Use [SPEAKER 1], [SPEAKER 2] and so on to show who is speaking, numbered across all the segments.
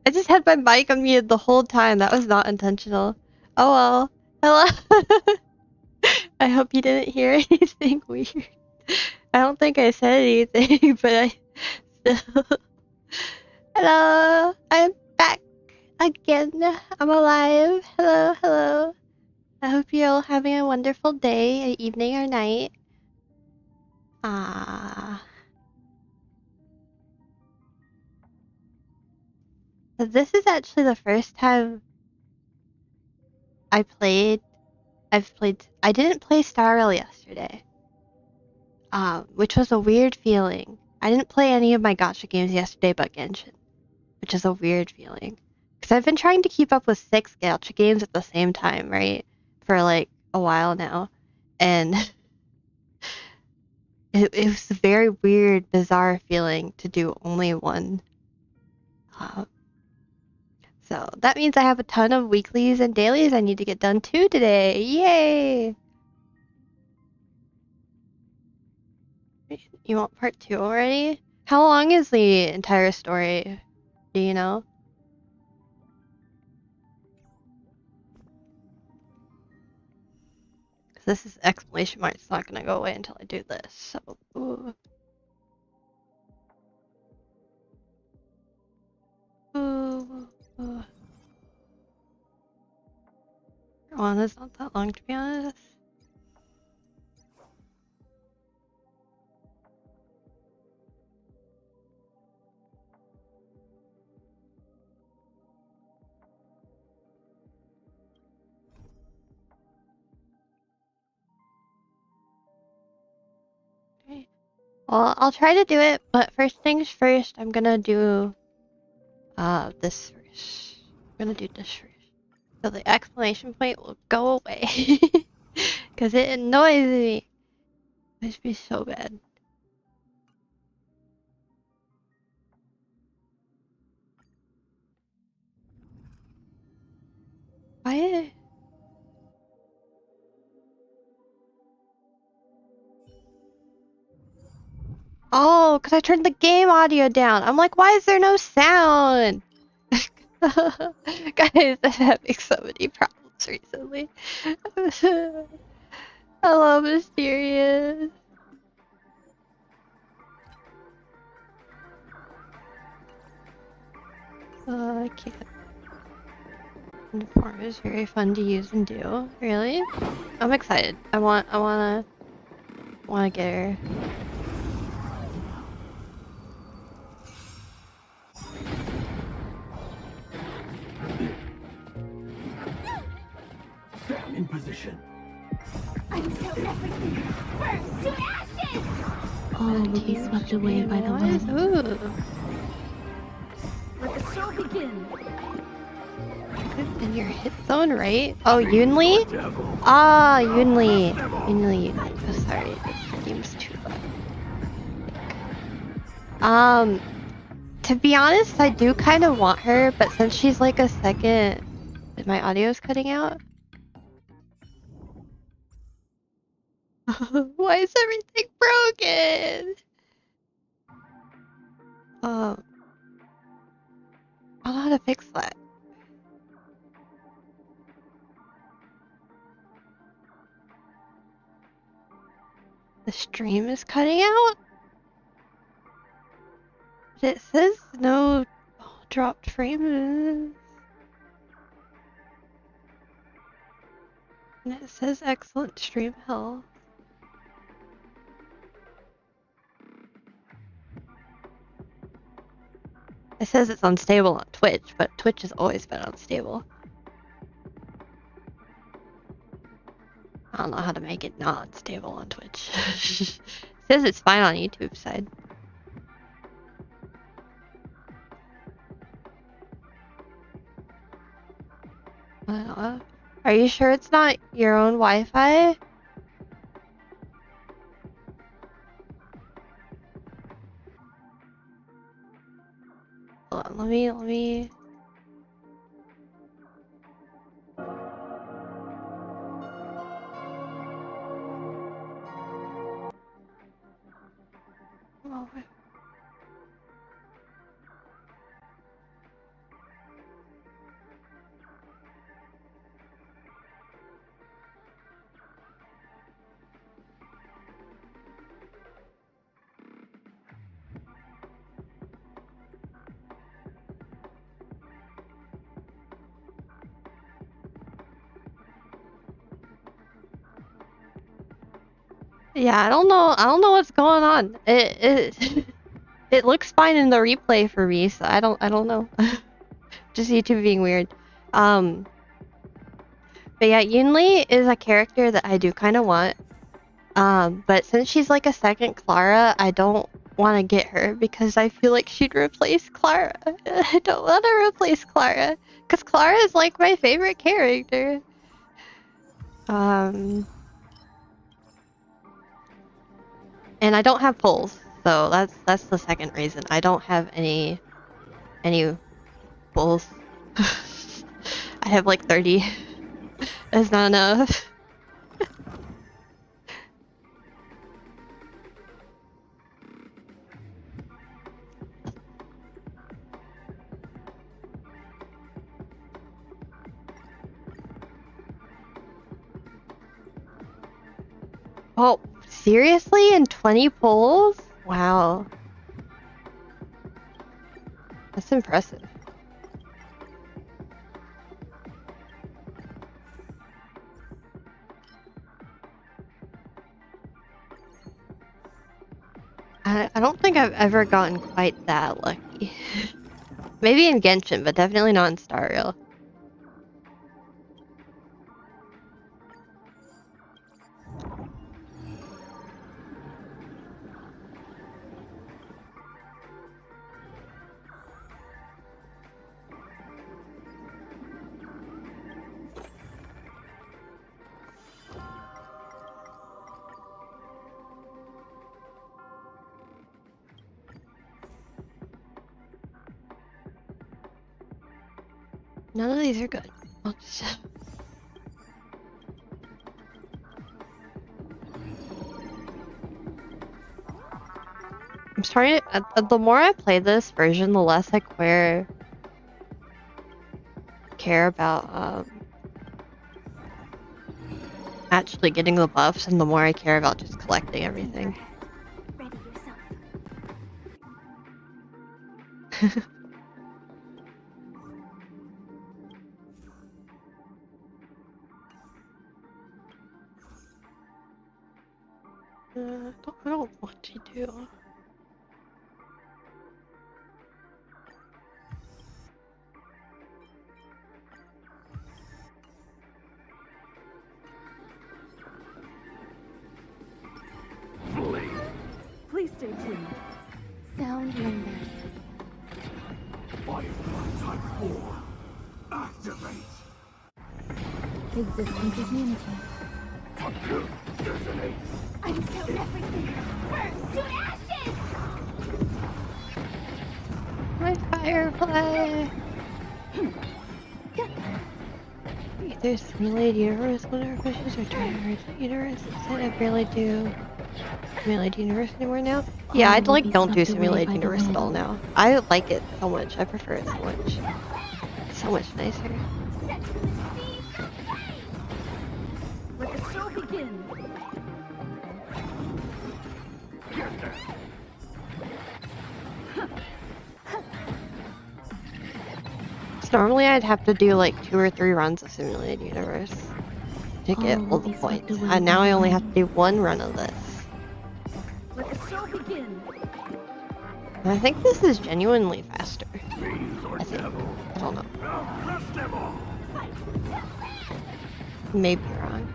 [SPEAKER 1] I just had my mic unmuted the whole time. That was not intentional. Oh well. Hello. I hope you didn't hear anything weird. I don't think I said anything, but I still. Hello. I'm back again. I'm alive. Hello, hello. I hope you're all having a wonderful day, evening, or night. Ah. So this is actually the first time I didn't play Star Rail yesterday. Which was a weird feeling. I didn't play any of my gacha games yesterday but Genshin, which is a weird feeling. Because I've been trying to keep up with 6 gacha games at the same time, right? For like a while now. And it was a very weird, bizarre feeling to do only one. So that means I have a ton of weeklies and dailies I need to get done too today. Yay! You want part 2 already? How long is the entire story? Do you know? This is exclamation mark. It's not gonna go away until I do this. So, ooh. Ooh. Well, it's not that long to be honest. Okay. Well, I'll try to do it, but first things first, I'm gonna do this first. I'm gonna do this first. So the exclamation point will go away. Because it annoys me. It makes me so bad. Why? Oh, because I turned the game audio down. I'm like, why is there no sound? Guys, I'm having so many problems recently. Hello, Mysterious. I can't. The form is very fun to use and do. Really? I'm excited. I wanna get her.
[SPEAKER 2] Sam in position.
[SPEAKER 3] I'm so everything burns to ashes!
[SPEAKER 4] All will be swept away by the wind.
[SPEAKER 1] Ooh.
[SPEAKER 3] Let the show begin!
[SPEAKER 1] In your hit zone, right? Oh, Yunli? Ah, Yunli. Yunli. Oh, sorry. This game's too loud. To be honest, I do kind of want her, but since she's like a second... My audio's cutting out? Why is everything broken? I don't know how to fix that. The stream is cutting out? It says no dropped frames. And it says excellent stream health. It says it's unstable on Twitch, but Twitch has always been unstable. I don't know how to make it not unstable on Twitch. It says it's fine on YouTube side. Are you sure it's not your own Wi-Fi? Hold on, let me... Oh, Yeah, I don't know. I don't know what's going on. It it looks fine in the replay for me, so I don't know. Just YouTube being weird. Um, but yeah, Yunli is a character that I do kind of want. But since she's like a second Clara, I don't want to get her because I feel like she'd replace Clara. I don't want to replace Clara because Clara is like my favorite character. And I don't have polls, so that's the second reason. I don't have any polls. I have like 30. That's not enough. Oh, seriously? In 20 polls? Wow. That's impressive. I don't think I've ever gotten quite that lucky. Maybe in Genshin, but definitely not in Star Rail. None of these are good. I'll just... I'm starting to, the more I play this version, the less I care about actually getting the buffs, and the more I care about just collecting everything.
[SPEAKER 3] Ready yourself.
[SPEAKER 1] I don't know what to do.
[SPEAKER 2] Please stay tuned.
[SPEAKER 3] Sound lingers.
[SPEAKER 5] Type 4. Activate.
[SPEAKER 3] Existing community.
[SPEAKER 5] Detonate.
[SPEAKER 3] Until everything burns to ashes!
[SPEAKER 1] My firefly! Either simulated universe when our wishes are trying to merge the universe. Instead, I barely do simulated universe anymore now. Yeah, I'd like don't do simulated universe at all now. I like it so much. I prefer it so much. It's so much nicer.
[SPEAKER 2] Let the show begin.
[SPEAKER 1] So normally I'd have to do like 2 or 3 runs of simulated universe to get all the points. And now I only have to do 1 run of this.
[SPEAKER 2] Let the show begin.
[SPEAKER 1] And I think this is genuinely faster. I think. I don't know. Maybe wrong.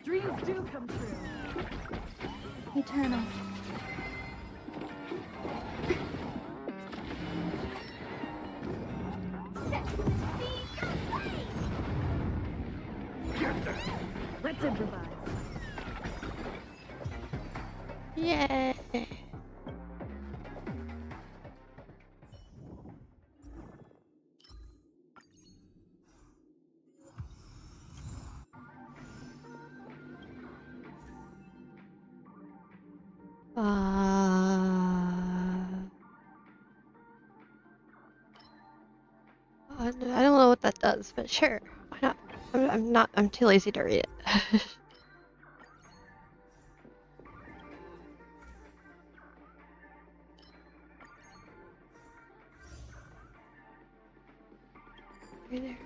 [SPEAKER 2] Dreams do come true.
[SPEAKER 3] Eternal.
[SPEAKER 2] Let's improvise.
[SPEAKER 1] Yay! I don't know what that does, but sure, why not? I'm not. I'm too lazy to read it. Right there.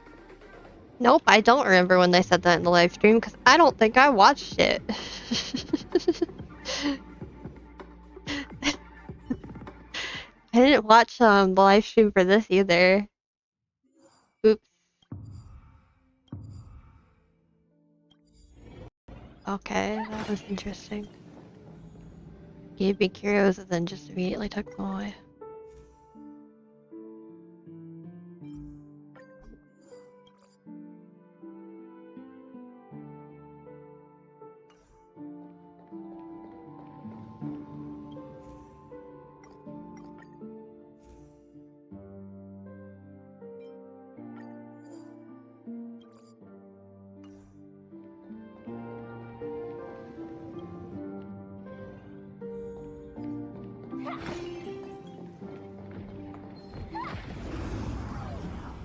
[SPEAKER 1] Nope, I don't remember when they said that in the live stream because I don't think I watched it. I didn't watch the live stream for this either. Oops. Okay, that was interesting. Gave me curios and then just immediately took them away.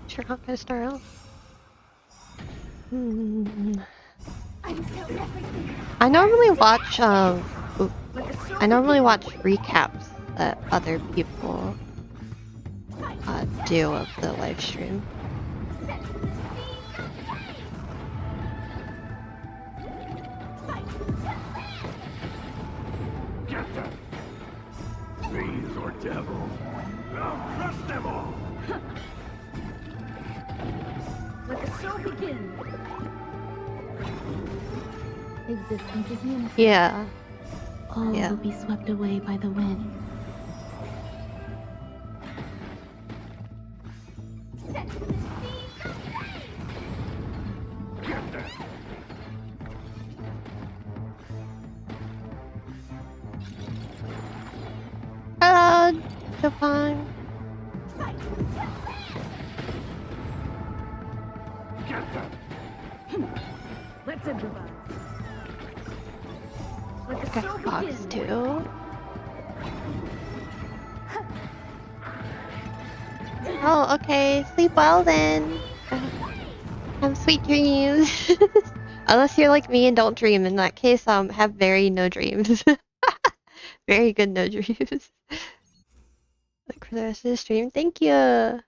[SPEAKER 1] Sure, not gonna start off. I normally watch I normally watch recaps that other people do of the live stream.
[SPEAKER 5] Get them! Fiends or devils! I'll crush them all!
[SPEAKER 2] Let the show begin. Existence is unified.
[SPEAKER 1] Yeah.
[SPEAKER 4] All
[SPEAKER 1] Yeah.
[SPEAKER 4] will be swept away by the wind.
[SPEAKER 5] Get them!
[SPEAKER 1] Hello, Japan.
[SPEAKER 5] Get them!
[SPEAKER 2] Let's improvise. Let the show
[SPEAKER 1] Got box
[SPEAKER 2] begin.
[SPEAKER 1] too. Oh, okay. Sleep well then. Have sweet dreams. Unless you're like me and don't dream. In that case, have very no dreams. Very good no dreams. Look for the rest of the stream. Thank you.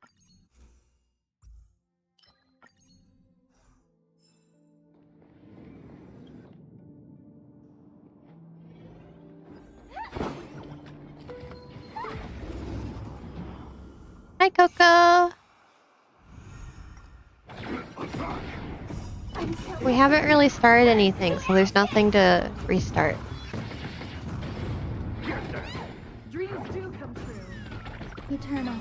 [SPEAKER 1] Hi, Coco. We haven't really started anything, so there's nothing to restart.
[SPEAKER 2] Dreams do come true.
[SPEAKER 3] Eternal.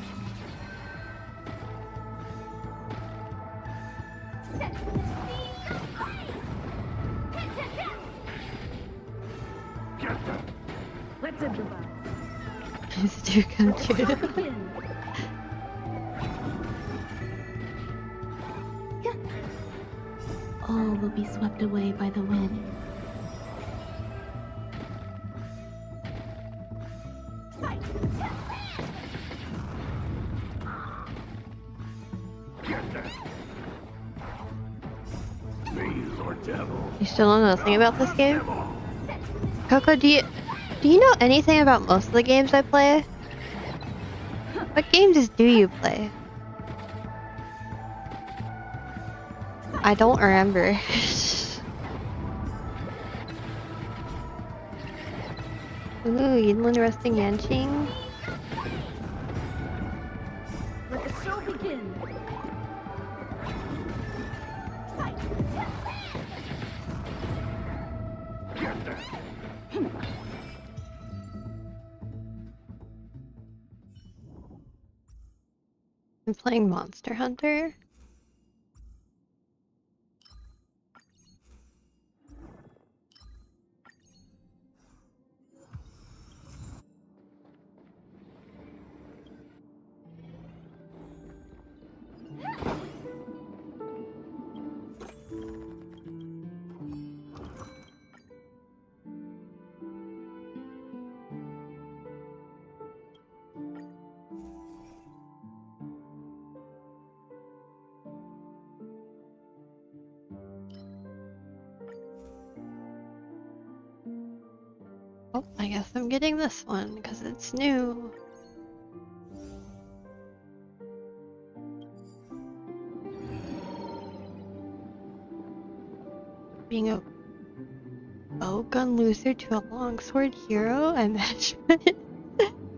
[SPEAKER 5] Get them!
[SPEAKER 2] Let's improvise.
[SPEAKER 1] Dreams do come
[SPEAKER 2] Let the show
[SPEAKER 1] true.
[SPEAKER 2] begin.
[SPEAKER 4] All will be swept away by the wind.
[SPEAKER 5] Get them! Fiends or devils!
[SPEAKER 1] You still don't know nothing about this game?
[SPEAKER 5] Them all!
[SPEAKER 1] Coco, do you know anything about most of the games I play? What games do you play? I don't remember. Ooh, Yinlin Resting Yanqing.
[SPEAKER 2] Let the show begin.
[SPEAKER 5] Get them!
[SPEAKER 1] I'm playing Monster Hunter. Oh, I guess I'm getting this one because it's new. being a bowgun loser to a longsword hero, I imagine.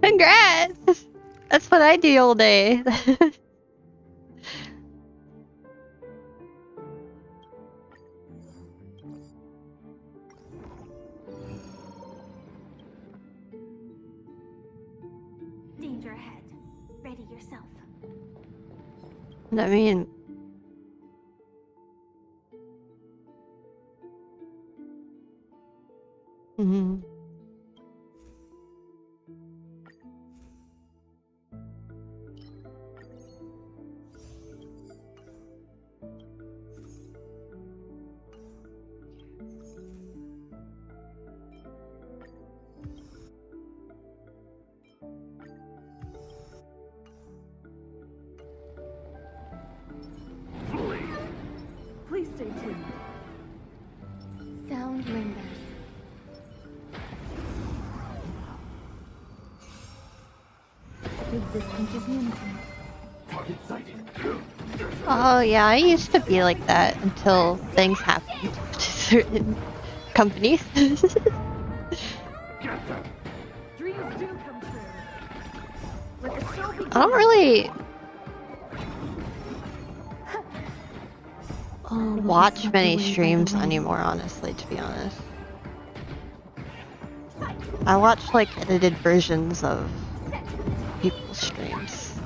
[SPEAKER 1] Congrats! That's what I do all day.
[SPEAKER 3] Danger ahead. Ready yourself.
[SPEAKER 1] I mean, mhm.
[SPEAKER 2] Please stay tuned.
[SPEAKER 3] Sound lingers.
[SPEAKER 2] Good distance is unity.
[SPEAKER 5] Target sighted.
[SPEAKER 1] Oh yeah, I used to be like that until things happened to certain companies.
[SPEAKER 5] Get them.
[SPEAKER 2] Dreams do come true. Let the show begin.
[SPEAKER 1] I don't really
[SPEAKER 4] All will be
[SPEAKER 1] watch
[SPEAKER 4] swept
[SPEAKER 1] many
[SPEAKER 4] away by the
[SPEAKER 1] streams
[SPEAKER 4] wind.
[SPEAKER 1] anymore, honestly, to be honest. I watch like edited versions of people's streams.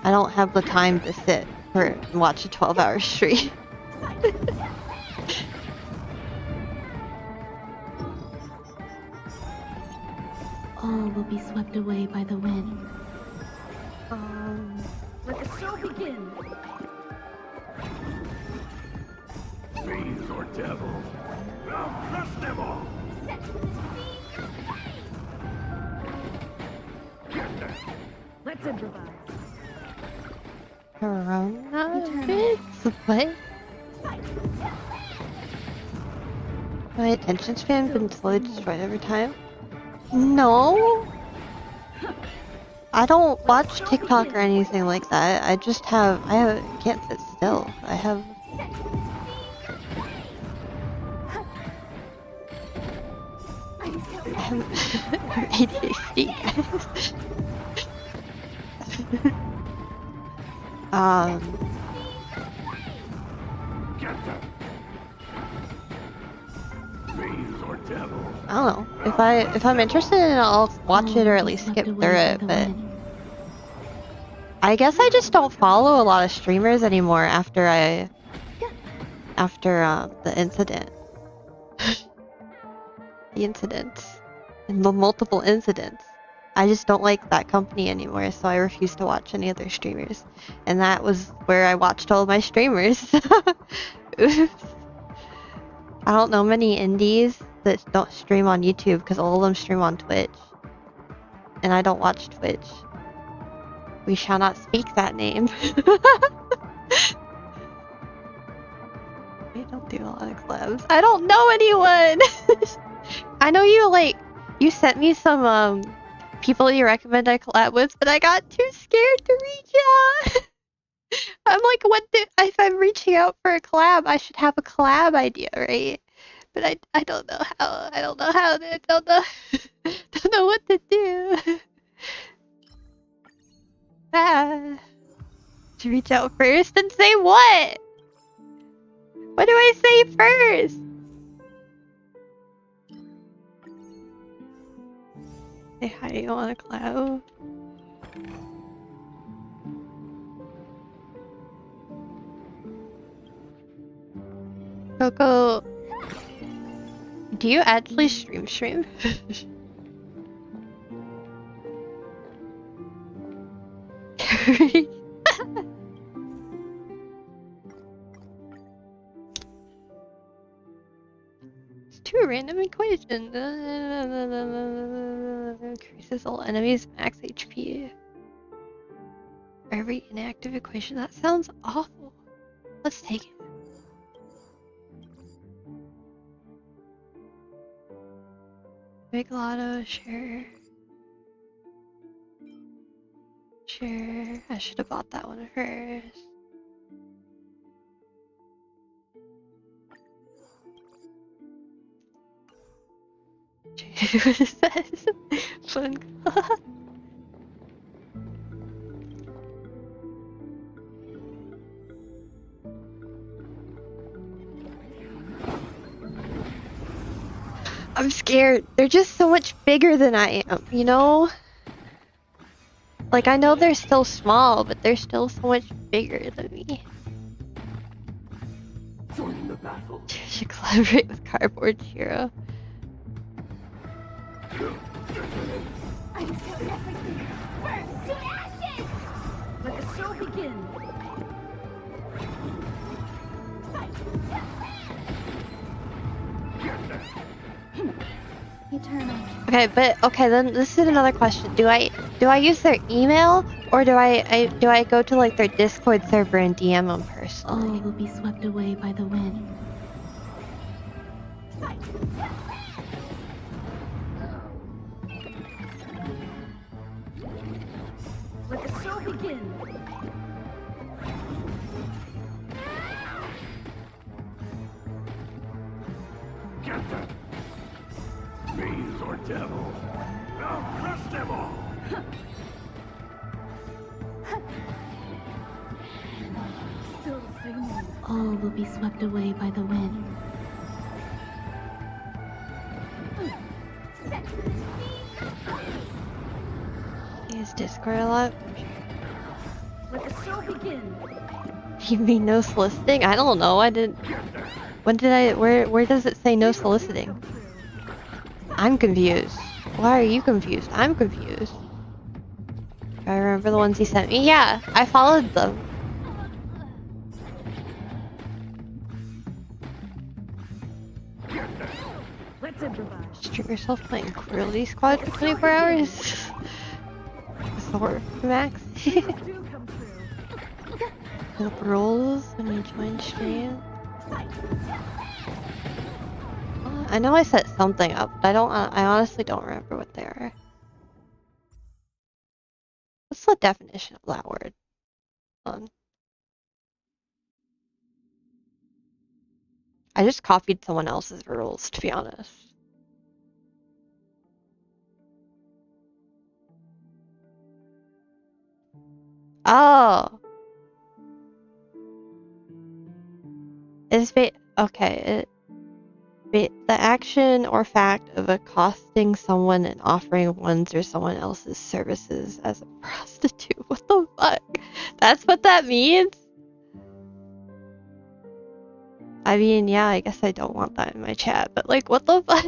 [SPEAKER 1] I don't have the time to sit and watch a 12-hour stream.
[SPEAKER 4] All will be swept away by the wind.
[SPEAKER 2] Let the show begin.
[SPEAKER 5] Fiends or devils. I'll crush them all. Get them.
[SPEAKER 2] Let's improvise.
[SPEAKER 1] Corona bits? What? My attention span been slowly destroyed over time? No! I don't watch TikTok or anything like that. I can't sit still. I have ADHD, guys.
[SPEAKER 5] Get them. Fiends or devils.
[SPEAKER 1] I don't know. If I'm interested in it, I'll watch it or at least skip through it, but I guess I just don't follow a lot of streamers anymore after the incident. The incidents. And the multiple incidents. I just don't like that company anymore, so I refuse to watch any other streamers. And that was where I watched all of my streamers. Oops. I don't know many indies that don't stream on YouTube because all of them stream on Twitch. And I don't watch Twitch. We shall not speak that name. We don't do a lot of collabs. I don't know anyone! I know you sent me some people you recommend I collab with, but I got too scared to reach out. I'm like, if I'm reaching out for a collab, I should have a collab idea, right? But I don't know how. I don't know how. I don't know. Don't know what to do. To reach out first and say what? What do I say first? Say hi on a cloud. Coco, do you actually stream? It's two random equations. Increases all enemies max HP. Every inactive equation. That sounds awful. Let's take it. Big Lotto, sure. Sure. I should have bought that one first. What is that? Fun. I'm scared. They're just so much bigger than I am, you know? Like, I know they're still small, but they're still so much bigger than me.
[SPEAKER 5] Join the battle.
[SPEAKER 1] You should collaborate with Cardboard Hero.
[SPEAKER 3] I set everything burns to ashes!
[SPEAKER 2] Let the show begin.
[SPEAKER 3] Fight to
[SPEAKER 4] Eternal.
[SPEAKER 1] Okay, but okay, then this is another question. Do I use their email or do I go to like their Discord server and DM them
[SPEAKER 4] All
[SPEAKER 1] personally?
[SPEAKER 4] will be swept away by the wind.
[SPEAKER 3] fight to
[SPEAKER 2] Let the show begin.
[SPEAKER 5] Get them. Fiends or devil. I'll crush them all.
[SPEAKER 2] Still the same one.
[SPEAKER 4] All will be swept away by the wind.
[SPEAKER 3] set to the sea.
[SPEAKER 1] I use Discord a lot.
[SPEAKER 2] Let the show begin.
[SPEAKER 1] You mean no soliciting? I don't know. I didn't. When did I? Where does it say no soliciting?
[SPEAKER 2] Come true.
[SPEAKER 1] I'm confused. Why are you confused? I'm confused. I remember the ones you sent me. Yeah, I followed them.
[SPEAKER 2] Let's improvise.
[SPEAKER 1] Stream yourself playing Cruelty Squad for 24 hours. Thor Max.
[SPEAKER 2] Do come true.
[SPEAKER 1] The rules when you join stream. I know I set something up, but I honestly don't remember what they are. What's the definition of that word? I just copied someone else's rules, to be honest. Oh. Okay. The action or fact of accosting someone and offering one's or someone else's services as a prostitute. What the fuck? That's what that means? I mean, yeah, I guess I don't want that in my chat, but like, what the fuck?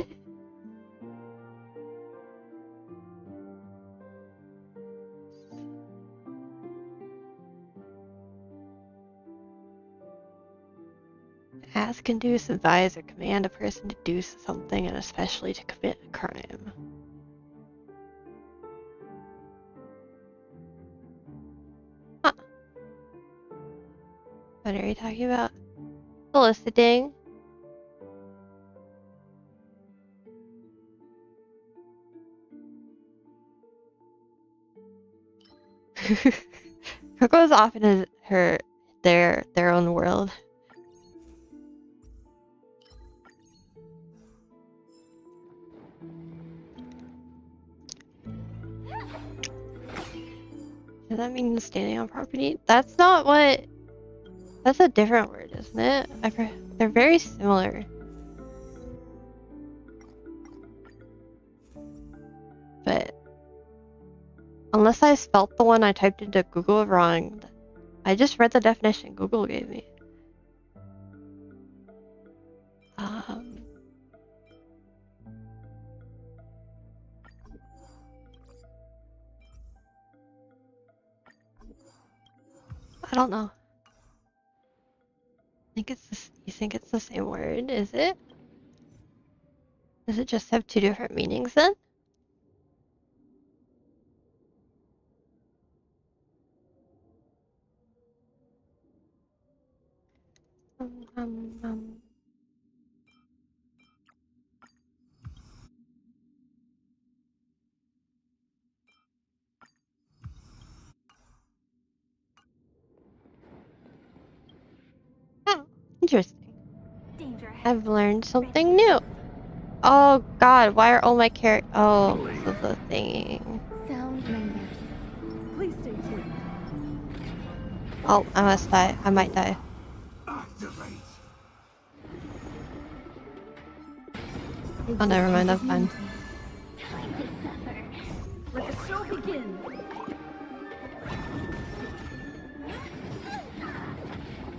[SPEAKER 1] Ask, induce, advise, or command a person to do something, and especially to commit a crime. Huh. What are you talking about? Soliciting. Coco's often in their own world. Does that mean standing on property? That's not what. That's a different word, isn't it? They're very similar. But unless I spelt the one I typed into Google wrong, I just read the definition Google gave me. I don't know. You think it's the same word? Is it? Does it just have two different meanings then? Oh, interesting.
[SPEAKER 3] Danger ahead.
[SPEAKER 1] I've learned something new. Oh god, why are all my Oh, this is the thing.
[SPEAKER 3] Sound nightmares.
[SPEAKER 2] Please stay tuned.
[SPEAKER 1] Oh, I must die. I might die.
[SPEAKER 5] Activate.
[SPEAKER 1] Oh, never mind. I'm fine.
[SPEAKER 3] Time to suffer.
[SPEAKER 2] Let the show begin.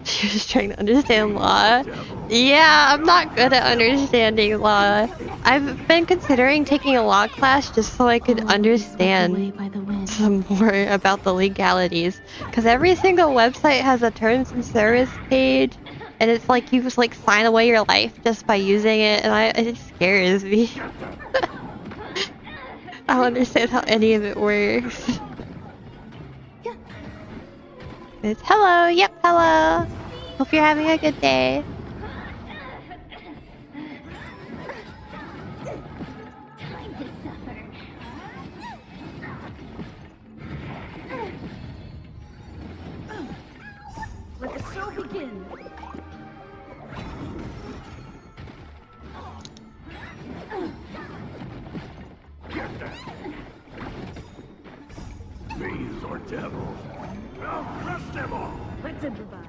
[SPEAKER 1] You're just trying to understand law. Yeah, I'm not good at understanding law. I've been considering taking a law class just so I could
[SPEAKER 4] All will be swept away
[SPEAKER 1] understand
[SPEAKER 4] by the wind.
[SPEAKER 1] some more about the legalities. Because every single website has a terms and service page, and it's like you just like sign away your life just by using it, and it scares me. I don't understand how any of it works. It's hello, yep, hello. Hope you're having a good day.
[SPEAKER 3] Time to suffer.
[SPEAKER 2] Let the show begin.
[SPEAKER 5] Fiends or devils. I'll crush them all.
[SPEAKER 2] Let's improvise.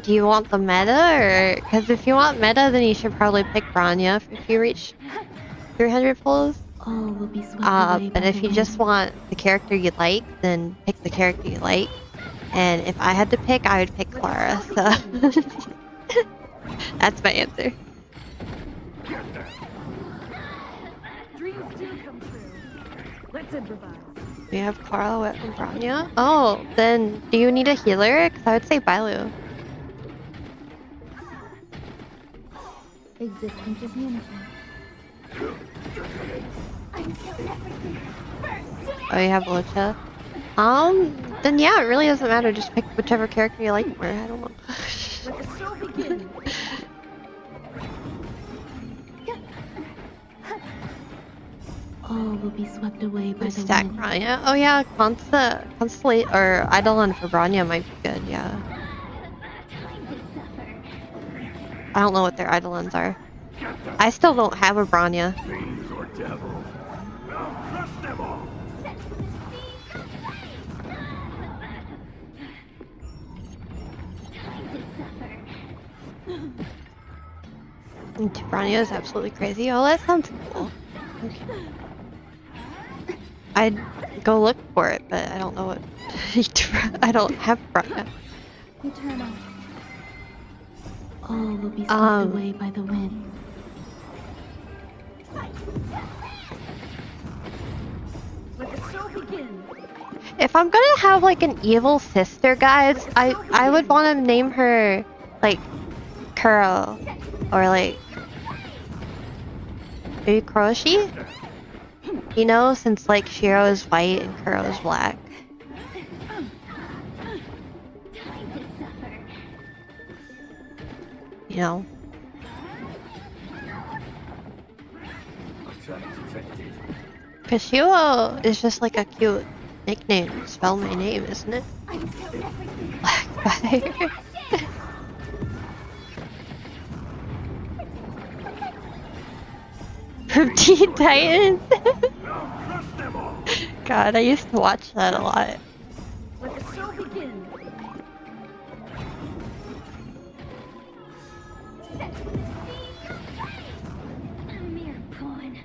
[SPEAKER 1] Do you want the meta, or because if you want meta, then you should probably pick Branya if you reach 300 pulls.
[SPEAKER 4] All will be swept away
[SPEAKER 1] But
[SPEAKER 4] by
[SPEAKER 1] if
[SPEAKER 4] the
[SPEAKER 1] you
[SPEAKER 4] wind.
[SPEAKER 1] just want the character you like, then pick the character you like. And if I had to pick, I would pick Clara. So that's my answer.
[SPEAKER 2] Dreams do come true. Let's improvise.
[SPEAKER 1] We have Clara, Wet, and Branya. Oh, then do you need a healer? Because I would say Bailu.
[SPEAKER 3] Existence is unity. I'm so everything. First.
[SPEAKER 1] Oh, you have Lucha. Then yeah, it really doesn't matter. Just pick whichever character you like more. I don't know.
[SPEAKER 2] Let the show begin.
[SPEAKER 4] All will be swept away by the
[SPEAKER 1] Stack
[SPEAKER 4] wind.
[SPEAKER 1] Branya. Oh yeah, Constellate or Eidolon for Branya might be good. Yeah.
[SPEAKER 3] Time to suffer.
[SPEAKER 1] I don't know what their Eidolons are. I still don't have a Branya.
[SPEAKER 5] Fiends or devils. I'll crush them all.
[SPEAKER 3] Time to suffer.
[SPEAKER 1] And Branya is absolutely crazy. Oh, that sounds cool. Okay. I'd go look for it, but I don't know what. I don't have Branya.
[SPEAKER 3] Eternal.
[SPEAKER 4] All will be swept away by the wind.
[SPEAKER 2] Let the show begin.
[SPEAKER 1] If I'm gonna have like an evil sister, guys, I would want to name her like Kuro or like maybe Kuroshi. You know, since like Shiro is white and Kuro is black.
[SPEAKER 3] Time to suffer.
[SPEAKER 1] You know.
[SPEAKER 5] Attack detected.
[SPEAKER 1] Cause Shiro is just like a cute nickname. Spell my name, isn't it?
[SPEAKER 3] I'm so everything.
[SPEAKER 1] Black Fire. From Teen Titans.
[SPEAKER 5] I'll crush them all.
[SPEAKER 1] God, I used to watch that a lot.
[SPEAKER 2] Let the show begin.
[SPEAKER 3] A mere pawn.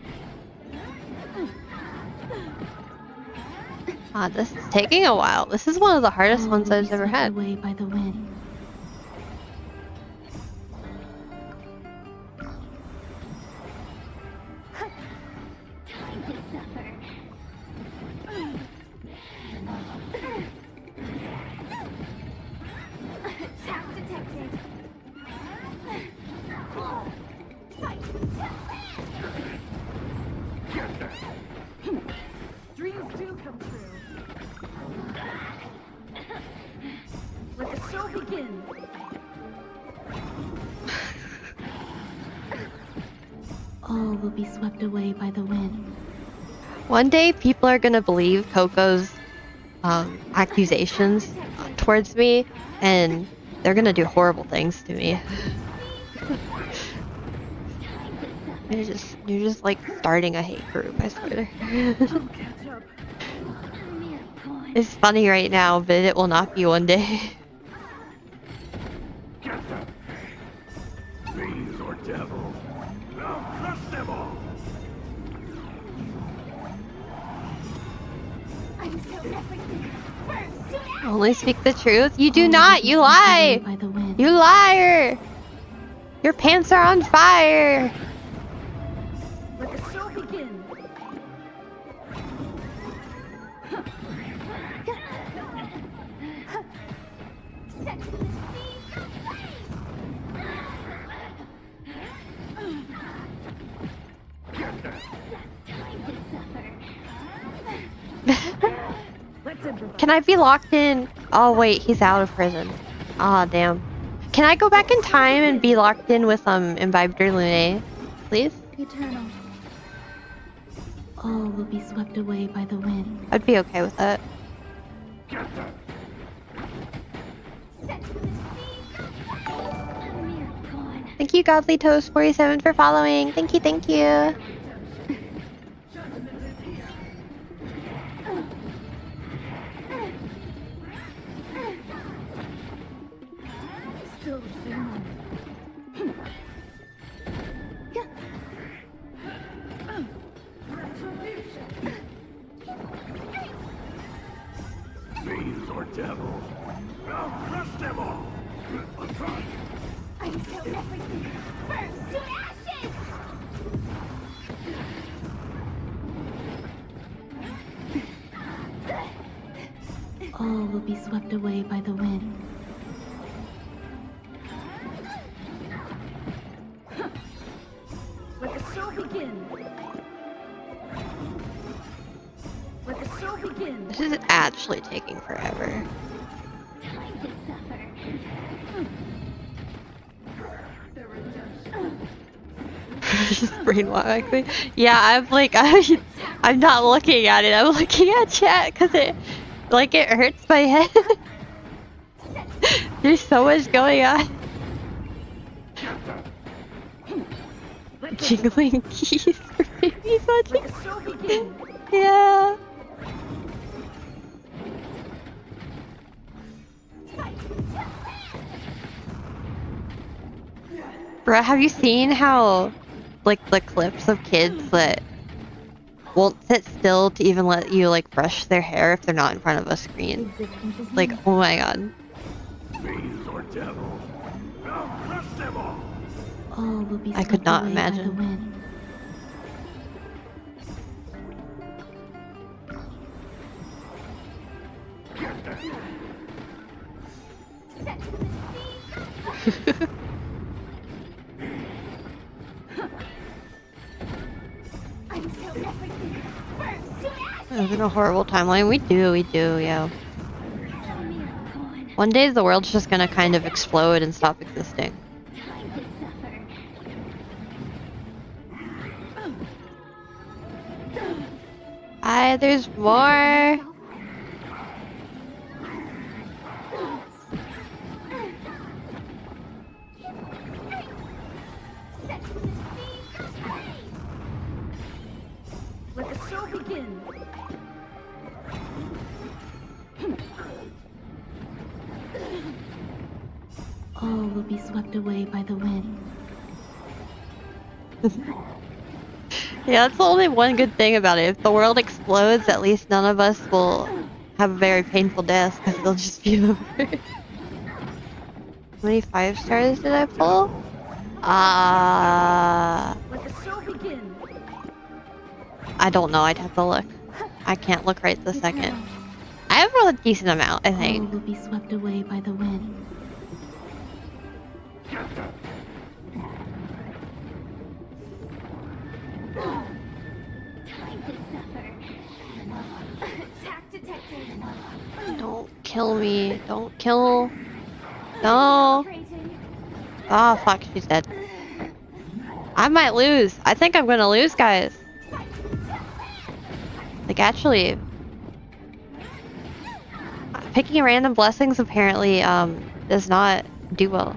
[SPEAKER 1] This is taking a while. This is one of the hardest
[SPEAKER 4] All
[SPEAKER 1] ones
[SPEAKER 4] will
[SPEAKER 1] I've
[SPEAKER 4] be
[SPEAKER 1] ever
[SPEAKER 4] swept
[SPEAKER 1] had.
[SPEAKER 4] away by the wind.
[SPEAKER 3] Time to suffer. Attack detected.
[SPEAKER 2] Dreams do come true. Let the show begin.
[SPEAKER 4] All will be swept away by the wind.
[SPEAKER 1] One day, people are gonna believe Coco's accusations towards me, and they're gonna do horrible things to me.
[SPEAKER 3] Time to suffer.
[SPEAKER 1] You're just like starting a hate group, I swear.
[SPEAKER 2] I'll catch up.
[SPEAKER 1] It's funny right now, but it will not be one day.
[SPEAKER 5] Get them! Fiends or devil! I'll crush them all!
[SPEAKER 3] I'm so everything. Burns to ash.
[SPEAKER 1] Only speak the truth. You do
[SPEAKER 4] All
[SPEAKER 1] not.
[SPEAKER 4] will be
[SPEAKER 1] You
[SPEAKER 4] swept away
[SPEAKER 1] lie.
[SPEAKER 4] by the wind.
[SPEAKER 1] You liar. Your pants are on fire.
[SPEAKER 2] Let the show begin.
[SPEAKER 3] Set to the seas of flame. Time to suffer.
[SPEAKER 2] Let's improvise.
[SPEAKER 1] Can I be locked in? Oh wait, he's out of prison. Ah, damn. Can I go back in time and be locked in with Imbibed Lune, please?
[SPEAKER 4] Eternal. All will be swept away by the wind.
[SPEAKER 1] I'd be okay with that.
[SPEAKER 5] Get them!
[SPEAKER 3] Set to the seas of flame. A mere pawn.
[SPEAKER 1] Thank you, Godly Toast 47 for following. Thank you, thank you.
[SPEAKER 2] Still the same one.
[SPEAKER 5] Fiends or devil! I'll crush them all!
[SPEAKER 3] I'm so everything. Burns to ashes.
[SPEAKER 4] All will be swept away by the wind.
[SPEAKER 2] Let the show begin. Let the show begin.
[SPEAKER 1] This is actually taking forever.
[SPEAKER 3] Time to suffer.
[SPEAKER 1] Just brainwash me. Yeah, I'm not looking at it. I'm looking at chat because it hurts my head. There's so much going on. Jingling keys for babies watching.
[SPEAKER 2] Let the show begin.
[SPEAKER 1] Yeah. Bruh, have you seen how, like, the clips of kids that won't sit still to even let you, like, brush their hair if they're not in front of a screen?
[SPEAKER 4] Existence is
[SPEAKER 1] Like,
[SPEAKER 4] near.
[SPEAKER 1] oh my god.
[SPEAKER 5] Fiends or devil! I'll crush them all!
[SPEAKER 4] All will be
[SPEAKER 1] I
[SPEAKER 4] swept
[SPEAKER 1] could not
[SPEAKER 4] away by the
[SPEAKER 1] imagine.
[SPEAKER 4] wind.
[SPEAKER 3] Set to the seas of flame. I'm so everything. Burns to ashes.
[SPEAKER 1] Living a horrible timeline. We do, yeah.
[SPEAKER 3] A mere pawn.
[SPEAKER 1] One day the world's just gonna kind of explode and stop existing.
[SPEAKER 3] Time to suffer.
[SPEAKER 1] There's more.
[SPEAKER 3] Set to the seas of flame.
[SPEAKER 2] Let the show begin.
[SPEAKER 4] All will be swept away by the wind.
[SPEAKER 1] Yeah, that's the only one good thing about it. If the world explodes, at least none of us will have a very painful death because it'll just be over. How many 5 stars did I pull?
[SPEAKER 2] Let the show begin.
[SPEAKER 1] I don't know. I'd have to look. I can't look right this second. I have a decent amount, I
[SPEAKER 4] All
[SPEAKER 1] think.
[SPEAKER 4] will be swept away by the wind.
[SPEAKER 3] Time to suffer. Attack detected.
[SPEAKER 1] Don't kill me. Don't kill. No.
[SPEAKER 3] Rating.
[SPEAKER 1] Oh, fuck. She's dead. I might lose. I think I'm gonna lose, guys. Like, actually, picking random blessings apparently does not do well.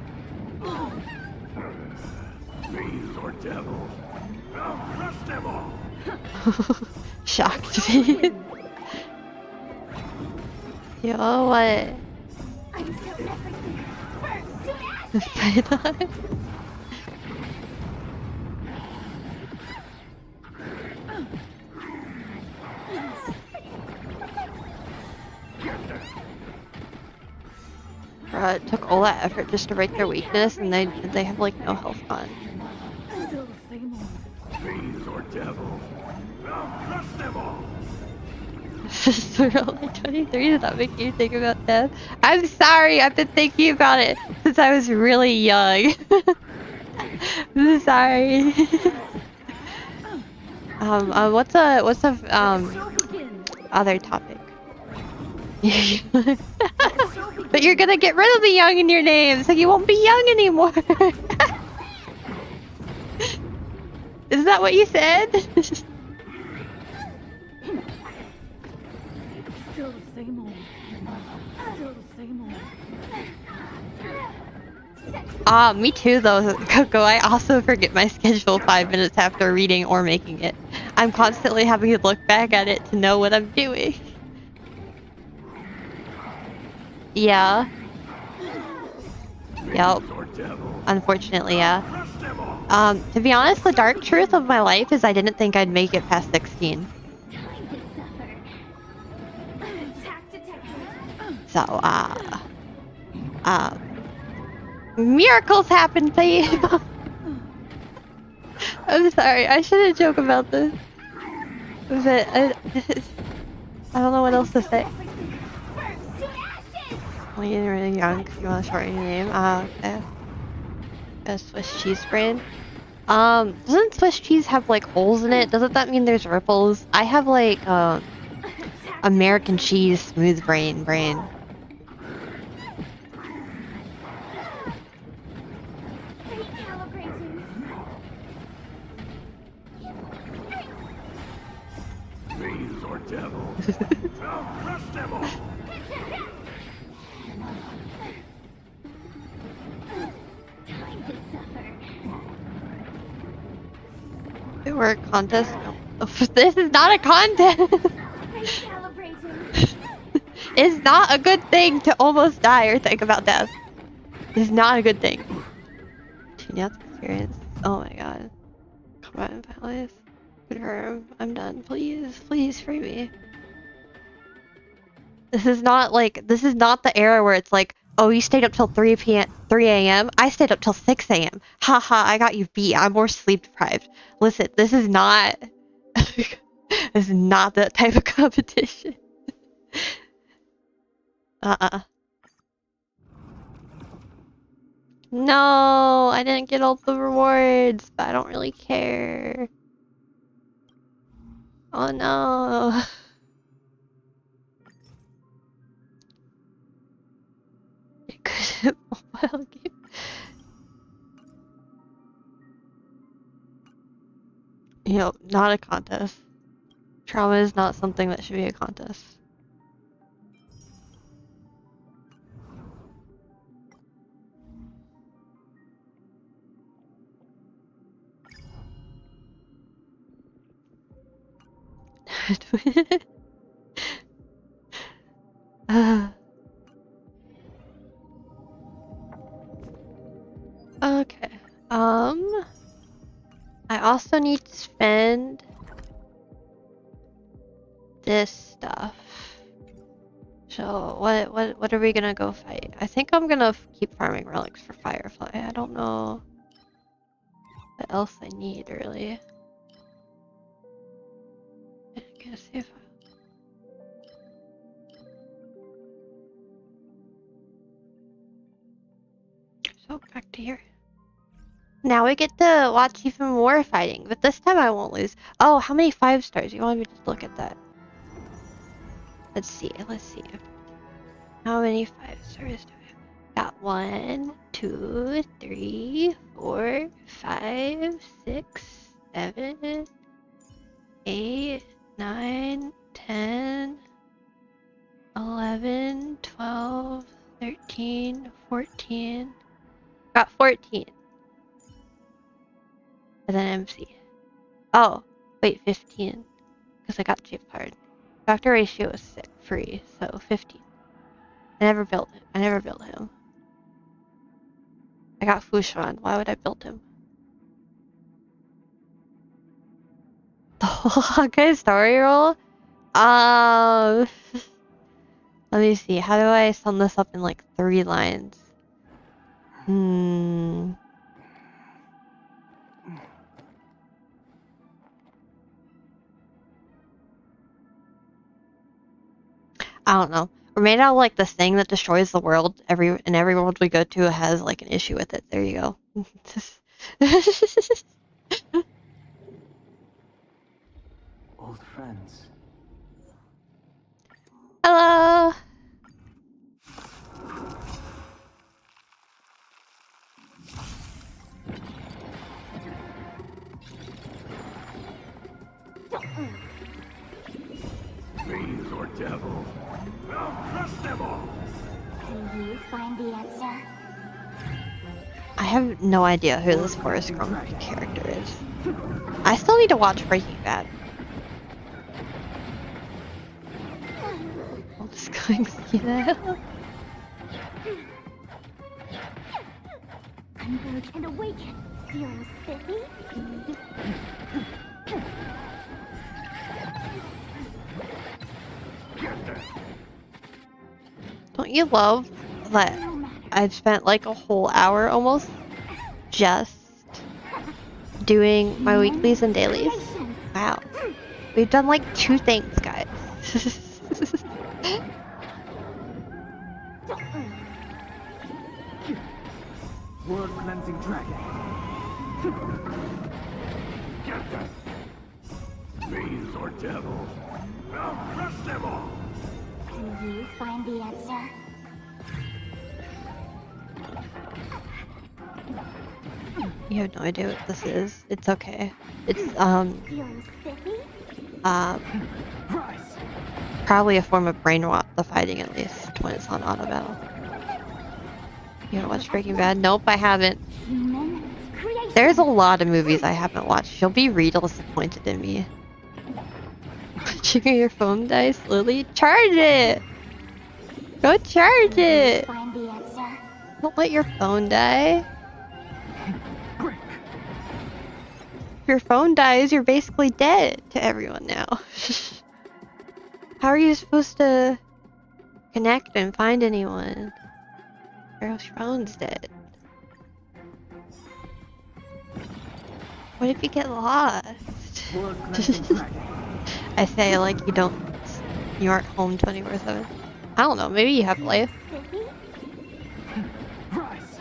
[SPEAKER 5] Fiends or devil!
[SPEAKER 1] Shocked me. Yo, what?
[SPEAKER 3] I'm so everything burns to
[SPEAKER 1] The
[SPEAKER 3] ashes!
[SPEAKER 1] python? It took all that effort just to break their weakness, and they have like no health on.
[SPEAKER 2] Still the same old.
[SPEAKER 5] Fiends or devil. I'll crush them all.
[SPEAKER 1] So you're only 23, does that make you think about death? I'm sorry, I've been thinking about it since I was really young. I'm sorry. What's a other topic? But you're gonna get rid of the young in your name, so you won't be young anymore. Is that what you said?
[SPEAKER 2] Still the same old. Still the same old.
[SPEAKER 1] Me too though, Coco. I also forget my schedule 5 minutes after reading or making it. I'm constantly having to look back at it to know what I'm doing. Yeah. Yep.
[SPEAKER 5] Or devil.
[SPEAKER 1] Unfortunately, yeah.
[SPEAKER 5] Crush them all.
[SPEAKER 1] To be honest, the dark truth of my life is I didn't think I'd make it past 16.
[SPEAKER 3] Time to suffer. Attack detected.
[SPEAKER 1] So, miracles happen to you. I'm sorry, I shouldn't joke about this. But I don't know what else to say.
[SPEAKER 3] Everything burns to ashes!
[SPEAKER 1] Well, you're really young because you want to shorten your name. Okay. A Swiss cheese brand. Doesn't Swiss cheese have like holes in it? Doesn't that mean there's ripples? I have like, American cheese smooth brain.
[SPEAKER 3] Recalibrating.
[SPEAKER 5] Fiends or devil. I'll crush them all.
[SPEAKER 3] Time to suffer.
[SPEAKER 1] It were a contest. No. This is not a contest.
[SPEAKER 3] Recalibrating.
[SPEAKER 1] It's not a good thing to almost die or think about death. It's not a good thing. 2 death experience. Oh my god. Come on, please. Confirm. I'm done. Please free me. This is not the era where it's like, oh, you stayed up till 3 a.m. I stayed up till 6 a.m. Haha, I got you beat. I'm more sleep deprived. Listen, this is not this is not that type of competition. No, I didn't get all the rewards, but I don't really care. Oh no. Good mobile game. Not a contest. Trauma is not something that should be a contest. Okay. I also need to spend this stuff. So what are we gonna go fight? I think I'm gonna keep farming relics for Firefly. I don't know what else I need really. I'm gonna see if So back to here. Now we get to watch even more fighting, but this time I won't lose. Oh, how many 5 stars? You want me to look at that? Let's see. How many 5 stars do we have? Got 1, 2, 3, 4, 5, 6, 7, 8, 9, 10, 11, 12, 13, 14. Got 14. And then MC. Oh, wait, 15. because I got cheap card. Factor ratio is free, so 15. I never built it. I never built him. I got Fushan. Why would I build him? The whole Honkai story roll? Let me see. How do I sum this up in like 3 lines? I don't know. We're made out of like this thing that destroys the world. Every world we go to has like an issue with it. There you go.
[SPEAKER 6] Old friends.
[SPEAKER 1] Hello.
[SPEAKER 5] Fiends or devil. I'll crush them all.
[SPEAKER 3] Can you find the answer?
[SPEAKER 1] I have no idea who this Forrest Gump character is. I still need to watch Breaking Bad. I'll just go and see that.
[SPEAKER 3] Converge and awaken. Feeling spiffy?
[SPEAKER 1] Don't you love that I've spent like a whole hour almost just doing my weeklies and dailies? Wow. We've done like 2 things, guys.
[SPEAKER 6] World cleansing dragon.
[SPEAKER 5] Get them. Fiends or devil. I'll crush them all.
[SPEAKER 3] Can you find the answer?
[SPEAKER 1] You have no idea what this is. It's okay. It's
[SPEAKER 3] Feeling spiffy?
[SPEAKER 6] Rise.
[SPEAKER 1] probably a form of brain rot, the fighting at least, when it's on auto battle. You haven't watched Breaking Bad? Nope, I haven't.
[SPEAKER 3] Human creation.
[SPEAKER 1] There's a lot of movies I haven't watched. You'll be real disappointed in me. Watching your phone die slowly? Charge it! Go charge it!
[SPEAKER 3] Find the answer.
[SPEAKER 1] Don't let your phone die.
[SPEAKER 6] Break.
[SPEAKER 1] If your phone dies, you're basically dead to everyone now. How are you supposed to connect and find anyone? Or else your phone's dead. What if you get lost?
[SPEAKER 6] World cleansing dragon.
[SPEAKER 1] I say like you aren't home 24/7. I don't know, maybe you have life.
[SPEAKER 3] Spiffy?
[SPEAKER 6] Rise.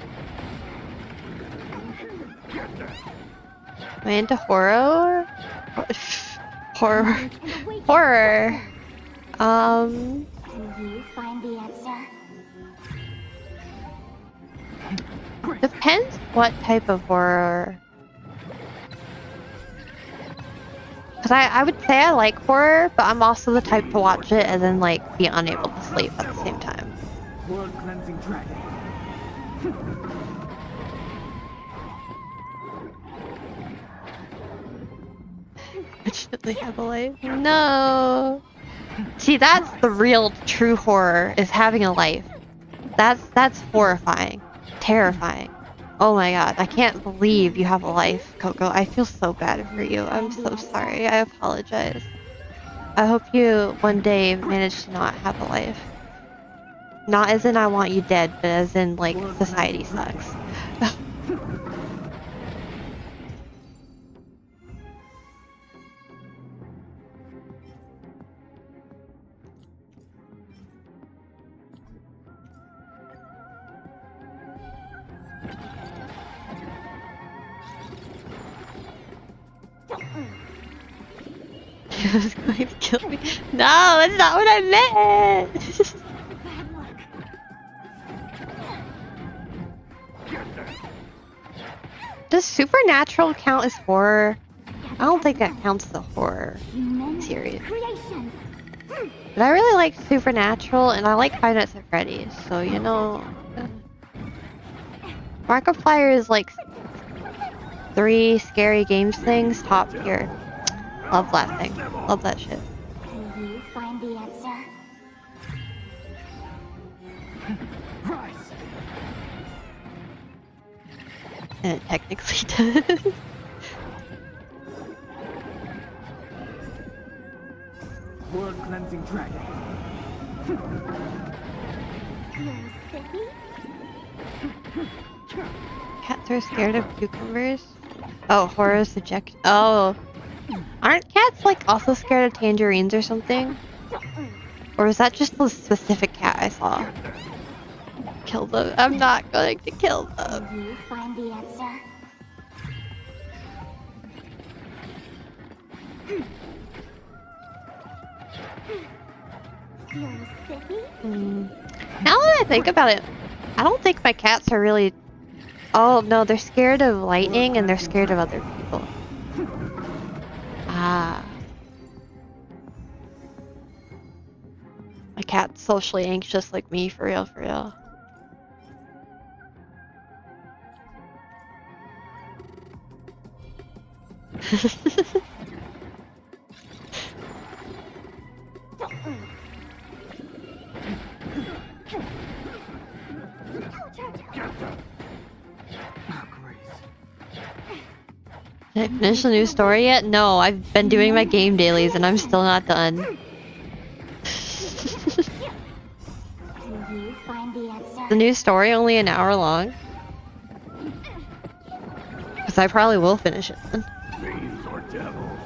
[SPEAKER 1] Am I into horror? Horror.
[SPEAKER 3] And awaken.
[SPEAKER 1] Horror.
[SPEAKER 3] Can you find the answer?
[SPEAKER 1] Depends what type of horror. Because I would say I like horror, but I'm also the type to watch it and then like be unable to sleep at the same time.
[SPEAKER 6] World cleansing dragon.
[SPEAKER 1] Fortunately have a life. No. See, that's the real true horror, is having a life. That's horrifying. Terrifying. Oh my god, I can't believe you have a life, Coco. I feel so bad for you. I'm so sorry. I apologize. I hope you one day manage to not have a life. Not as in I want you dead, but as in like society sucks. He was going to kill me. No, that's not what I meant.
[SPEAKER 3] Bad luck.
[SPEAKER 1] Does supernatural count as horror? I don't think that counts as a horror
[SPEAKER 3] Human
[SPEAKER 1] series.
[SPEAKER 3] creations.
[SPEAKER 1] But I really like Supernatural, and I like Five Nights at Freddy's, so you know... Markiplier is like 3 scary games things top tier. Love that thing. Love that shit.
[SPEAKER 3] Do you find the answer?
[SPEAKER 6] Rise.
[SPEAKER 1] And it technically does.
[SPEAKER 6] World cleansing dragon.
[SPEAKER 3] You're sticky?
[SPEAKER 1] Cats are scared of cucumbers. Oh, horror subject. Oh, aren't cats like also scared of tangerines or something? Or is that just the specific cat I saw? Kill them. I'm not going to kill them.
[SPEAKER 3] Do you find the answer? You're sticky?
[SPEAKER 1] Now that I think about it, I don't think my cats are really. Oh no, they're scared of lightning and they're scared of other people. Ah. My cat's socially anxious like me, for real, for real. Did I finish the new story yet? No, I've been doing my game dailies and I'm still not done.
[SPEAKER 3] Do you find the answer?
[SPEAKER 1] The new story only an hour long? Because I probably will finish it then.
[SPEAKER 5] Fiends or devils.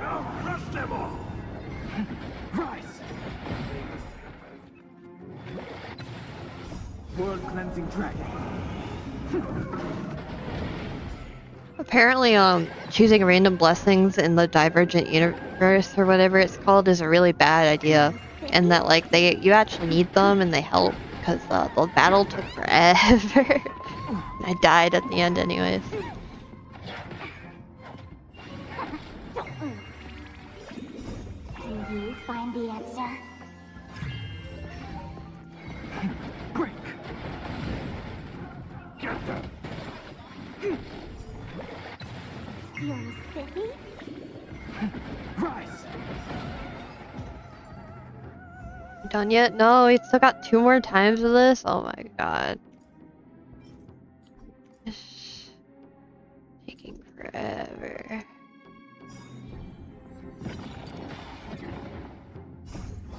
[SPEAKER 5] I'll crush them all.
[SPEAKER 6] Rise. World cleansing dragon.
[SPEAKER 1] Apparently, choosing random blessings in the Divergent Universe or whatever it's called is a really bad idea, and that like you actually need them and they help because the battle took forever. I died at the end, anyways.
[SPEAKER 3] Do you find the answer?
[SPEAKER 6] Break.
[SPEAKER 5] Get them.
[SPEAKER 3] You're sticky?
[SPEAKER 6] Rise.
[SPEAKER 1] Done yet? No, we still got 2 more times of this. Oh my god. It's taking forever.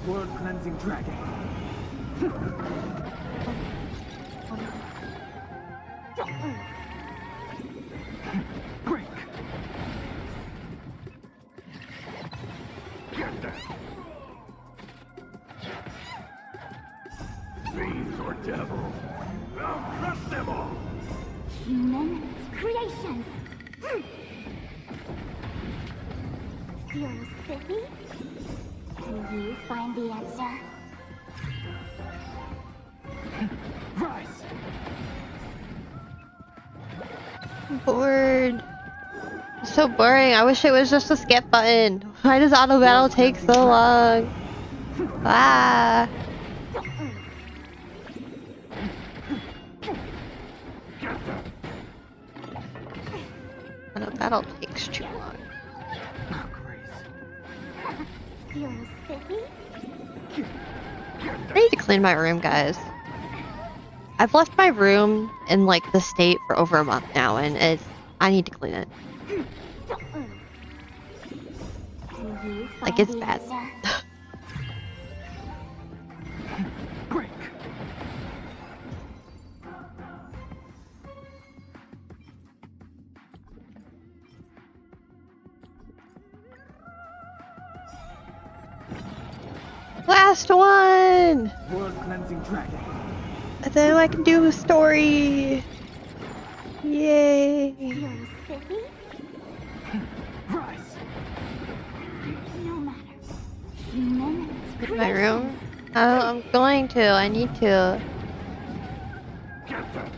[SPEAKER 6] World cleansing dragon. Break.
[SPEAKER 5] Get them. Fiends or devils. I'll crush them all.
[SPEAKER 3] Human creations. You're sticky? Do you find the answer?
[SPEAKER 6] Rise.
[SPEAKER 1] I'm bored. It's so boring. I wish it was just a skip button. Why does auto battle take so long? Ah.
[SPEAKER 5] Get them.
[SPEAKER 1] Auto battle takes too long.
[SPEAKER 6] Oh, Grace.
[SPEAKER 3] You're sticky?
[SPEAKER 1] I need to clean my room, guys. I've left my room in like the state for over a month now, and I need to clean it.
[SPEAKER 3] Do you
[SPEAKER 1] Like,
[SPEAKER 3] find
[SPEAKER 1] it's
[SPEAKER 3] the
[SPEAKER 1] bad.
[SPEAKER 3] answer?
[SPEAKER 6] Break.
[SPEAKER 1] Last one!
[SPEAKER 6] World cleansing dragon.
[SPEAKER 1] And then I can do a story. Yay!
[SPEAKER 3] You're sticky?
[SPEAKER 6] Rise.
[SPEAKER 3] No matter. Human
[SPEAKER 1] In my room? I'm going to. I need to.
[SPEAKER 5] Get them.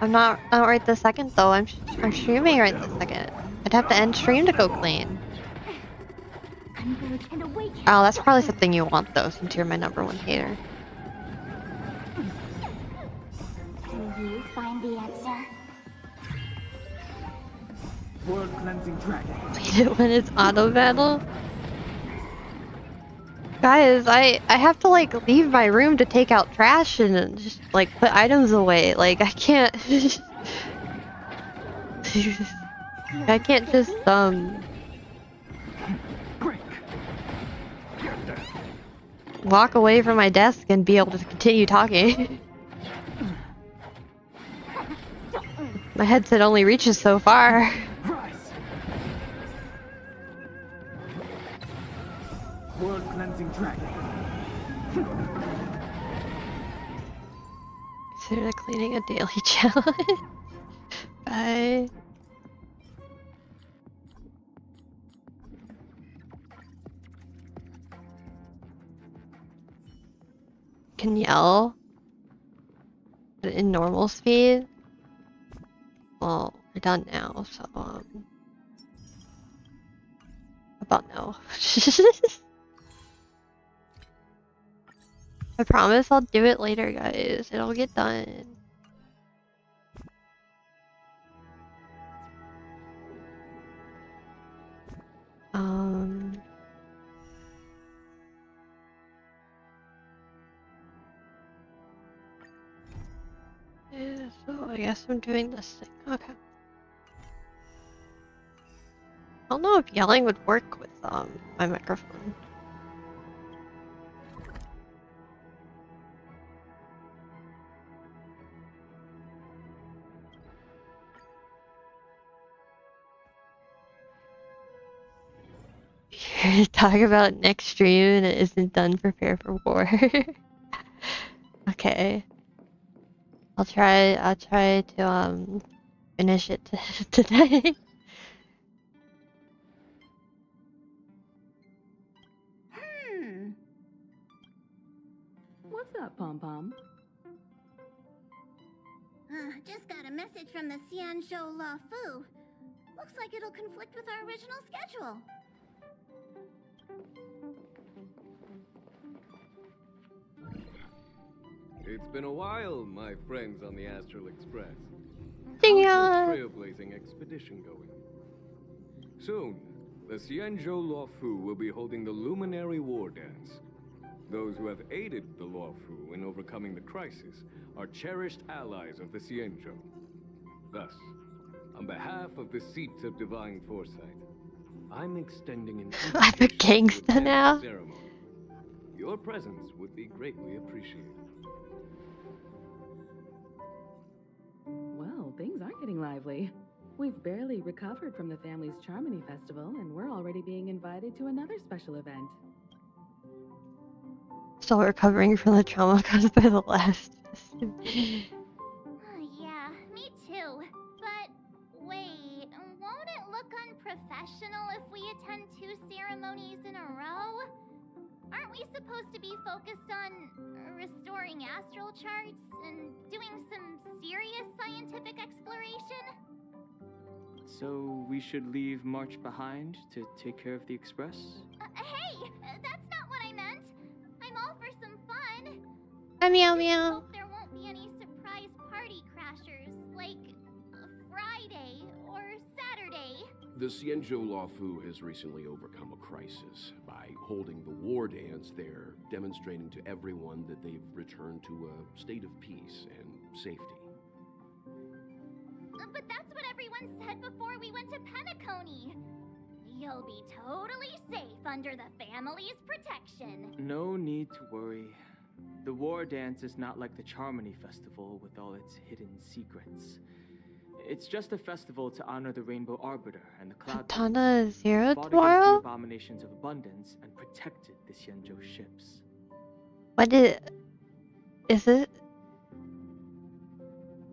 [SPEAKER 1] I'm not right this second though. I'm streaming right this second. I'd have to end stream to go clean.
[SPEAKER 3] converge and awake.
[SPEAKER 1] Oh, that's probably something you want though, since you're my #1 hater.
[SPEAKER 3] Do you find the answer?
[SPEAKER 6] World cleansing dragon.
[SPEAKER 1] Beat it when it's auto battle. Guys, I have to like leave my room to take out trash and just like put items away. Like I can't I can't just
[SPEAKER 6] Break.
[SPEAKER 1] walk away from my desk and be able to continue talking. My headset only reaches so far.
[SPEAKER 6] Rise. World cleansing dragon.
[SPEAKER 1] Consider cleaning a daily challenge. Bye. Can yell in normal speed. Well, we're done now, so about no. I promise I'll do it later, guys. It'll get done. Yeah, so I guess I'm doing this thing. Okay. I don't know if yelling would work with my microphone. Here to talk about next stream and it isn't done. Prepare for war. Okay. I'll try to finish it today.
[SPEAKER 2] What's that, Pom Pom?
[SPEAKER 3] Just got a message from the Xianzhou La Fu. Looks like it'll conflict with our original schedule.
[SPEAKER 5] It's been a while, my friends on the Astral Express.
[SPEAKER 1] Ding
[SPEAKER 5] How's your trailblazing expedition going? Soon, the Xianzhou Law Fu will be holding the Luminary War Dance. Those who have aided the Law Fu in overcoming the crisis are cherished allies of the Xianzhou. Thus, on behalf of the Seat of Divine Foresight, I'm extending an
[SPEAKER 1] I'm a
[SPEAKER 5] invitation to
[SPEAKER 1] gangsta
[SPEAKER 5] attend the
[SPEAKER 1] now.
[SPEAKER 5] ceremony. Your presence would be greatly appreciated.
[SPEAKER 2] Well, things are getting lively. We've barely recovered from the family's Charmony Festival, and we're already being invited to another special event.
[SPEAKER 1] Still recovering from the trauma caused by the last.
[SPEAKER 3] Yeah, me too. But wait, won't it look unprofessional if we attend 2 ceremonies in a row? Aren't we supposed to be focused on restoring astral charts and doing some serious scientific exploration?
[SPEAKER 7] So we should leave March behind to take care of the Express?
[SPEAKER 3] Hey, that's not what I meant. I'm all for some fun.
[SPEAKER 1] Meow
[SPEAKER 3] I
[SPEAKER 1] meow.
[SPEAKER 3] hope there won't be any surprise party crashers, like Friday or Saturday.
[SPEAKER 8] The Xianzhou Law Fu has recently overcome a crisis. By holding the war dance, they're demonstrating to everyone that they've returned to a state of peace and safety.
[SPEAKER 3] But that's what everyone said before we went to Penacony. You'll be totally safe under the family's protection.
[SPEAKER 7] No need to worry. The war dance is not like the Charmony Festival with all its hidden secrets. It's just a festival to honor the Rainbow Arbiter and the Cloud
[SPEAKER 1] Katana
[SPEAKER 7] Prince,
[SPEAKER 1] Zero
[SPEAKER 7] who fought against the
[SPEAKER 1] tomorrow?
[SPEAKER 7] abominations of abundance and protected the Xianzhou ships.
[SPEAKER 1] What is it?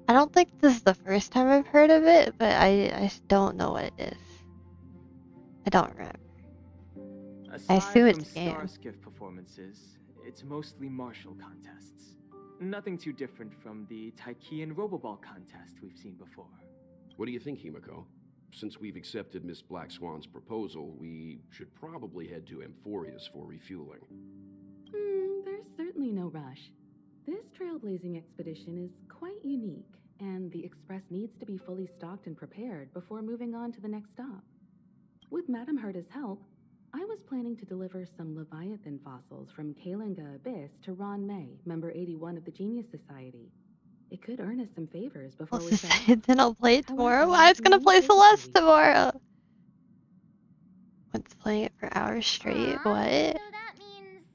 [SPEAKER 1] I don't think this is the first time I've heard of it, but I don't know what it is. I don't remember. I assume it's a game.
[SPEAKER 7] Starskiff performances, it's mostly martial contests. Nothing too different from the Taiki and Roboball contest we've seen before.
[SPEAKER 8] What do you think, Himiko? Since we've accepted Miss Black Swan's proposal, we should probably head to Amphorius for refueling.
[SPEAKER 2] There's certainly no rush. This trailblazing expedition is quite unique. and the express needs to be fully stocked and prepared before moving on to the next stop. With Madame Herta's help, I was planning to deliver some Leviathan fossils from Kalinga Abyss to Ron May, member 81 of the Genius Society. It could earn us some favors before we set off.
[SPEAKER 1] Then I'll play it tomorrow.
[SPEAKER 2] However,
[SPEAKER 1] I was gonna
[SPEAKER 2] it may
[SPEAKER 1] play
[SPEAKER 2] take a few
[SPEAKER 1] Celeste
[SPEAKER 2] weeks.
[SPEAKER 1] tomorrow. What's playing it for hours straight?
[SPEAKER 3] Aw,
[SPEAKER 1] What?
[SPEAKER 3] So that means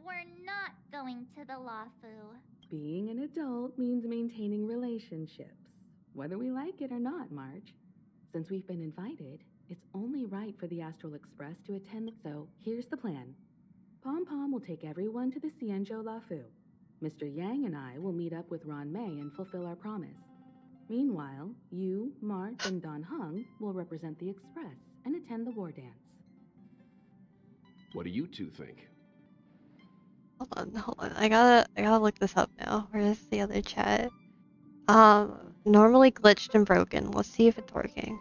[SPEAKER 3] we're not going to the Lawfu.
[SPEAKER 2] Being an adult means maintaining relationships, whether we like it or not, Marge. Since we've been invited, it's only right for the Astral Express to attend. So here's the plan. Pom Pom will take everyone to the Xianzhou Lawfu. Mr. Yang and I will meet up with Ron May and fulfill our promise. Meanwhile, you, Marge, and Don Hung will represent the Express and attend the war dance.
[SPEAKER 8] What do you two think?
[SPEAKER 1] Hold on. I gotta look this up now. Where's the other chat? Normally glitched and broken. Let's see if it's working.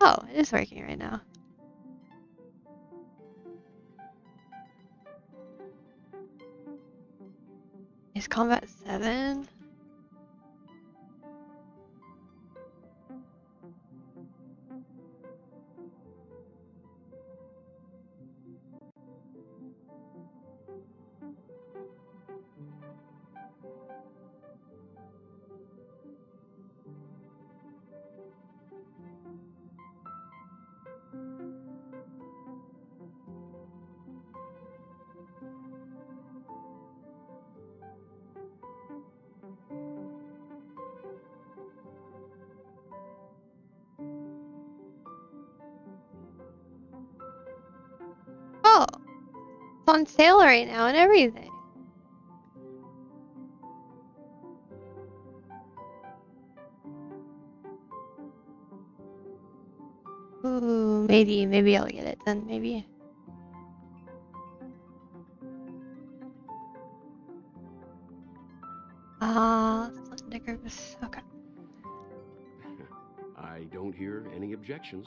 [SPEAKER 1] Oh, it is working right now. Is combat 7? Oh, it's on sale right now and everything. Ooh, maybe I'll get it then, maybe. Slender's, okay.
[SPEAKER 8] I don't hear any objections.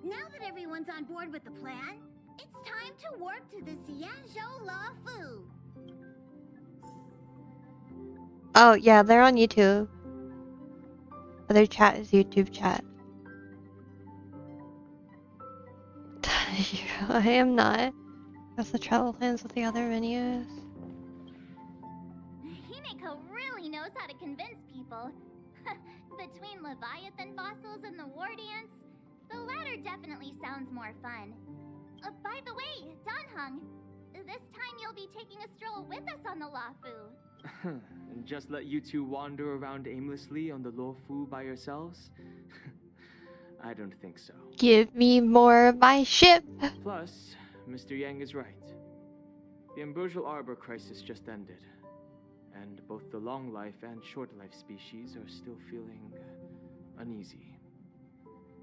[SPEAKER 3] Now that everyone's on board with the plan, it's time to work to the Xianzhou Lawfu.
[SPEAKER 1] Oh, yeah, they're on YouTube. Their chat is YouTube chat. I am not. That's the travel plans with the other menus.
[SPEAKER 3] Himeko really knows how to convince people. Between Leviathan fossils and the war dance, the latter definitely sounds more fun. By the way, Don Hung, this time you'll be taking a stroll with us on the Lawfu.
[SPEAKER 7] And just let you two wander around aimlessly on the Lawfu by yourselves? I don't think so.
[SPEAKER 1] Give me more of my ship!
[SPEAKER 7] Plus, Mr. Yang is right. The Ambrosial Arbor crisis just ended, and both the long life and short life species are still feeling uneasy.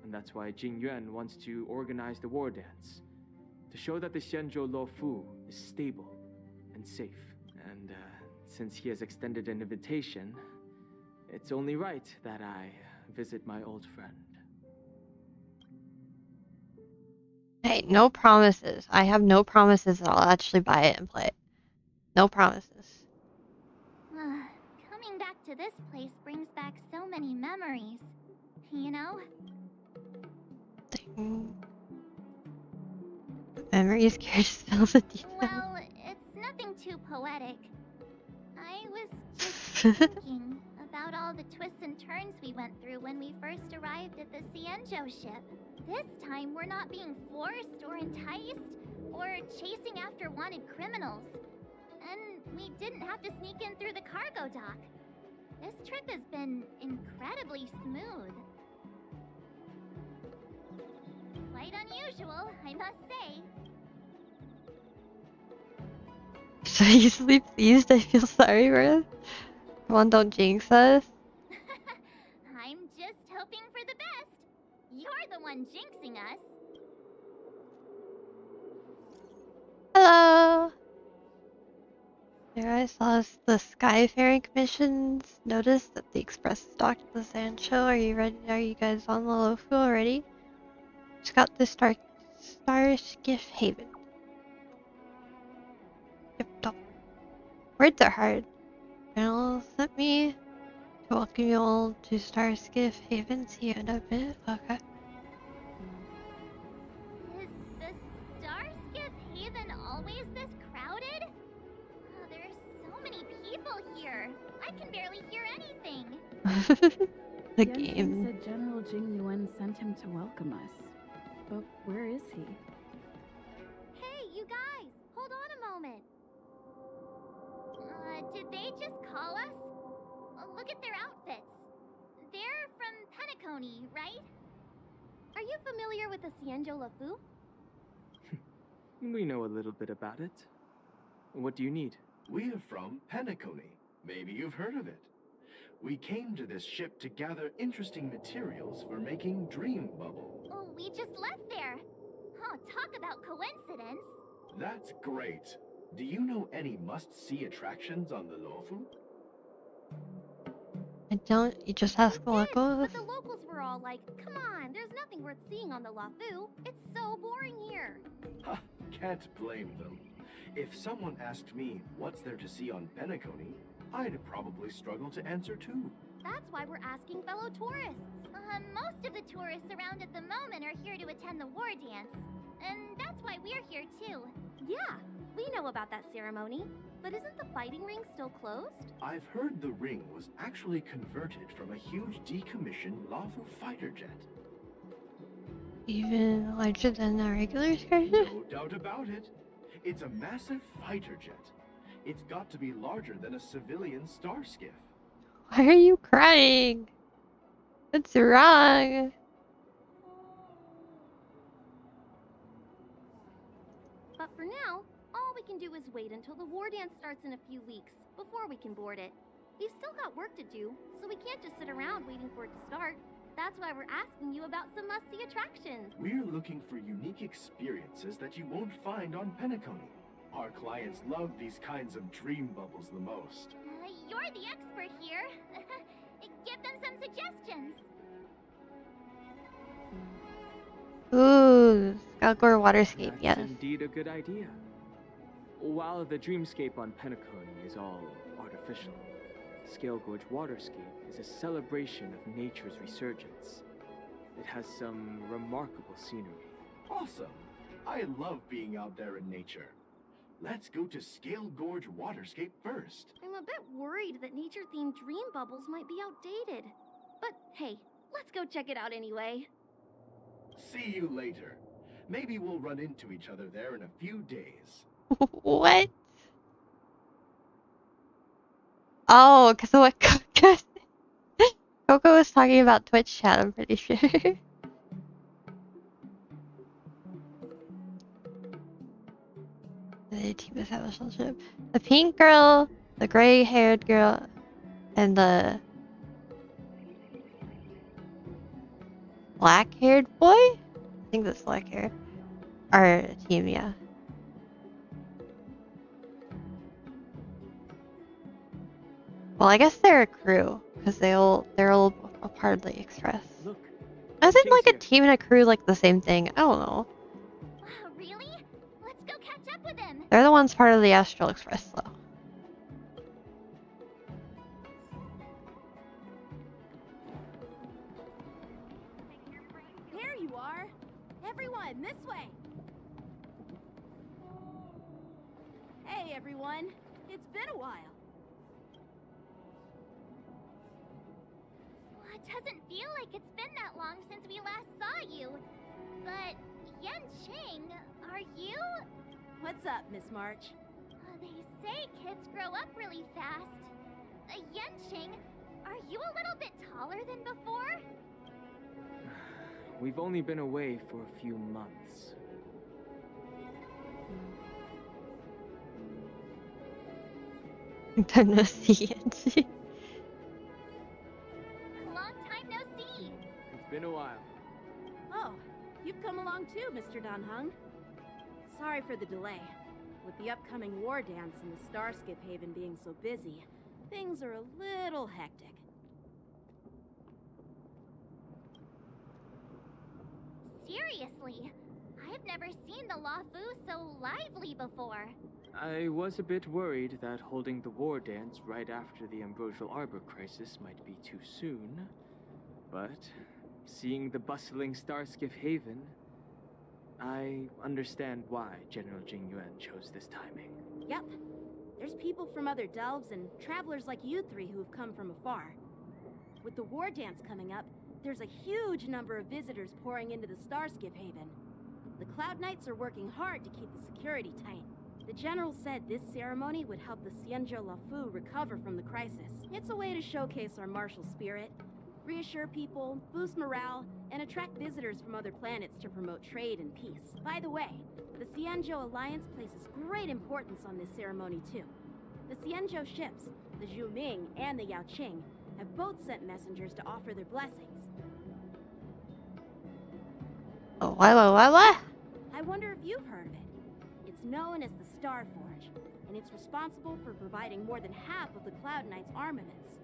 [SPEAKER 7] And that's why Jing Yuan wants to organize the war dance, to show that the Xianzhou Lawfu is stable and safe. And since he has extended an invitation, it's only right that I visit my old friend.
[SPEAKER 1] Hey, no promises. I have no promises that I'll actually buy it and play it. No promises.
[SPEAKER 3] Coming back to this place brings back so many memories. You know?
[SPEAKER 1] Memories carry spells of detail.
[SPEAKER 3] Well, it's nothing too poetic. I was just thinking about all the twists and turns we went through when we first arrived at the Xianzhou ship. This time, we're not being forced or enticed or chasing after wanted criminals. And we didn't have to sneak in through the cargo dock. This trip has been incredibly smooth. Quite unusual, I must say.
[SPEAKER 1] So easily pleased, I feel sorry for us. Come on, don't jinx us.
[SPEAKER 3] I'm just hoping for the best. You're the one jinxing us.
[SPEAKER 1] Hello! There I saw the Skyfaring commissions. Noticed that the express is docked at the sand show. Are you ready? Are you guys on the Lawfu already? Just got the Starskiff Haven. Yep, top. Words are hard. Colonel sent me to welcome you all to Starskiff Haven. See you in a bit. Okay.
[SPEAKER 3] Is the Starskiff Haven always this crowded? Oh, there are so many people here. I can barely hear anything.
[SPEAKER 1] The
[SPEAKER 2] Yen Qing
[SPEAKER 1] game.
[SPEAKER 2] said General Jing Yuan sent him to welcome us. But where is he?
[SPEAKER 3] Hey, you guys! Hold on a moment. Did they just call us? Look at their outfits. They're from Penacony, right? Are you familiar with the Xianzhou Lafu?
[SPEAKER 7] We know a little bit about it. What do you need?
[SPEAKER 9] We're from Penacony. Maybe you've heard of it. We came to this ship to gather interesting materials for making Dream Bubble.
[SPEAKER 3] Oh, we just left there. Oh, talk about coincidence.
[SPEAKER 9] That's great. Do you know any must-see attractions on the Luofu?
[SPEAKER 1] I don't. You just ask the
[SPEAKER 3] But
[SPEAKER 1] locals.
[SPEAKER 3] the locals were all like, come on, there's nothing worth seeing on the Luofu. It's so boring here.
[SPEAKER 9] Ha! Can't blame them. If someone asked me what's there to see on Penacony, I'd probably struggle to answer too.
[SPEAKER 3] That's why we're asking fellow tourists. Most of the tourists around at the moment are here to attend the war dance. And that's why we're here too. Yeah, we know about that ceremony. But isn't the fighting ring still closed?
[SPEAKER 9] I've heard the ring was actually converted from a huge decommissioned Luofu fighter jet.
[SPEAKER 1] Even larger than a regular starship?
[SPEAKER 9] No doubt about it. It's a massive fighter jet. It's got to be larger than a civilian star skiff.
[SPEAKER 1] Why are you crying? What's wrong?
[SPEAKER 3] But for now, all we can do is wait until the war dance starts in a few weeks before we can board it. We've still got work to do, so we can't just sit around waiting for it to start. That's why we're asking you about some must-see attractions.
[SPEAKER 9] We're looking for unique experiences that you won't find on Penacony. Our clients love these kinds of dream bubbles the most.
[SPEAKER 3] You're the expert here. Give them some suggestions.
[SPEAKER 1] Ooh, Skalgor Waterscape,
[SPEAKER 7] That's
[SPEAKER 1] yes.
[SPEAKER 7] indeed a good idea. While the dreamscape on Penacony is all artificial, Scale Gorge Waterscape is a celebration of nature's resurgence. It has some remarkable scenery.
[SPEAKER 9] Awesome! I love being out there in nature. Let's go to Scale Gorge Waterscape first.
[SPEAKER 3] I'm a bit worried that nature-themed dream bubbles might be outdated. But hey, let's go check it out anyway.
[SPEAKER 9] See you later. Maybe we'll run into each other there in a few days.
[SPEAKER 1] What? Oh, because of what Coco said. Coco was talking about Twitch chat, I'm pretty sure. The team establishment. The pink girl, the gray-haired girl, and the black-haired boy? I think that's black hair. Are a team, yeah. Well, I guess they're a crew, because they're all a part of the Express.
[SPEAKER 7] Look,
[SPEAKER 1] Isn't
[SPEAKER 7] King's
[SPEAKER 1] like a
[SPEAKER 7] here.
[SPEAKER 1] team and a crew like the same thing? I don't know.
[SPEAKER 3] Wow, really? Let's go catch up with him.
[SPEAKER 1] They're the ones part of the Astral Express, though.
[SPEAKER 3] There you are. Everyone, this way. Hey, everyone. It's been a while. Well, it doesn't feel like it's been that long since we last saw you. But, Yen Qing, are you?
[SPEAKER 10] What's up, Miss March?
[SPEAKER 3] They say kids grow up really fast. Yen Qing, are you a little bit taller than before?
[SPEAKER 7] We've only been away for a few months.
[SPEAKER 1] Time no see it.
[SPEAKER 3] Long time no see.
[SPEAKER 7] It's been a while.
[SPEAKER 10] Oh, you've come along too, Mr. Danhung. Sorry for the delay. With the upcoming war dance and the Starskiff Haven being so busy, things are a little hectic.
[SPEAKER 3] Seriously, I've never seen the Luofu so lively before.
[SPEAKER 7] I was a bit worried that holding the war dance right after the Ambrosial Arbor crisis might be too soon. But seeing the bustling Starskiff Haven, I understand why General Jing Yuan chose this timing.
[SPEAKER 10] Yep. There's people from other delves and travelers like you three who have come from afar. With the war dance coming up, there's a huge number of visitors pouring into the Starskiff Haven. The Cloud Knights are working hard to keep the security tight. The General said this ceremony would help the Xianzhou Luofu recover from the crisis. It's a way to showcase our martial spirit, reassure people, boost morale, and attract visitors from other planets to promote trade and peace. By the way, the Xianzhou Alliance places great importance on this ceremony too. The Xianzhou ships, the Zhu Ming and the Yaoqing, have both sent messengers to offer their blessings.
[SPEAKER 1] Oh, what?
[SPEAKER 10] I wonder if you've heard of it. It's known as the Star Forge, and it's responsible for providing more than half of the Cloud Knights' armaments.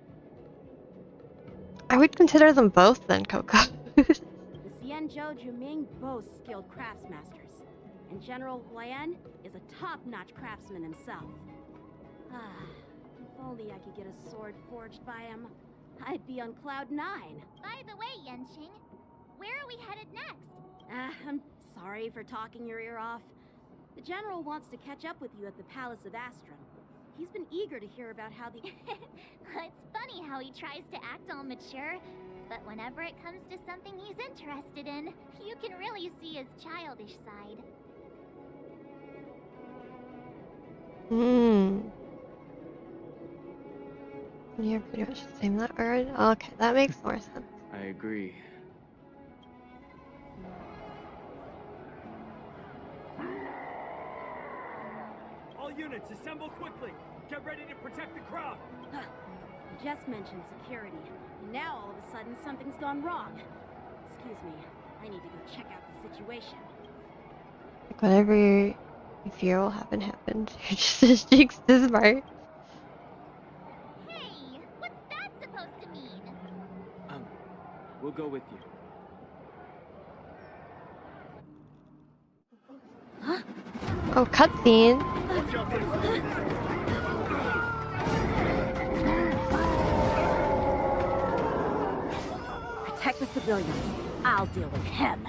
[SPEAKER 1] I would consider them both then, Coco.
[SPEAKER 10] The Xianzhou Juming boast skilled craftsmasters, and General Huayan is a top-notch craftsman himself. If only I could get a sword forged by him, I'd be on Cloud 9.
[SPEAKER 3] By the way, Yanqing, where are we headed next?
[SPEAKER 10] I'm sorry for talking your ear off. The General wants to catch up with you at the Palace of Astrum. He's been eager to hear about how the...
[SPEAKER 3] It's funny how he tries to act all mature, but whenever it comes to something he's interested in, you can really see his childish side.
[SPEAKER 1] You're pretty much the same that word. Okay, that makes more sense.
[SPEAKER 7] I agree.
[SPEAKER 6] All units, assemble quickly. Get ready to protect the crowd.
[SPEAKER 10] You just mentioned security, and now all of a sudden something's gone wrong. Excuse me, I need to go check out the situation.
[SPEAKER 1] Like whatever you fear will happen happens. You're just jinxed this part.
[SPEAKER 3] Hey, what's that supposed to mean?
[SPEAKER 7] We'll go with you.
[SPEAKER 1] Oh, cutscene.
[SPEAKER 10] Protect the civilians. I'll deal with him.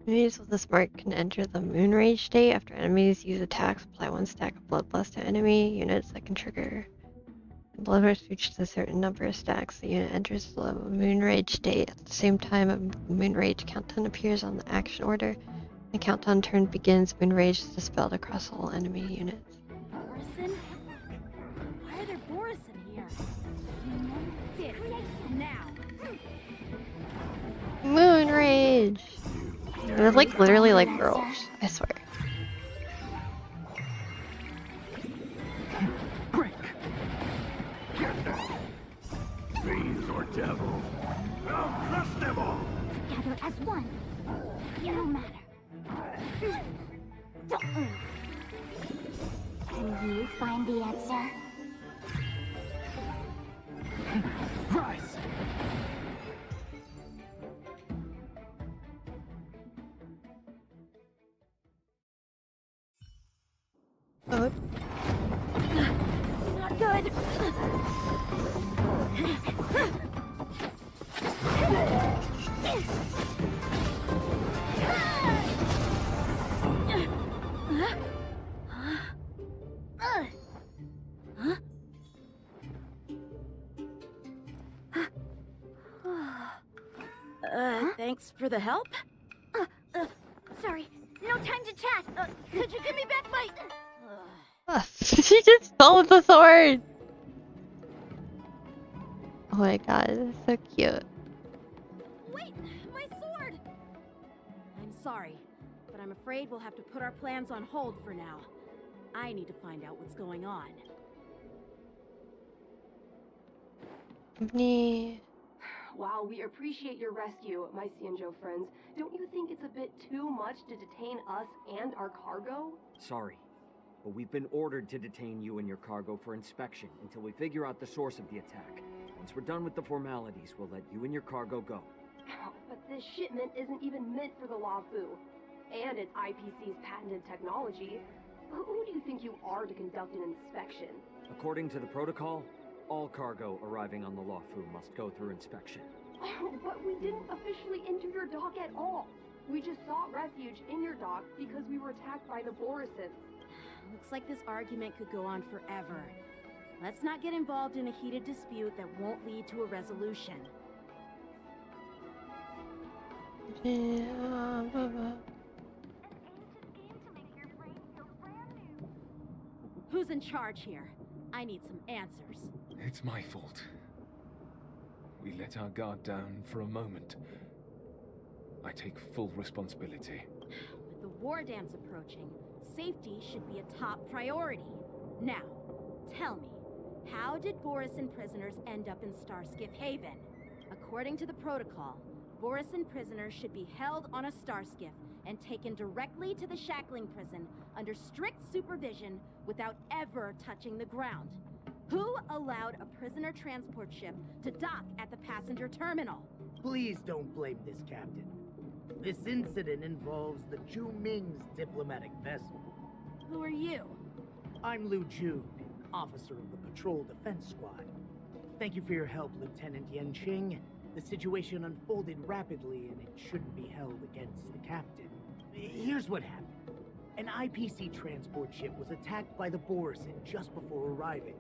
[SPEAKER 1] Enemies with this mark can enter the Moon Rage state after enemies use attacks. Apply 1 stack of Bloodlust to enemy units that can trigger. When Bloodlust reaches a certain number of stacks, the unit enters the Moon Rage state. At the same time, a Moon Rage countdown appears on the action order. The countdown turn begins. Moon Rage is dispelled across all enemy units.
[SPEAKER 10] Borison? Why are there Borison here? This now.
[SPEAKER 1] Moon Rage! They're like literally like girls, I swear.
[SPEAKER 6] Fiends or devil, I'll crush them all.
[SPEAKER 3] Together as one. No matter. Can you find the answer?
[SPEAKER 6] Rise.
[SPEAKER 1] Oh.
[SPEAKER 10] Not good. Thanks for the help.
[SPEAKER 3] Sorry, no time to chat. Could you give me back my...
[SPEAKER 1] She just fell with the sword! Oh my god, it's so cute.
[SPEAKER 10] Wait, my sword! I'm sorry, but I'm afraid we'll have to put our plans on hold for now. I need to find out what's going on.
[SPEAKER 11] While we appreciate your rescue, my Xianzhou friends, don't you think it's a bit too much to detain us and our cargo?
[SPEAKER 12] Sorry, but we've been ordered to detain you and your cargo for inspection until we figure out the source of the attack.
[SPEAKER 6] Once we're done with the formalities, we'll let you and your cargo go.
[SPEAKER 11] But this shipment isn't even meant for the Lafu. And it's IPC's patented technology. Who do you think you are to conduct an inspection?
[SPEAKER 6] According to the protocol, all cargo arriving on the Lafu must go through inspection.
[SPEAKER 11] But we didn't officially enter your dock at all. We just sought refuge in your dock because we were attacked by the Borisons.
[SPEAKER 10] Looks like this argument could go on forever. Let's not get involved in a heated dispute that won't lead to a resolution. Who's in charge here? I need some answers.
[SPEAKER 12] It's my fault. We let our guard down for a moment. I take full responsibility.
[SPEAKER 10] With the war dance approaching, safety should be a top priority. Now, tell me, how did Borisin prisoners end up in Starskiff Haven? According to the protocol, Borisin prisoners should be held on a Starskiff and taken directly to the shackling prison under strict supervision without ever touching the ground. Who allowed a prisoner transport ship to dock at the passenger terminal?
[SPEAKER 13] Please don't blame this, Captain. This incident involves the Ju Ming's diplomatic vessel.
[SPEAKER 10] Who are you?
[SPEAKER 13] I'm Liu Jun, officer of the Patrol Defense Squad. Thank you for your help, Lieutenant Yanqing. The situation unfolded rapidly and it shouldn't be held against the captain. Here's what happened. An IPC transport ship was attacked by the Borisin just before arriving,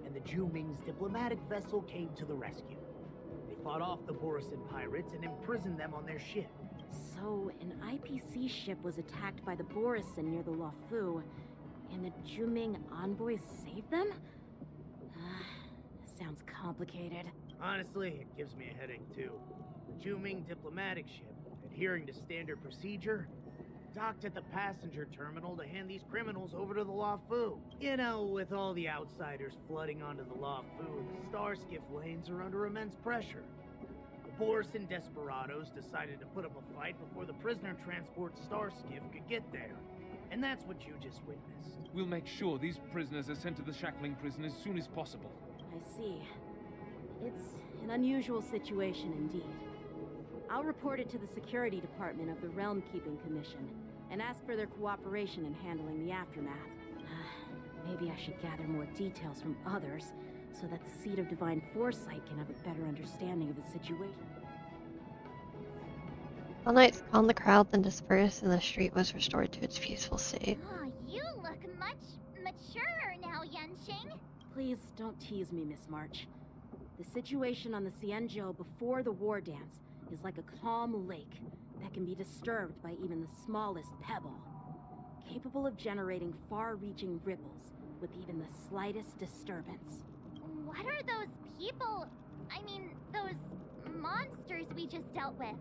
[SPEAKER 13] and the Ju Ming's diplomatic vessel came to the rescue. They fought off the Borisin pirates and imprisoned them on their ship.
[SPEAKER 10] So, an IPC ship was attacked by the Borisin near the Lafu, and the Ju Ming envoys saved them? Sounds complicated.
[SPEAKER 13] Honestly, it gives me a headache too. The Ju Ming diplomatic ship, adhering to standard procedure, docked at the passenger terminal to hand these criminals over to the Lafu. You know, with all the outsiders flooding onto the Lafu, the Starskiff lanes are under immense pressure. The Borisin desperados decided to put up a fight before the prisoner transport Starskiff could get there. And that's what you just witnessed.
[SPEAKER 12] We'll make sure these prisoners are sent to the shackling prison as soon as possible.
[SPEAKER 10] I see. It's an unusual situation indeed. I'll report it to the security department of the Realm Keeping Commission and ask for their cooperation in handling the aftermath. Maybe I should gather more details from others so that the Seat of Divine Foresight can have a better understanding of the situation.
[SPEAKER 1] All nights calmed the crowd, then dispersed, and the street was restored to its peaceful state.
[SPEAKER 3] Oh, you look much maturer now, Yanqing.
[SPEAKER 10] Please don't tease me, Miss March. The situation on the Xianzhou before the war dance is like a calm lake that can be disturbed by even the smallest pebble, capable of generating far-reaching ripples with even the slightest disturbance.
[SPEAKER 3] What are those people? I mean, those monsters we just dealt with?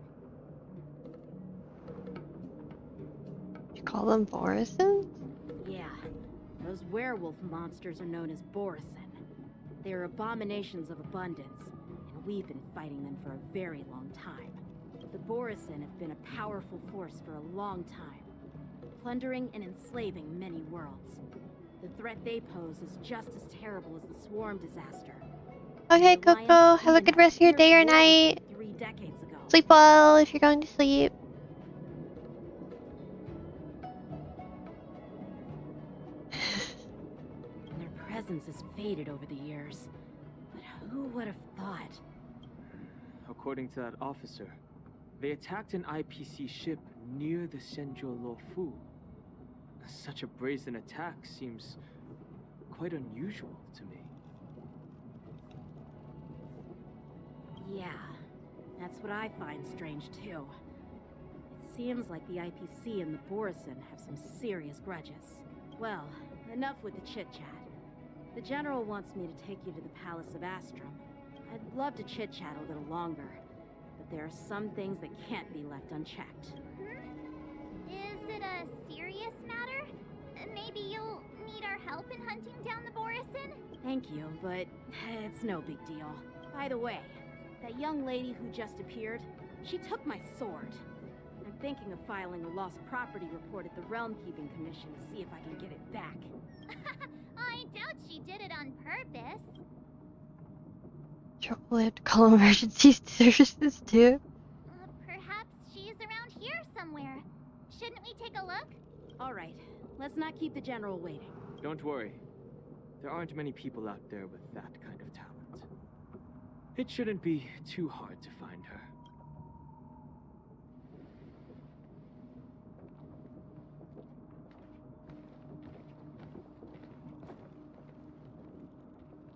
[SPEAKER 1] You call them Borisons?
[SPEAKER 10] Yeah, those werewolf monsters are known as Borisin. They are abominations of abundance, and we've been fighting them for a very long time. The Borisin have been a powerful force for a long time, plundering and enslaving many worlds. The threat they pose is just as terrible as the Swarm disaster.
[SPEAKER 1] Okay, Coco, have a good rest of your day or night.
[SPEAKER 10] 3 decades ago.
[SPEAKER 1] Sleep well if you're going to sleep.
[SPEAKER 10] Their presence has faded over the years, but who would have thought?
[SPEAKER 7] According to that officer, they attacked an IPC ship near the Shenzhou Luofu. Such a brazen attack seems quite unusual to me.
[SPEAKER 10] Yeah, that's what I find strange too. It seems like the IPC and the Borisin have some serious grudges. Well, enough with the chit-chat. The General wants me to take you to the Palace of Astrum. I'd love to chit-chat a little longer, but there are some things that can't be left unchecked.
[SPEAKER 3] Is it a serious matter? Maybe you'll need our help in hunting down the Borisin?
[SPEAKER 10] Thank you, but it's no big deal. By the way, that young lady who just appeared, she took my sword. I'm thinking of filing a lost property report at the Realm Keeping Commission to see if I can get it back.
[SPEAKER 3] I doubt she did it on purpose.
[SPEAKER 1] Trouble, have to call emergency services too.
[SPEAKER 3] Perhaps she's around here somewhere. Shouldn't we take a look?
[SPEAKER 10] All right, let's not keep the general waiting.
[SPEAKER 7] Don't worry. There aren't many people out there with that kind of talent. It shouldn't be too hard to find her.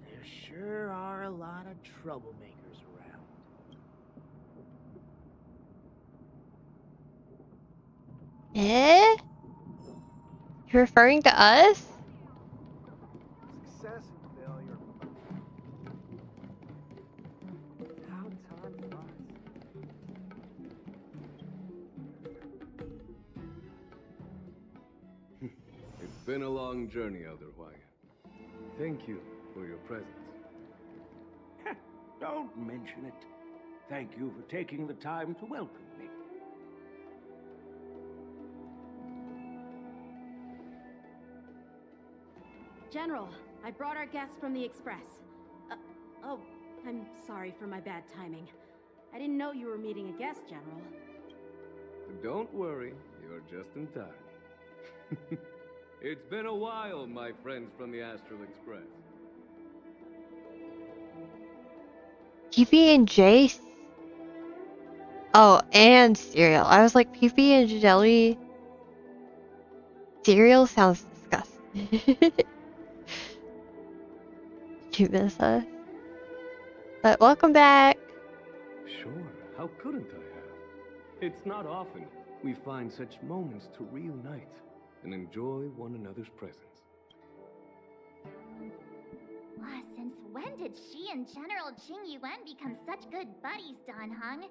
[SPEAKER 13] There sure are a lot of troublemakers around.
[SPEAKER 1] Eh? You're referring to us?
[SPEAKER 6] Success and failure. How time flies.
[SPEAKER 5] It's been a long journey, Elder Wyatt. Thank you for your presence.
[SPEAKER 14] Don't mention it. Thank you for taking the time to welcome me.
[SPEAKER 10] General, I brought our guests from the Express. Oh, I'm sorry for my bad timing. I didn't know you were meeting a guest, General.
[SPEAKER 5] Don't worry, you're just in time. It's been a while, my friends from the Astral Express.
[SPEAKER 1] PB and Jace. Oh, and cereal. I was like, PB and jelly. Cereal sounds disgusting. Did you miss us? But welcome back.
[SPEAKER 5] Sure, how couldn't I have? It's not often we find such moments to reunite and enjoy one another's presence.
[SPEAKER 3] Since when did she and General Jing Yuan become such good buddies, Dan Heng?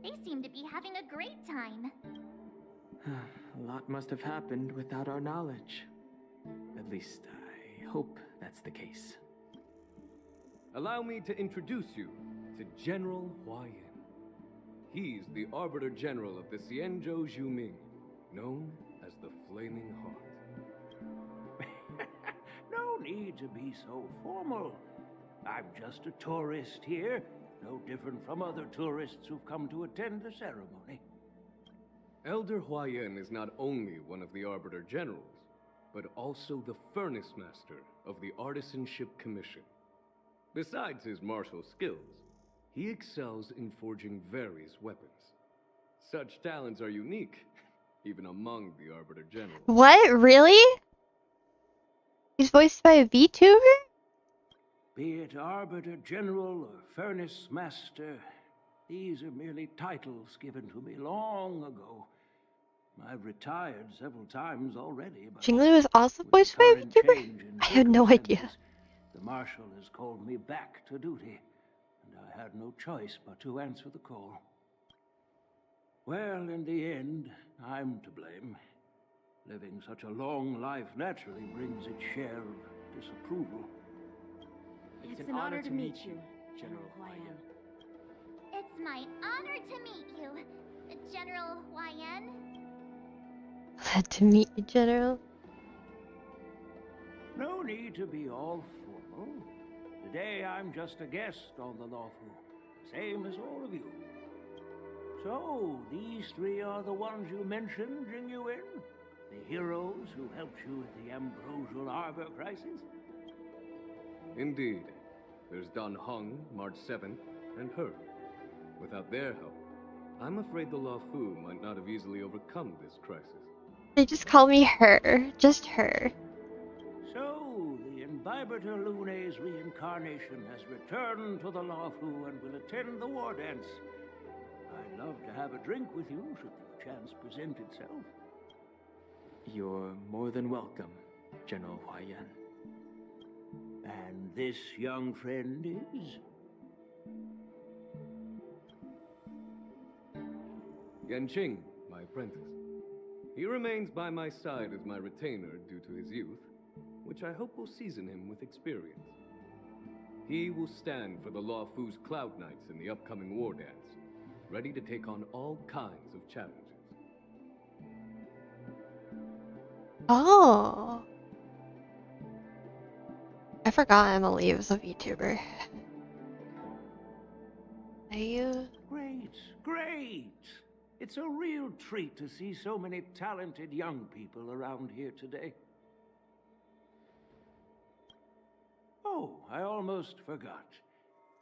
[SPEAKER 3] They seem to be having a great time.
[SPEAKER 7] A lot must have happened without our knowledge. At least, I hope that's the case.
[SPEAKER 5] Allow me to introduce you to General Hua Yin. He's the Arbiter General of the Xianzhou Zhuming, known as the Flaming Heart.
[SPEAKER 14] No need to be so formal. I'm just a tourist here, no different from other tourists who've come to attend the ceremony.
[SPEAKER 5] Elder Hua Yin is not only one of the Arbiter Generals, but also the Furnace Master of the Artisanship Commission. Besides his martial skills, he excels in forging various weapons. Such talents are unique, even among the Arbiter Generals.
[SPEAKER 1] What? Really? He's voiced by a VTuber?
[SPEAKER 14] Be it Arbiter General or Furnace Master, these are merely titles given to me long ago. I've retired several times already, but
[SPEAKER 1] Jingli was also voiced by a VTuber? I had no idea.
[SPEAKER 14] The Marshal has called me back to duty, and I had no choice but to answer the call. Well, in the end, I'm to blame. Living such a long life naturally brings its share of disapproval.
[SPEAKER 10] It's an honor to meet you, General Hua Yin.
[SPEAKER 3] It's my honor to meet you, General Hua Yin.
[SPEAKER 1] Glad to meet you, General.
[SPEAKER 14] No need to be all formal. Today I'm just a guest on the Lawful, same as all of you. So, these three are the ones you mentioned, Jing Yuan? The heroes who helped you with the Ambrosial Arbor crisis?
[SPEAKER 5] Indeed. There's Dan Heng, March 7th, and her. Without their help, I'm afraid the Law Fu might not have easily overcome this crisis.
[SPEAKER 1] They just call me her. Just her.
[SPEAKER 14] So, the Imbibiter Lune's reincarnation has returned to the Law Fu and will attend the war dance. I'd love to have a drink with you should the chance present itself.
[SPEAKER 7] You're more than welcome, General Hua Yin.
[SPEAKER 14] And this young friend is?
[SPEAKER 5] Yanqing, my apprentice. He remains by my side as my retainer due to his youth, which I hope will season him with experience. He will stand for the Law Fu's Cloud Knights in the upcoming war dance, ready to take on all kinds of challenges.
[SPEAKER 1] Oh. I forgot Emily was a VTuber. Are you?
[SPEAKER 14] Great, great! It's a real treat to see so many talented young people around here today. Oh, I almost forgot.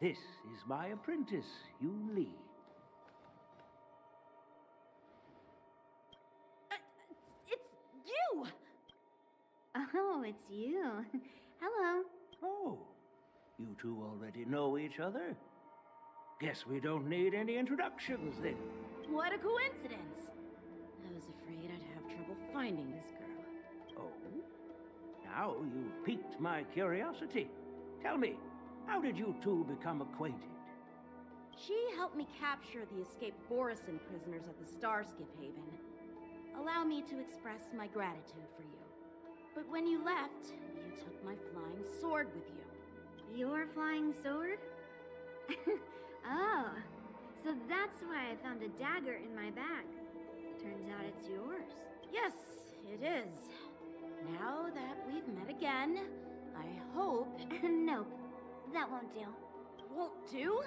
[SPEAKER 14] This is my apprentice, Yoon Lee.
[SPEAKER 10] It's you!
[SPEAKER 3] Oh, it's you. Hello.
[SPEAKER 14] Oh, you two already know each other? Guess we don't need any introductions then.
[SPEAKER 10] What a coincidence! I was afraid I'd have trouble finding this girl.
[SPEAKER 14] Oh? Now you've piqued my curiosity. Tell me, how did you two become acquainted?
[SPEAKER 10] She helped me capture the escaped Borison prisoners at the Starskiff Haven. Allow me to express my gratitude for you. But when you left, you took my flying sword with you.
[SPEAKER 3] Your flying sword? Oh, so that's why I found a dagger in my bag. Turns out it's yours.
[SPEAKER 10] Yes, it is. Now that we've met again, I hope...
[SPEAKER 3] Nope, that won't do.
[SPEAKER 10] Won't do?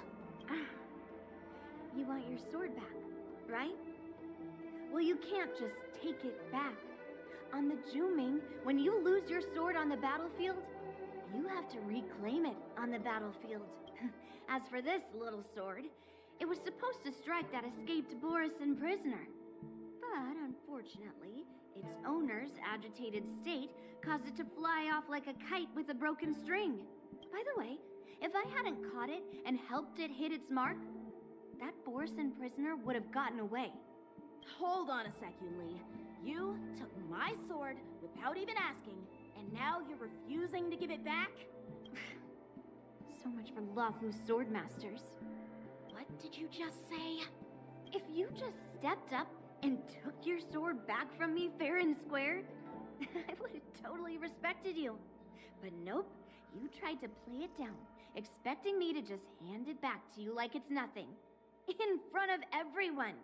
[SPEAKER 3] You want your sword back, right? Well, you can't just take it back. On the Juming, when you lose your sword on the battlefield, you have to reclaim it on the battlefield. As for this little sword, it was supposed to strike that escaped Borison prisoner. But unfortunately, its owner's agitated state caused it to fly off like a kite with a broken string. By the way, if I hadn't caught it and helped it hit its mark, that Borison prisoner would have gotten away.
[SPEAKER 10] Hold on a sec, Yoon Lee. You took my sword without even asking, and now you're refusing to give it back?
[SPEAKER 3] So much for Lafu sword masters.
[SPEAKER 10] What did you just say?
[SPEAKER 3] If you just stepped up and took your sword back from me fair and square, I would have totally respected you. But nope, you tried to play it down, expecting me to just hand it back to you like it's nothing. In front of everyone.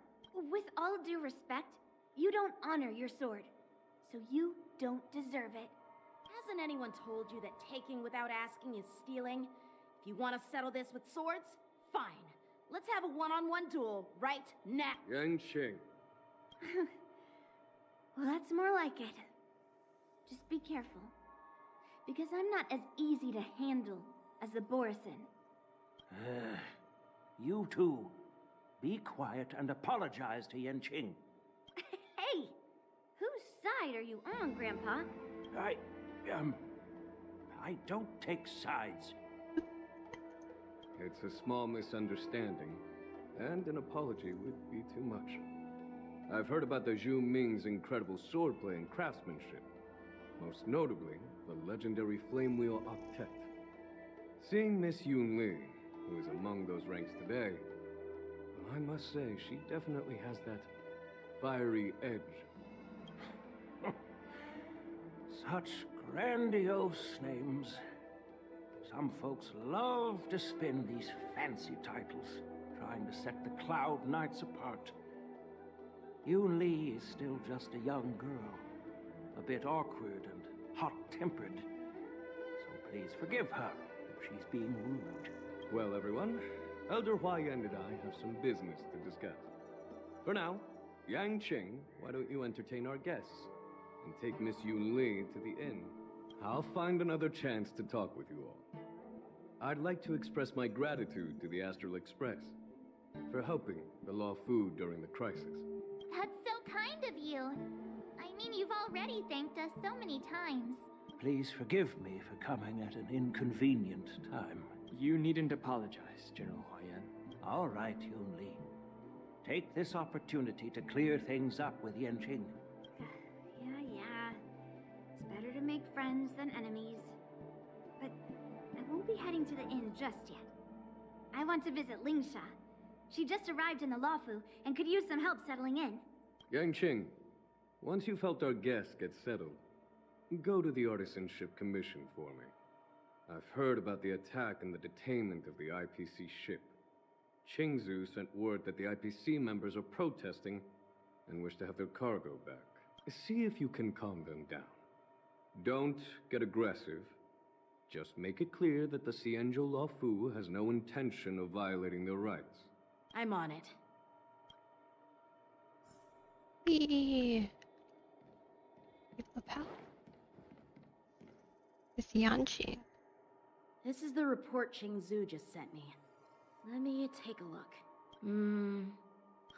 [SPEAKER 3] With all due respect, you don't honor your sword, so you don't deserve it.
[SPEAKER 10] Hasn't anyone told you that taking without asking is stealing? If you want to settle this with swords, fine. Let's have a one-on-one duel right now.
[SPEAKER 5] Yanqing.
[SPEAKER 3] Well, that's more like it. Just be careful, because I'm not as easy to handle as the Borison.
[SPEAKER 14] You two, be quiet and apologize to Yanqing.
[SPEAKER 3] Hey! Whose side are you on, Grandpa?
[SPEAKER 14] I don't take sides.
[SPEAKER 5] It's a small misunderstanding, and an apology would be too much. I've heard about the Zhu Ming's incredible swordplay and craftsmanship, most notably the legendary Flame Wheel Octet. Seeing Miss Yoon Lee, who is among those ranks today, well, I must say she definitely has that fiery edge.
[SPEAKER 14] Such grandiose names. Some folks love to spin these fancy titles, trying to set the Cloud Knights apart. Yoon Lee is still just a young girl, a bit awkward and hot-tempered. So please forgive her if she's being rude.
[SPEAKER 5] Well, everyone, Elder Huayan and I have some business to discuss. For now, Yanqing, why don't you entertain our guests and take Miss Yoon Lee to the inn? I'll find another chance to talk with you all. I'd like to express my gratitude to the Astral Express for helping the Law Fu during the crisis.
[SPEAKER 3] That's so kind of you. I mean, you've already thanked us so many times.
[SPEAKER 14] Please forgive me for coming at an inconvenient time.
[SPEAKER 7] You needn't apologize, General Huayan.
[SPEAKER 14] All right, Yoon Lee. Take this opportunity to clear things up with Yanqing.
[SPEAKER 3] Yeah. It's better to make friends than enemies. But I won't be heading to the inn just yet. I want to visit Lingsha. She just arrived in the Lafu and could use some help settling in.
[SPEAKER 5] Yanqing, once you've helped our guests get settled, go to the Artisanship Commission for me. I've heard about the attack and the detainment of the IPC ship. Qingzu sent word that the IPC members are protesting and wish to have their cargo back. See if you can calm them down. Don't get aggressive. Just make it clear that the Xianzhou Law Fu has no intention of violating their rights.
[SPEAKER 10] I'm on it.
[SPEAKER 1] Eee. The pal. It's Yanqing.
[SPEAKER 10] This is the report Ching Zhu just sent me. Let me take a look.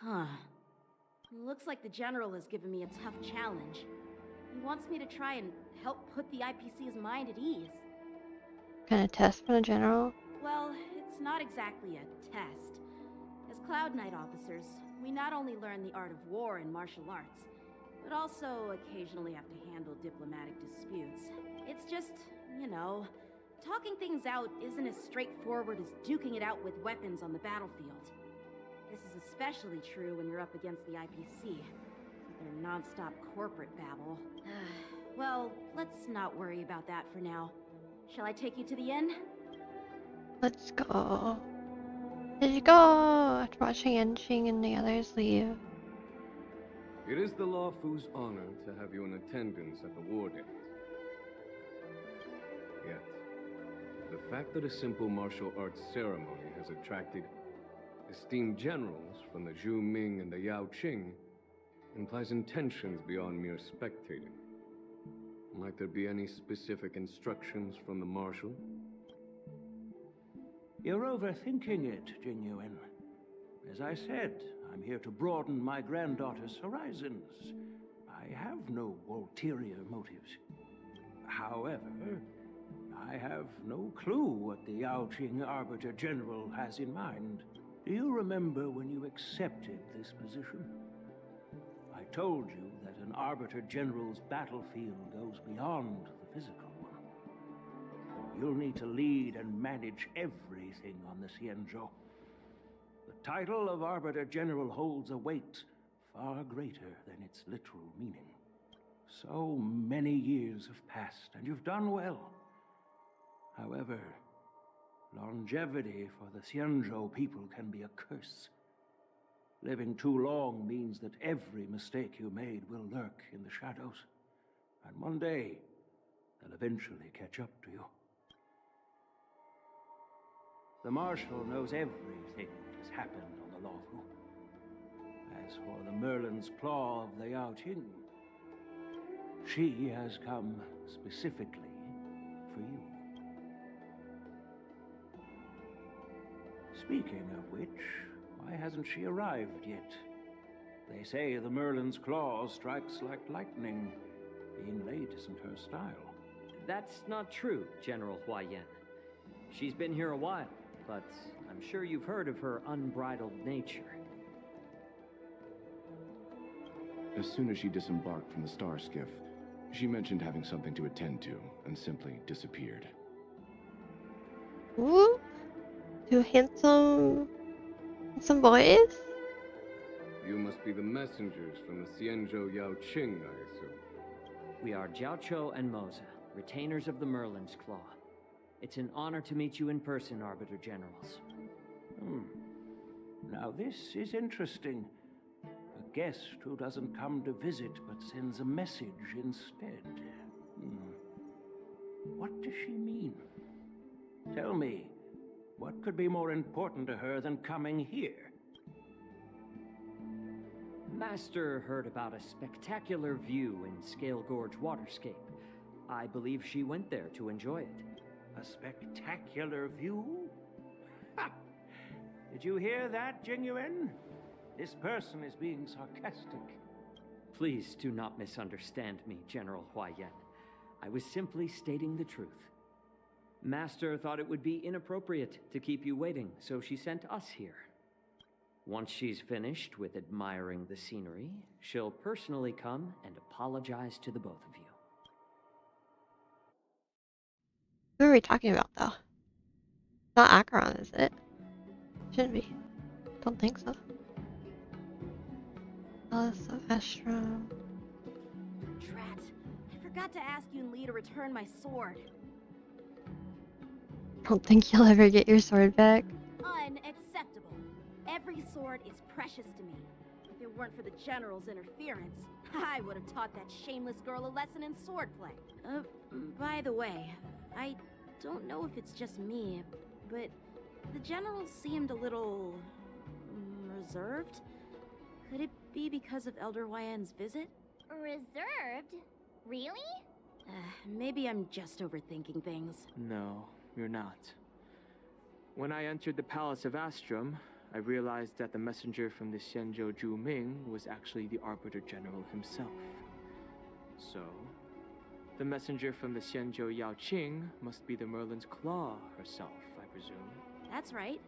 [SPEAKER 10] Huh. Looks like the General has given me a tough challenge. He wants me to try and help put the IPC's mind at ease.
[SPEAKER 1] Kind of test from the General?
[SPEAKER 10] Well, it's not exactly a test. As Cloud Knight officers, we not only learn the art of war and martial arts, but also occasionally have to handle diplomatic disputes. It's just, you know, talking things out isn't as straightforward as duking it out with weapons on the battlefield. This is especially true when you're up against the IPC, with their non-stop corporate babble. Well, let's not worry about that for now. Shall I take you to the inn?
[SPEAKER 1] Let's go. Let's go! After watching Yanqing and the others leave.
[SPEAKER 5] It is the Law Fu's honor to have you in attendance at the war dance. Yet, the fact that a simple martial arts ceremony has attracted esteemed generals from the Zhu Ming and the Yao Qing implies intentions beyond mere spectating. Might there be any specific instructions from the Marshal?
[SPEAKER 14] You're overthinking it, Jingyuan. As I said, I'm here to broaden my granddaughter's horizons. I have no ulterior motives. However, I have no clue what the Yao Qing Arbiter General has in mind. Do you remember when you accepted this position? I told you that an Arbiter General's battlefield goes beyond the physical one. You'll need to lead and manage everything on the Xianzhou. The title of Arbiter General holds a weight far greater than its literal meaning. So many years have passed, and you've done well. However, longevity for the Xianzhou people can be a curse. Living too long means that every mistake you made will lurk in the shadows. And one day, they'll eventually catch up to you. The Marshal knows everything that has happened on the Lawfu. As for the Merlin's Claw of the Yao Qing, she has come specifically for you. Speaking of which, why hasn't she arrived yet? They say the Merlin's Claw strikes like lightning. Being late isn't her style.
[SPEAKER 15] That's not true, General Huayan. She's been here a while, but I'm sure you've heard of her unbridled nature.
[SPEAKER 16] As soon as she disembarked from the star skiff, she mentioned having something to attend to and simply disappeared.
[SPEAKER 1] Ooh, two handsome boys?
[SPEAKER 5] You must be the messengers from the Xianzhou Yao Qing, I assume.
[SPEAKER 15] We are Jiaoqiu and Moza, retainers of the Merlin's Claw. It's an honor to meet you in person, Arbiter Generals.
[SPEAKER 14] Now this is interesting. A guest who doesn't come to visit but sends a message instead. What does she mean? Tell me, what could be more important to her than coming here?
[SPEAKER 15] Master heard about a spectacular view in Scale Gorge Waterscape. I believe she went there to enjoy it.
[SPEAKER 14] A spectacular view? Ha! Did you hear that, Jingyuan? This person is being sarcastic.
[SPEAKER 15] Please do not misunderstand me, General Huayan. I was simply stating the truth. Master thought it would be inappropriate to keep you waiting, so she sent us here. Once she's finished with admiring the scenery, she'll personally come and apologize to the both of you.
[SPEAKER 1] Who are we talking about, though? Not Acheron, is it? Shouldn't be. Don't think so. Alice of Estrom.
[SPEAKER 10] Drat. I forgot to ask Yun Li to return my sword.
[SPEAKER 1] Don't think you'll ever get your sword back.
[SPEAKER 10] Unacceptable. Every sword is precious to me. If it weren't for the General's interference, I would have taught that shameless girl a lesson in swordplay. By the way, I don't know if it's just me, but the General seemed a little reserved? Could it be because of Elder Yan's visit?
[SPEAKER 3] Reserved? Really?
[SPEAKER 10] Maybe I'm just overthinking things.
[SPEAKER 7] No, you're not. When I entered the Palace of Astrum, I realized that the messenger from the Xianzhou Zhu Ming was actually the Arbiter General himself. So, the messenger from the Xianzhou Yao Qing must be the Merlin's Claw herself, I presume.
[SPEAKER 10] That's right.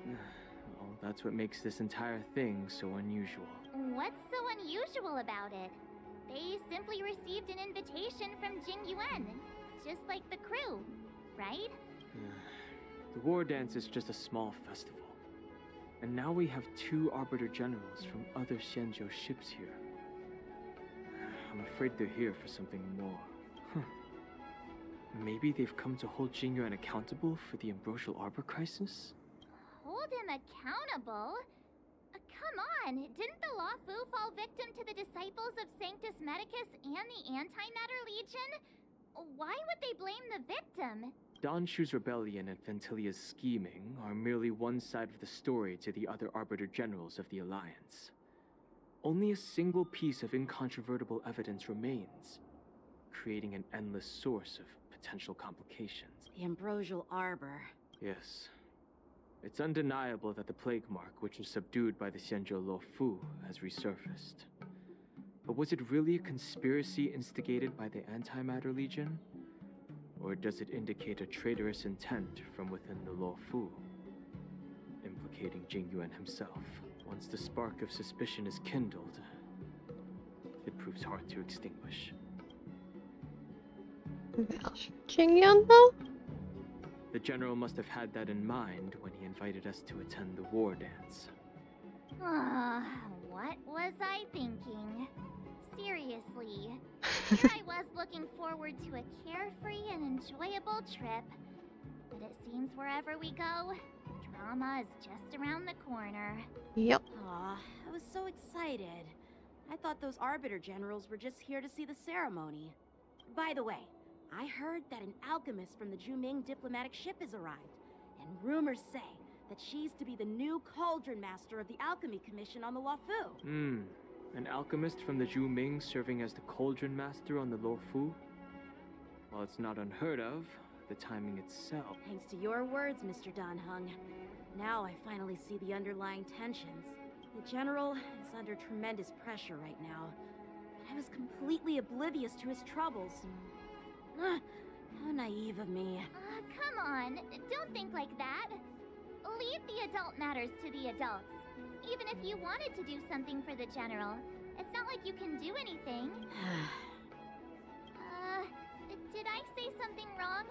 [SPEAKER 7] Well, that's what makes this entire thing so unusual.
[SPEAKER 3] What's so unusual about it? They simply received an invitation from Jing Yuan, just like the crew, right?
[SPEAKER 7] The war dance is just a small festival. And now we have 2 Arbiter Generals from other Xianzhou ships here. I'm afraid they're here for something more. Maybe they've come to hold Jing Yuan accountable for the Ambrosial Arbor crisis?
[SPEAKER 3] Hold him accountable? Come on, didn't the Law Fu fall victim to the disciples of Sanctus Medicus and the Antimatter Legion? Why would they blame the victim?
[SPEAKER 7] Don Shu's rebellion and Ventilia's scheming are merely one side of the story to the other Arbiter Generals of the Alliance. Only a single piece of incontrovertible evidence remains, creating an endless source of potential complications.
[SPEAKER 10] The Ambrosial Arbor.
[SPEAKER 7] Yes. It's undeniable that the plague mark, which was subdued by the Xianzhou Lo Fu, has resurfaced. But was it really a conspiracy instigated by the Antimatter Legion? Or does it indicate a traitorous intent from within the Lo Fu, implicating Jing Yuan himself? Once the spark of suspicion is kindled, it proves hard to extinguish.
[SPEAKER 1] Jing Yuan, though?
[SPEAKER 7] The General must have had that in mind when he invited us to attend the war dance.
[SPEAKER 3] What was I thinking? Seriously. Here I was looking forward to a carefree and enjoyable trip. But it seems wherever we go, drama is just around the corner.
[SPEAKER 1] Yep.
[SPEAKER 10] Aw, I was so excited. I thought those Arbiter Generals were just here to see the ceremony. By the way, I heard that an alchemist from the Zhuming diplomatic ship has arrived, and rumors say that she's to be the new Cauldron Master of the Alchemy Commission on the Lo Fu.
[SPEAKER 7] An alchemist from the Zhu Ming serving as the Cauldron Master on the Lo Fu? While it's not unheard of, the timing itself...
[SPEAKER 10] Thanks to your words, Mr. Danheng. Now I finally see the underlying tensions. The General is under tremendous pressure right now, but I was completely oblivious to his troubles. How naive of me.
[SPEAKER 3] Come on, don't think like that. Leave the adult matters to the adults. Even if you wanted to do something for the General, it's not like you can do anything. Did I say something wrong?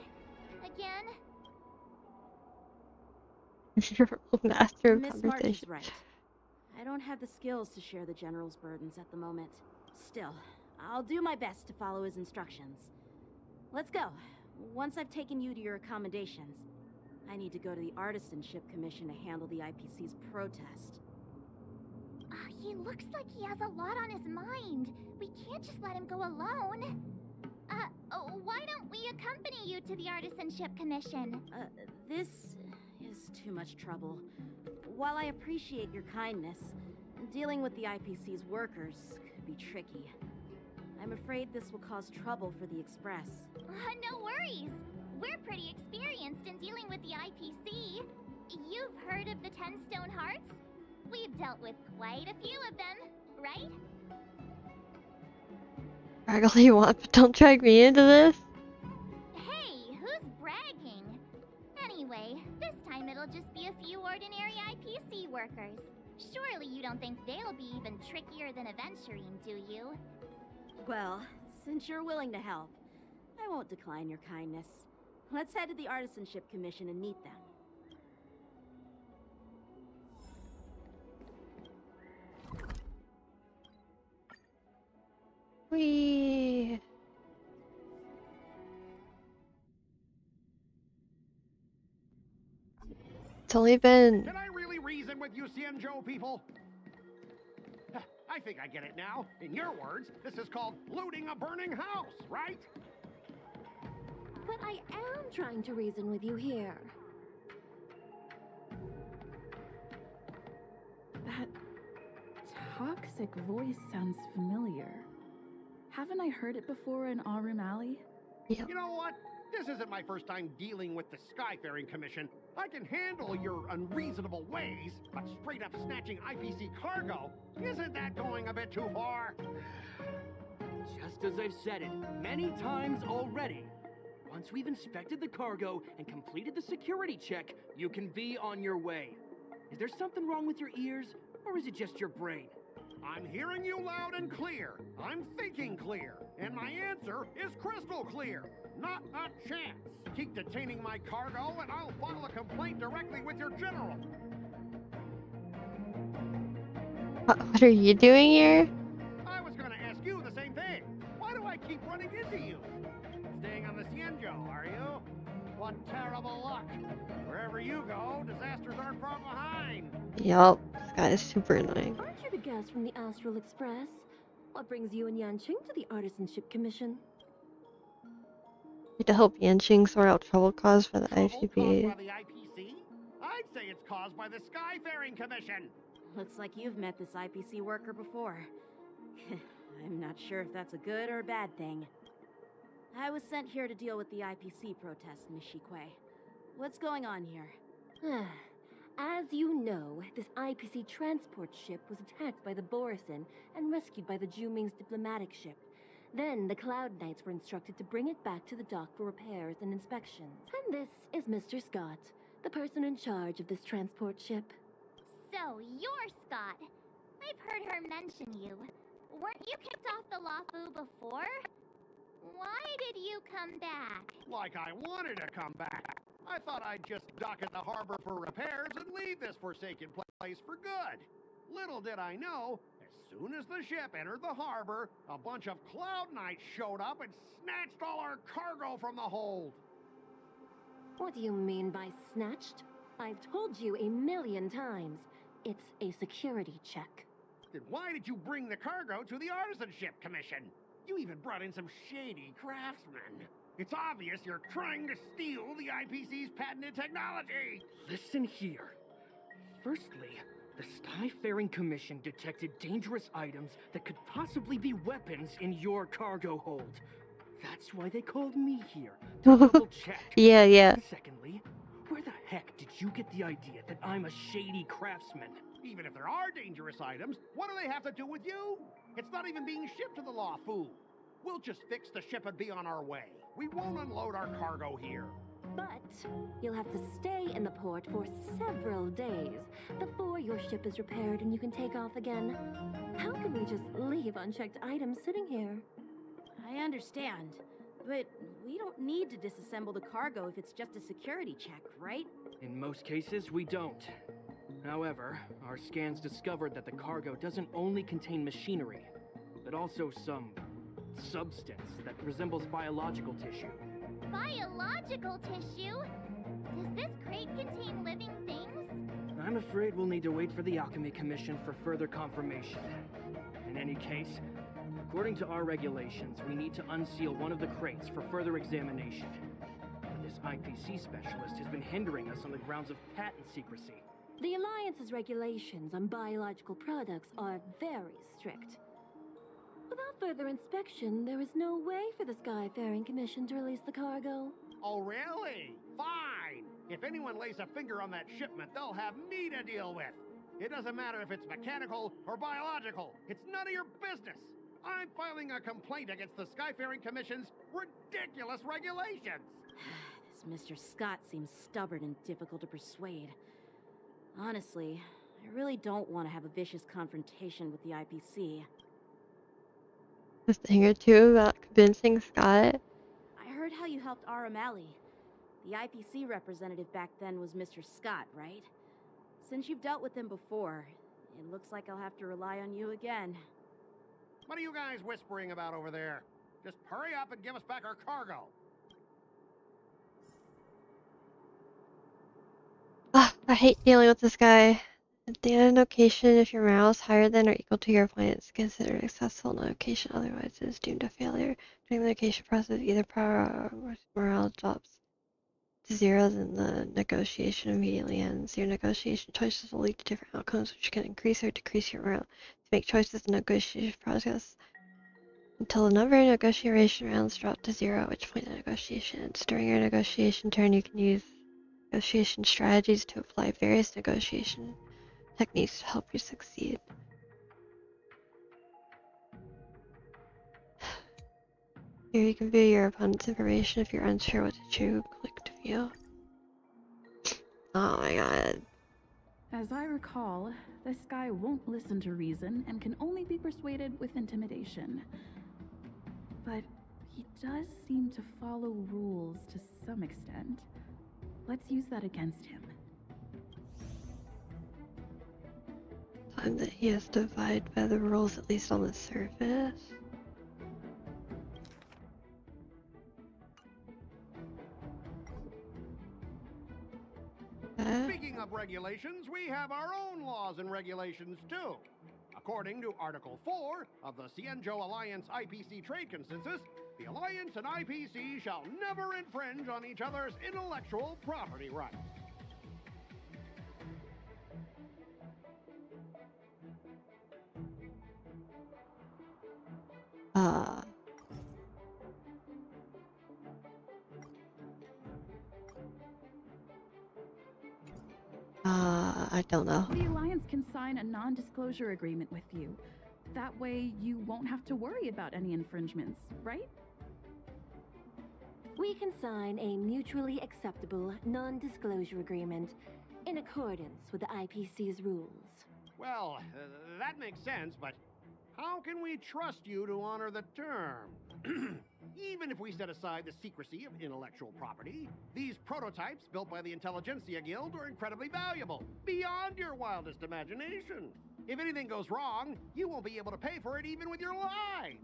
[SPEAKER 3] Again?
[SPEAKER 1] Master of
[SPEAKER 10] Miss March is
[SPEAKER 1] conversation.
[SPEAKER 10] right. I don't have the skills to share the General's burdens at the moment. Still, I'll do my best to follow his instructions. Let's go. Once I've taken you to your accommodations, I need to go to the Artisanship Commission to handle the IPC's protest.
[SPEAKER 3] He looks like he has a lot on his mind. We can't just let him go alone. Why don't we accompany you to the Artisanship Commission?
[SPEAKER 10] This is too much trouble. While I appreciate your kindness, dealing with the IPC's workers could be tricky. I'm afraid this will cause trouble for the Express.
[SPEAKER 3] No worries. We're pretty experienced in dealing with the IPC. You've heard of the 10 Stone Hearts? We've dealt with quite a few of them, right?
[SPEAKER 1] Brag all you want, but don't drag me into this.
[SPEAKER 3] Hey, who's bragging? Anyway, this time it'll just be a few ordinary IPC workers. Surely you don't think they'll be even trickier than Aventurine, do you?
[SPEAKER 10] Well, since you're willing to help, I won't decline your kindness. Let's head to the Artisanship Commission and meet them.
[SPEAKER 1] Whee! It's only been...
[SPEAKER 17] Can I really reason with you Xianzhou people? I think I get it now. In your words, this is called looting a burning house, right?
[SPEAKER 4] But I am trying to reason with you here. That
[SPEAKER 18] toxic voice sounds familiar. Haven't I heard it before in Aurum Alley?
[SPEAKER 1] Yep.
[SPEAKER 17] You know what? This isn't my first time dealing with the Skyfaring Commission. I can handle your unreasonable ways, but straight up snatching IPC cargo, isn't that going a bit too far?
[SPEAKER 19] Just as I've said it many times already. Once we've inspected the cargo and completed the security check, you can be on your way. Is there something wrong with your ears, or is it just your brain?
[SPEAKER 17] I'm hearing you loud and clear. I'm thinking clear. And my answer is crystal clear. Not a chance. Keep detaining my cargo and I'll file a complaint directly with your general.
[SPEAKER 1] What are you doing here?
[SPEAKER 17] I was gonna ask you the same thing. Why do I keep running into you? Staying on the Cienjo, are you? What terrible luck. Wherever you go, disasters aren't far behind.
[SPEAKER 1] Yup, this guy is super annoying.
[SPEAKER 20] Aren't you the guest from the Astral Express? What brings you and Yanqing to the Artisanship Commission?
[SPEAKER 1] Need to help Yanqing sort out trouble caused by the
[SPEAKER 17] Trouble caused
[SPEAKER 1] ICP.
[SPEAKER 17] by the IPC? I'd say it's caused by the Skyfaring Commission.
[SPEAKER 10] Looks like you've met this IPC worker before. I'm not sure if that's a good or a bad thing. I was sent here to deal with the IPC protest, Miss Shikwe. What's going on here?
[SPEAKER 20] As you know, this IPC transport ship was attacked by the Borisin and rescued by the Juming's diplomatic ship. Then the Cloud Knights were instructed to bring it back to the dock for repairs and inspections. And this is Mr. Scott, the person in charge of this transport ship.
[SPEAKER 3] So, you're Scott. I've heard her mention you. Weren't you kicked off the Lafu before? Why did you come back?
[SPEAKER 17] Like I wanted to come back. I thought I'd just dock at the harbor for repairs and leave this forsaken place for good. Little did I know, as soon as the ship entered the harbor, a bunch of Cloud Knights showed up and snatched all our cargo from the hold.
[SPEAKER 20] What do you mean by snatched? I've told you 1,000,000 times. It's a security check.
[SPEAKER 17] Then why did you bring the cargo to the Artisanship Commission? You even brought in some shady craftsmen. It's obvious you're trying to steal the IPC's patented technology.
[SPEAKER 19] Listen here. Firstly, the Skyfaring Commission detected dangerous items that could possibly be weapons in your cargo hold. That's why they called me here to double check.
[SPEAKER 1] Yeah.
[SPEAKER 19] Secondly, where the heck did you get the idea that I'm a shady craftsman?
[SPEAKER 17] Even if there are dangerous items, what do they have to do with you? It's not even being shipped to the Lafu. We'll just fix the ship and be on our way. We won't unload our cargo here.
[SPEAKER 20] But you'll have to stay in the port for several days before your ship is repaired and you can take off again. How can we just leave unchecked items sitting here?
[SPEAKER 10] I understand, but we don't need to disassemble the cargo if it's just a security check, right?
[SPEAKER 19] In most cases, we don't. However, our scans discovered that the cargo doesn't only contain machinery, but also some substance that resembles biological tissue.
[SPEAKER 3] Biological tissue? Does this crate contain living things?
[SPEAKER 19] I'm afraid we'll need to wait for the Alchemy Commission for further confirmation. In any case, according to our regulations, we need to unseal one of the crates for further examination. But this IPC specialist has been hindering us on the grounds of patent secrecy.
[SPEAKER 20] The Alliance's regulations on biological products are very strict. Without further inspection, there is no way for the Skyfaring Commission to release the cargo.
[SPEAKER 17] Oh, really? Fine. If anyone lays a finger on that shipment, they'll have me to deal with. It doesn't matter if it's mechanical or biological. It's none of your business. I'm filing a complaint against the Skyfaring Commission's ridiculous regulations.
[SPEAKER 10] This Mr. Scott seems stubborn and difficult to persuade. Honestly, I really don't want to have a vicious confrontation with the IPC.
[SPEAKER 1] A thing or two about convincing Scott.
[SPEAKER 10] I heard how you helped Aurum Alley. The IPC representative back then was Mr. Scott, right? Since you've dealt with him before, it looks like I'll have to rely on you again.
[SPEAKER 17] What are you guys whispering about over there? Just hurry up and give us back our cargo.
[SPEAKER 1] I hate dealing with this guy. At the end of notation, if your morale is higher than or equal to your opponent's, consider it a successful notation, otherwise it is doomed to failure. During the notation process, either power or morale drops. to 0, then the negotiation immediately ends. Your negotiation choices will lead to different outcomes, which can increase or decrease your morale. To make choices in the negotiation process until the number of negotiation rounds drop to 0, at which point the negotiation ends. During your negotiation turn, you can use negotiation strategies to apply various negotiation techniques to help you succeed. Here you can view your opponent's information. If you're unsure what to choose, click to view. Oh my god.
[SPEAKER 18] As I recall, this guy won't listen to reason and can only be persuaded with intimidation. But he does seem to follow rules to some extent. Let's use that against him.
[SPEAKER 1] Time that he has to abide by the rules, at least on the surface.
[SPEAKER 17] Speaking of regulations, we have our own laws and regulations too. According to Article 4 of the Cienjo Alliance IPC Trade Consensus, the Alliance and IPC shall never infringe on each other's intellectual property rights.
[SPEAKER 1] I don't know.
[SPEAKER 18] The Alliance can sign a non-disclosure agreement with you. That way, you won't have to worry about any infringements, right?
[SPEAKER 20] We can sign a mutually acceptable non-disclosure agreement in accordance with the IPC's rules.
[SPEAKER 17] Well, that makes sense, but how can we trust you to honor the term? Even if we set aside the secrecy of intellectual property, these prototypes built by the Intelligentsia Guild are incredibly valuable, beyond your wildest imagination. If anything goes wrong, you won't be able to pay for it even with your life.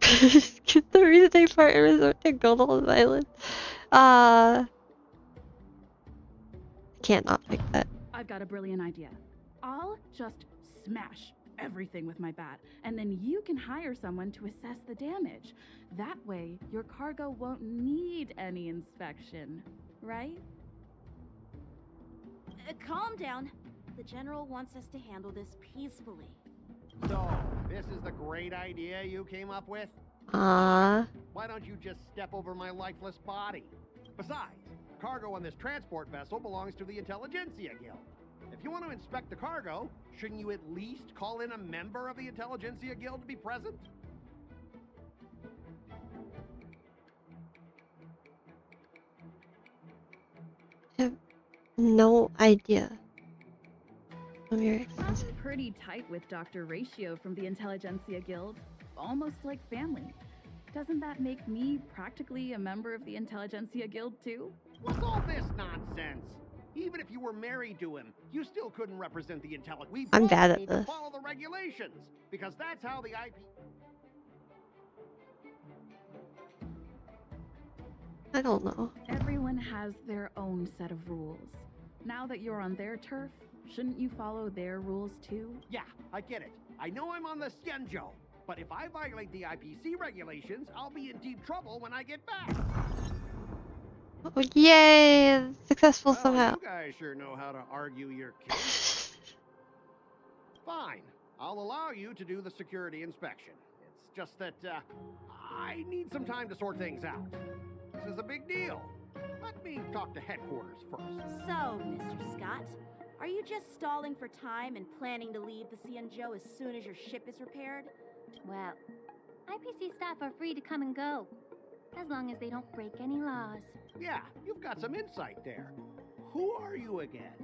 [SPEAKER 1] Skip the reasoning part and resort to Golden Violence. Can't not pick that.
[SPEAKER 18] I've got a brilliant idea. I'll just smash everything with my bat, and then you can hire someone to assess the damage. That way, your cargo won't need any inspection, right?
[SPEAKER 10] Calm down. The General wants us to handle this peacefully.
[SPEAKER 17] So, this is the great idea you came up with?
[SPEAKER 1] Why
[SPEAKER 17] don't you just step over my lifeless body? Besides, cargo on this transport vessel belongs to the Intelligentsia Guild. If you want to inspect the cargo, shouldn't you at least call in a member of the Intelligentsia Guild to be present?
[SPEAKER 1] I have no idea.
[SPEAKER 18] I'm pretty tight with Dr. Ratio from the Intelligentsia Guild. Almost like family. Doesn't that make me practically a member of the Intelligentsia Guild too?
[SPEAKER 17] What's all this nonsense? Even if you were married to him, you still couldn't represent the Intelligentsia.
[SPEAKER 1] I'm bad at
[SPEAKER 17] need
[SPEAKER 1] this.
[SPEAKER 17] to follow the regulations, because that's how the IP...
[SPEAKER 1] I don't know.
[SPEAKER 18] Everyone has their own set of rules. Now that you're on their turf, shouldn't you follow their rules too?
[SPEAKER 17] Yeah, I get it. I know I'm on the Cienjo, but if I violate the IPC regulations, I'll be in deep trouble when I get back.
[SPEAKER 1] Oh, yay! Successful somehow.
[SPEAKER 17] You guys sure know how to argue your case. Fine. I'll allow you to do the security inspection. It's just that, I need some time to sort things out. This is a big deal. Let me talk to headquarters first.
[SPEAKER 10] So, Mr. Scott, are you just stalling for time and planning to leave the Cienjo as soon as your ship is repaired?
[SPEAKER 3] Well, IPC staff are free to come and go, as long as they don't break any laws.
[SPEAKER 17] Yeah, you've got some insight there. Who are you again?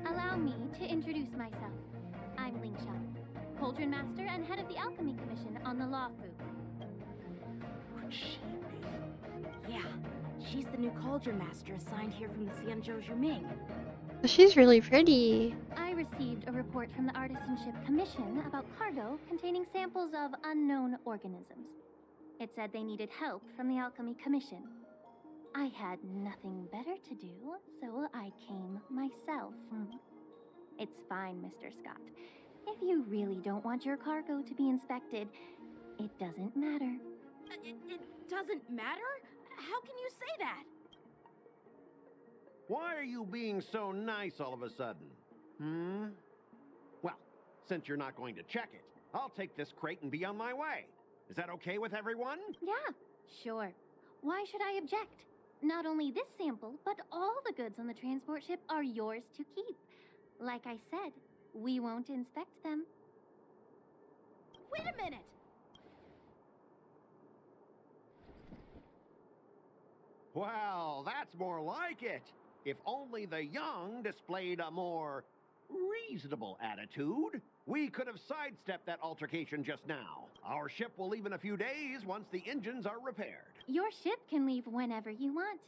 [SPEAKER 3] Allow me to introduce myself. I'm Lingsha, Cauldron Master and head of the Alchemy Commission on the Lawfu.
[SPEAKER 10] Could she be? Yeah, she's the new Cauldron Master assigned here from the Cienjo Juming.
[SPEAKER 1] She's really pretty.
[SPEAKER 3] I received a report from the Artisanship Commission about cargo containing samples of unknown organisms. It said they needed help from the Alchemy Commission. I had nothing better to do, so I came myself. It's fine, Mr. Scott. If you really don't want your cargo to be inspected, it doesn't matter.
[SPEAKER 10] It doesn't matter? How can you say that?
[SPEAKER 17] Why are you being so nice all of a sudden? Well, since you're not going to check it, I'll take this crate and be on my way. Is that okay with everyone?
[SPEAKER 3] Yeah, sure. Why should I object? Not only this sample, but all the goods on the transport ship are yours to keep. Like I said, we won't inspect them.
[SPEAKER 10] Wait a minute!
[SPEAKER 17] Well, that's more like it. If only the young displayed a more reasonable attitude, we could have sidestepped that altercation just now. Our ship will leave in a few days once the engines are repaired.
[SPEAKER 3] Your ship can leave whenever you want,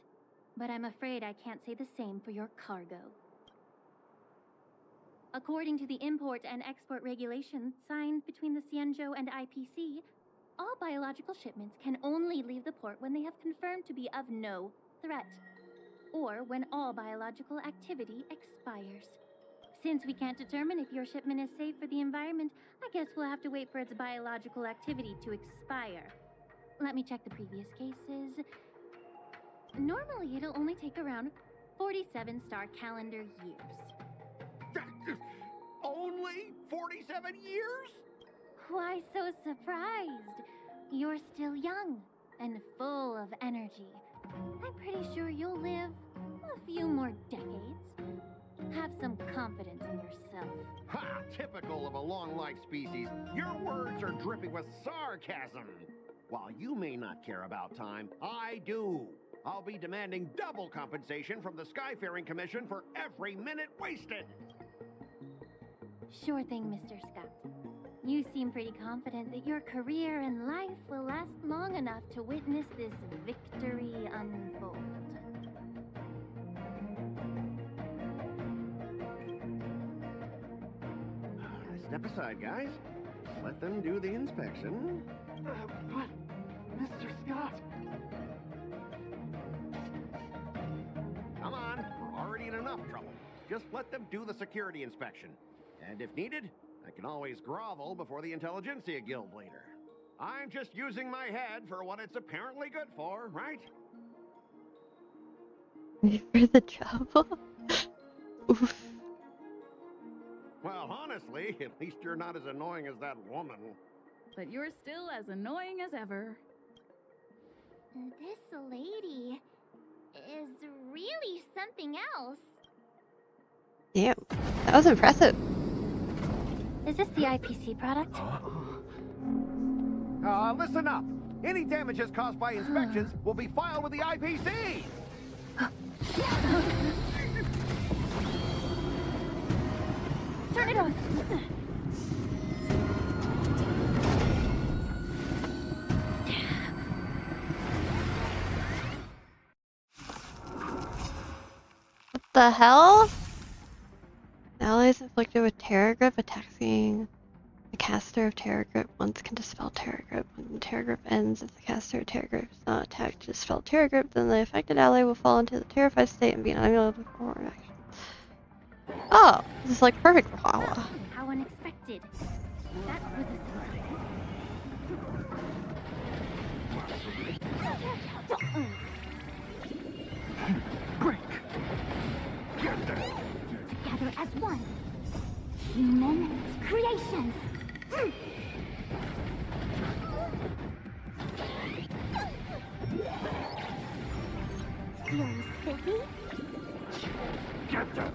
[SPEAKER 3] but I'm afraid I can't say the same for your cargo. According to the import and export regulations signed between the Cienzhou and IPC, all biological shipments can only leave the port when they have confirmed to be of no threat, or when all biological activity expires. Since we can't determine if your shipment is safe for the environment, I guess we'll have to wait for its biological activity to expire. Let me check the previous cases. Normally, it'll only take around 47 star calendar years.
[SPEAKER 17] Only 47 years?
[SPEAKER 3] Why so surprised? You're still young and full of energy. I'm pretty sure you'll live a few more decades. Have some confidence in yourself.
[SPEAKER 17] Ha! Typical of a long-life species. Your words are dripping with sarcasm. While you may not care about time, I do. I'll be demanding double compensation from the Skyfaring Commission for every minute wasted.
[SPEAKER 3] Sure thing, Mr. Scott. You seem pretty confident that your career and life will last long enough to witness this victory unfold.
[SPEAKER 17] Step aside, guys. Let them do the inspection.
[SPEAKER 9] But, Mr. Scott...
[SPEAKER 17] Come on, we're already in enough trouble. Just let them do the security inspection. And if needed, I can always grovel before the Intelligentsia Guild later. I'm just using my head for what it's apparently good for, right?
[SPEAKER 1] For the trouble? Oof.
[SPEAKER 17] Well, honestly, at least you're not as annoying as that woman.
[SPEAKER 18] But you're still as annoying as ever.
[SPEAKER 3] This lady is really something else.
[SPEAKER 1] Damn, that was impressive.
[SPEAKER 3] Is this the IPC product?
[SPEAKER 17] Listen up. Any damages caused by inspections will be filed with the IPC.
[SPEAKER 3] Turn it off.
[SPEAKER 1] What the hell? Allies inflicted with Terror Grip attacking the caster of Terror Grip once can dispel Terror Grip. When the Terror Grip ends, if the caster of Terror Grip is not attacked to dispel Terror Grip, then the affected ally will fall into the terrified state and be unable to perform action. Oh, this is like perfect for Hawa.
[SPEAKER 3] How unexpected. That was a surprise.
[SPEAKER 17] Break. Get them.
[SPEAKER 3] Together as one. Human creations. You're sticky?
[SPEAKER 17] Get them.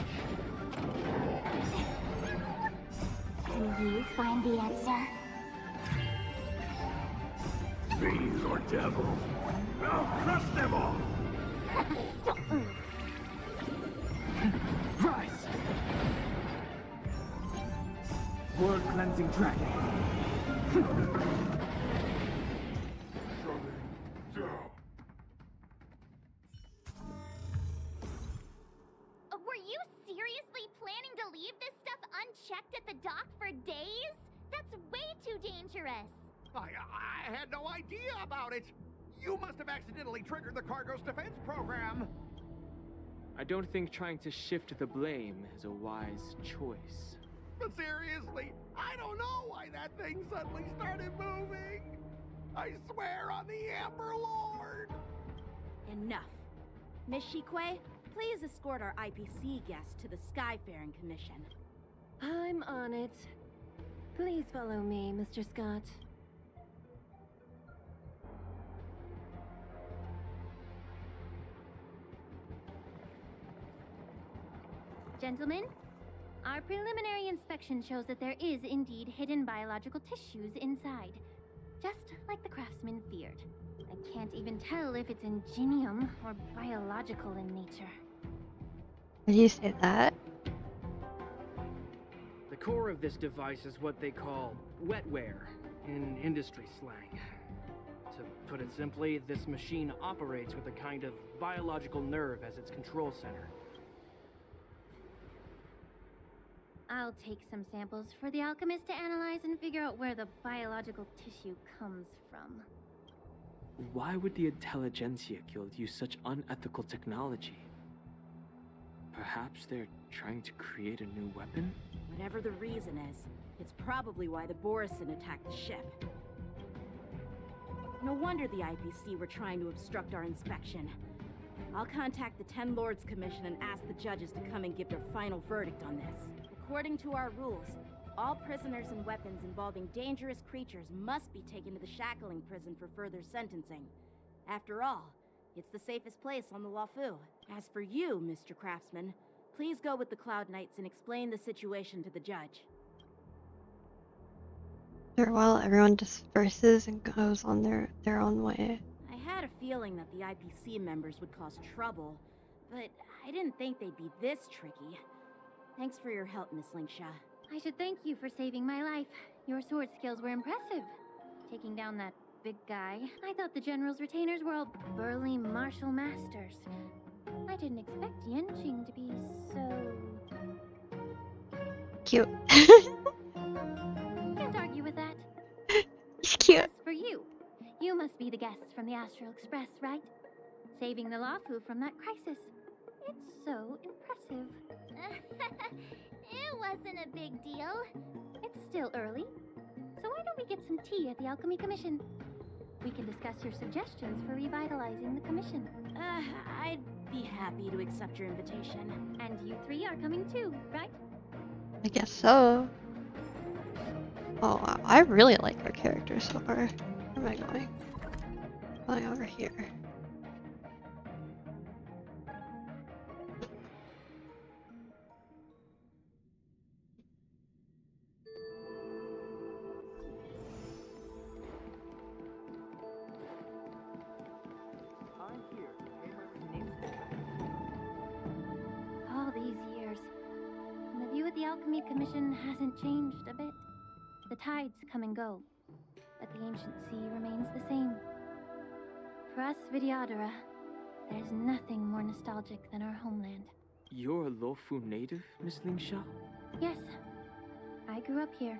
[SPEAKER 3] Can you find the answer?
[SPEAKER 17] Fiend or devil, I'll crush them all.
[SPEAKER 6] Rise! World cleansing dragon.
[SPEAKER 3] Were you seriously planning to leave this stuff unchecked at the dock for days? That's way too dangerous.
[SPEAKER 17] I had no idea about it. You must have accidentally triggered the cargo's defense program.
[SPEAKER 7] I don't think trying to shift the blame is a wise choice.
[SPEAKER 17] But seriously, I don't know why that thing suddenly started moving. I swear on the Amber Lord.
[SPEAKER 10] Enough. Miss Shikwe, please escort our IPC guest to the Skyfaring Commission.
[SPEAKER 20] I'm on it. Please follow me, Mr. Scott.
[SPEAKER 3] Gentlemen, our preliminary inspection shows that there is indeed hidden biological tissues inside, just like the craftsman feared. I can't even tell if it's ingenium or biological in nature.
[SPEAKER 1] Did you say that?
[SPEAKER 19] The core of this device is what they call wetware in industry slang. To put it simply, this machine operates with a kind of biological nerve as its control center.
[SPEAKER 3] I'll take some samples for the alchemist to analyze and figure out where the biological tissue comes from.
[SPEAKER 7] Why would the Intelligentsia Guild use such unethical technology? Perhaps they're trying to create a new weapon?
[SPEAKER 10] Whatever the reason is, it's probably why the Borison attacked the ship. No wonder the IPC were trying to obstruct our inspection. I'll contact the Ten Lords Commission and ask the judges to come and give their final verdict on this. According to our rules, all prisoners and weapons involving dangerous creatures must be taken to the shackling prison for further sentencing. After all, it's the safest place on the Luofu. As for you, Mr. Craftsman, please go with the Cloud Knights and explain the situation to the judge.
[SPEAKER 1] After a while, everyone disperses and goes on their own way.
[SPEAKER 10] I had a feeling that the IPC members would cause trouble, but I didn't think they'd be this tricky. Thanks for your help, Miss Lingsha.
[SPEAKER 3] I should thank you for saving my life. Your sword skills were impressive. Taking down that big guy. I thought the General's retainers were all burly martial masters. I didn't expect Yenching to be so...
[SPEAKER 1] Cute.
[SPEAKER 3] Can't argue with that.
[SPEAKER 1] He's cute.
[SPEAKER 3] As for you, you must be the guests from the Astral Express, right? Saving the Luofu from that crisis. It's so impressive.
[SPEAKER 21] It wasn't a big deal.
[SPEAKER 3] It's still early, so why don't we get some tea at the Alchemy Commission? We can discuss your suggestions for revitalizing the commission.
[SPEAKER 10] I'd be happy to accept your invitation.
[SPEAKER 3] And you three are coming too, right?
[SPEAKER 1] I guess so. Oh wow, I really like our characters so far. Where am I going? Going over here.
[SPEAKER 3] All these years, and the view of the Alchemy Commission hasn't changed a bit. The tides come and go, but the ancient sea remains the same. For us Vidyadhara, there's nothing more nostalgic than our homeland.
[SPEAKER 7] You're a Luofu native, Miss Lingsha?
[SPEAKER 3] Yes, I grew up here,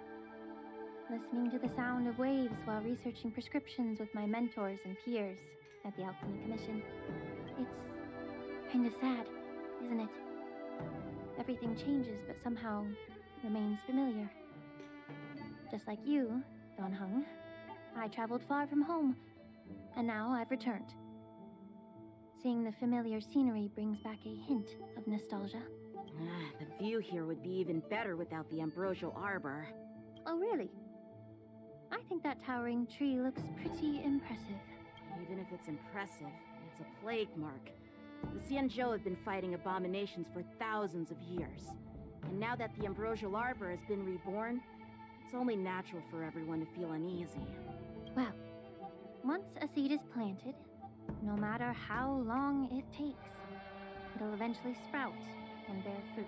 [SPEAKER 3] listening to the sound of waves while researching prescriptions with my mentors and peers at the Alchemy Commission. It's kind of sad, isn't it? Everything changes, but somehow remains familiar. Just like you, Don Hung, I traveled far from home, and now I've returned. Seeing the familiar scenery brings back a hint of nostalgia.
[SPEAKER 10] The view here would be even better without the ambrosial arbor.
[SPEAKER 3] Oh, really? I think that towering tree looks pretty impressive.
[SPEAKER 10] Even if it's impressive, it's a plague mark. The Xianzhou have been fighting abominations for thousands of years. And now that the ambrosial arbor has been reborn, it's only natural for everyone to feel uneasy.
[SPEAKER 3] Well, once a seed is planted, no matter how long it takes, it'll eventually sprout and bear fruit,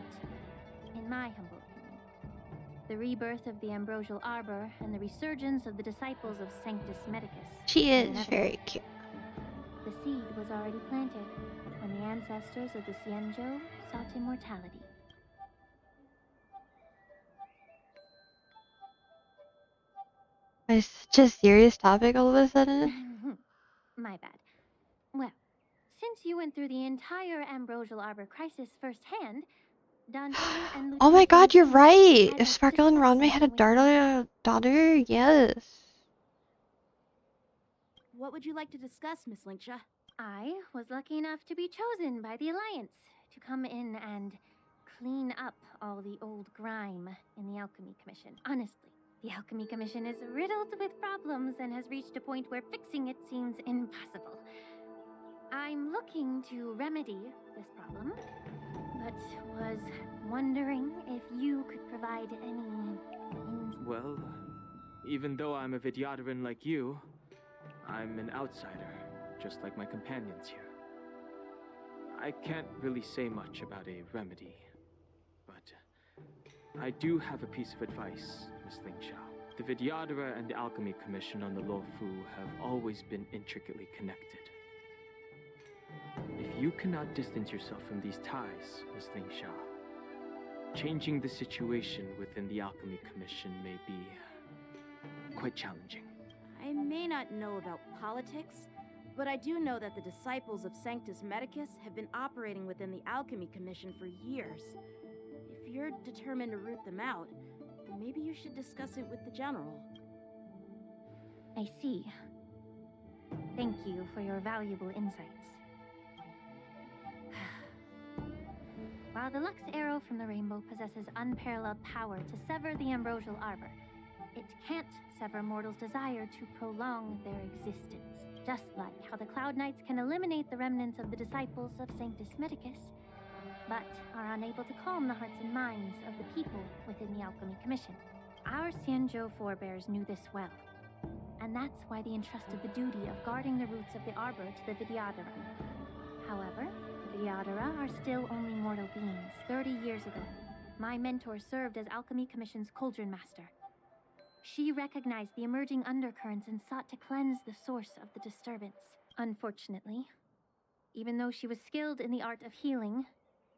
[SPEAKER 3] in my humble opinion. The rebirth of the ambrosial arbor and the resurgence of the disciples of Sanctus Medicus.
[SPEAKER 1] She is very cute.
[SPEAKER 3] The seed was already planted when the ancestors of the Xianzhou sought immortality.
[SPEAKER 1] It's such a serious topic all of a sudden.
[SPEAKER 3] My bad. Well, Since you went through the entire Ambrosial Arbor crisis firsthand, Danton and
[SPEAKER 1] Oh my
[SPEAKER 3] Lieutenant
[SPEAKER 1] god, you're
[SPEAKER 3] Yanqing
[SPEAKER 1] right!
[SPEAKER 3] had
[SPEAKER 1] If Sparkle and
[SPEAKER 3] discussed
[SPEAKER 1] Ronmay had a
[SPEAKER 3] something with you.
[SPEAKER 1] daughter, yes.
[SPEAKER 10] What would you like to discuss, Miss Linksha?
[SPEAKER 3] I was lucky enough to be chosen by the Alliance to come in and clean up all the old grime in the Alchemy Commission. Honestly, the Alchemy Commission is riddled with problems and has reached a point where fixing it seems impossible. I'm looking to remedy this problem, but was wondering if you could provide any
[SPEAKER 7] Well, even though I'm a Vidyadharan like you, I'm an outsider, just like my companions here. I can't really say much about a remedy, but I do have a piece of advice, Miss Lingsha. The Vidyadhara and the Alchemy Commission on the Luofu have always been intricately connected. If you cannot distance yourself from these ties, Miss Lingsha, changing the situation within the Alchemy Commission may be quite challenging.
[SPEAKER 10] I may not know about politics, but I do know that the disciples of Sanctus Medicus have been operating within the Alchemy Commission for years. If you're determined to root them out, maybe you should discuss it with the General.
[SPEAKER 3] I see. Thank you for your valuable insights. While the Lux Arrow from the Rainbow possesses unparalleled power to sever the Ambrosial Arbor, it can't sever mortals' desire to prolong their existence. Just like how the Cloud Knights can eliminate the remnants of the disciples of Sanctus Medicus, but are unable to calm the hearts and minds of the people within the Alchemy Commission. Our Xianzhou forebears knew this well, and that's why they entrusted the duty of guarding the roots of the Arbor to the Vidyadhara. However, Vidyadhara are still only mortal beings. 30 years ago, my mentor served as Alchemy Commission's Cauldron Master. She recognized the emerging undercurrents and sought to cleanse the source of the disturbance. Unfortunately, even though she was skilled in the art of healing,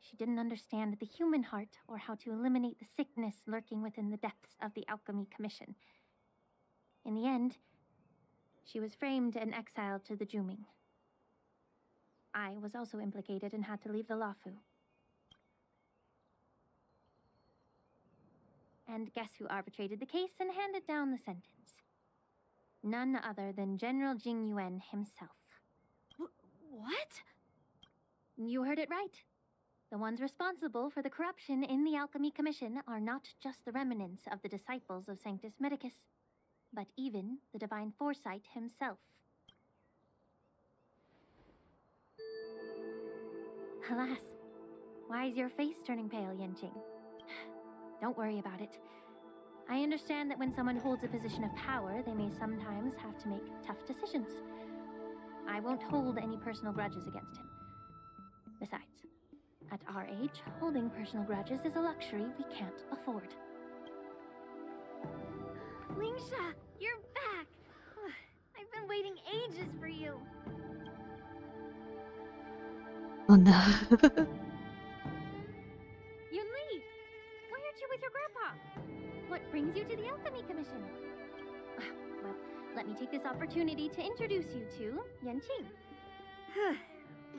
[SPEAKER 3] she didn't understand the human heart or how to eliminate the sickness lurking within the depths of the Alchemy Commission. In the end, she was framed and exiled to the Juming. I was also implicated and had to leave the Luofu. And guess who arbitrated the case and handed down the sentence? None other than General Jing Yuan himself.
[SPEAKER 10] What?
[SPEAKER 3] You heard it right. The ones responsible for the corruption in the Alchemy Commission are not just the remnants of the disciples of Sanctus Medicus, but even the Divine Foresight himself. Alas, why is your face turning pale, Yanqing? Don't worry about it. I understand that when someone holds a position of power, they may sometimes have to make tough decisions. I won't hold any personal grudges against him. Besides, at our age, holding personal grudges is a luxury we can't afford.
[SPEAKER 21] Lingsha, you're back! I've been waiting ages for you.
[SPEAKER 1] Oh no.
[SPEAKER 3] Yunli! Why aren't you with your grandpa? What brings you to the Alchemy Commission? Well, let me take this opportunity to introduce you to Yanqing.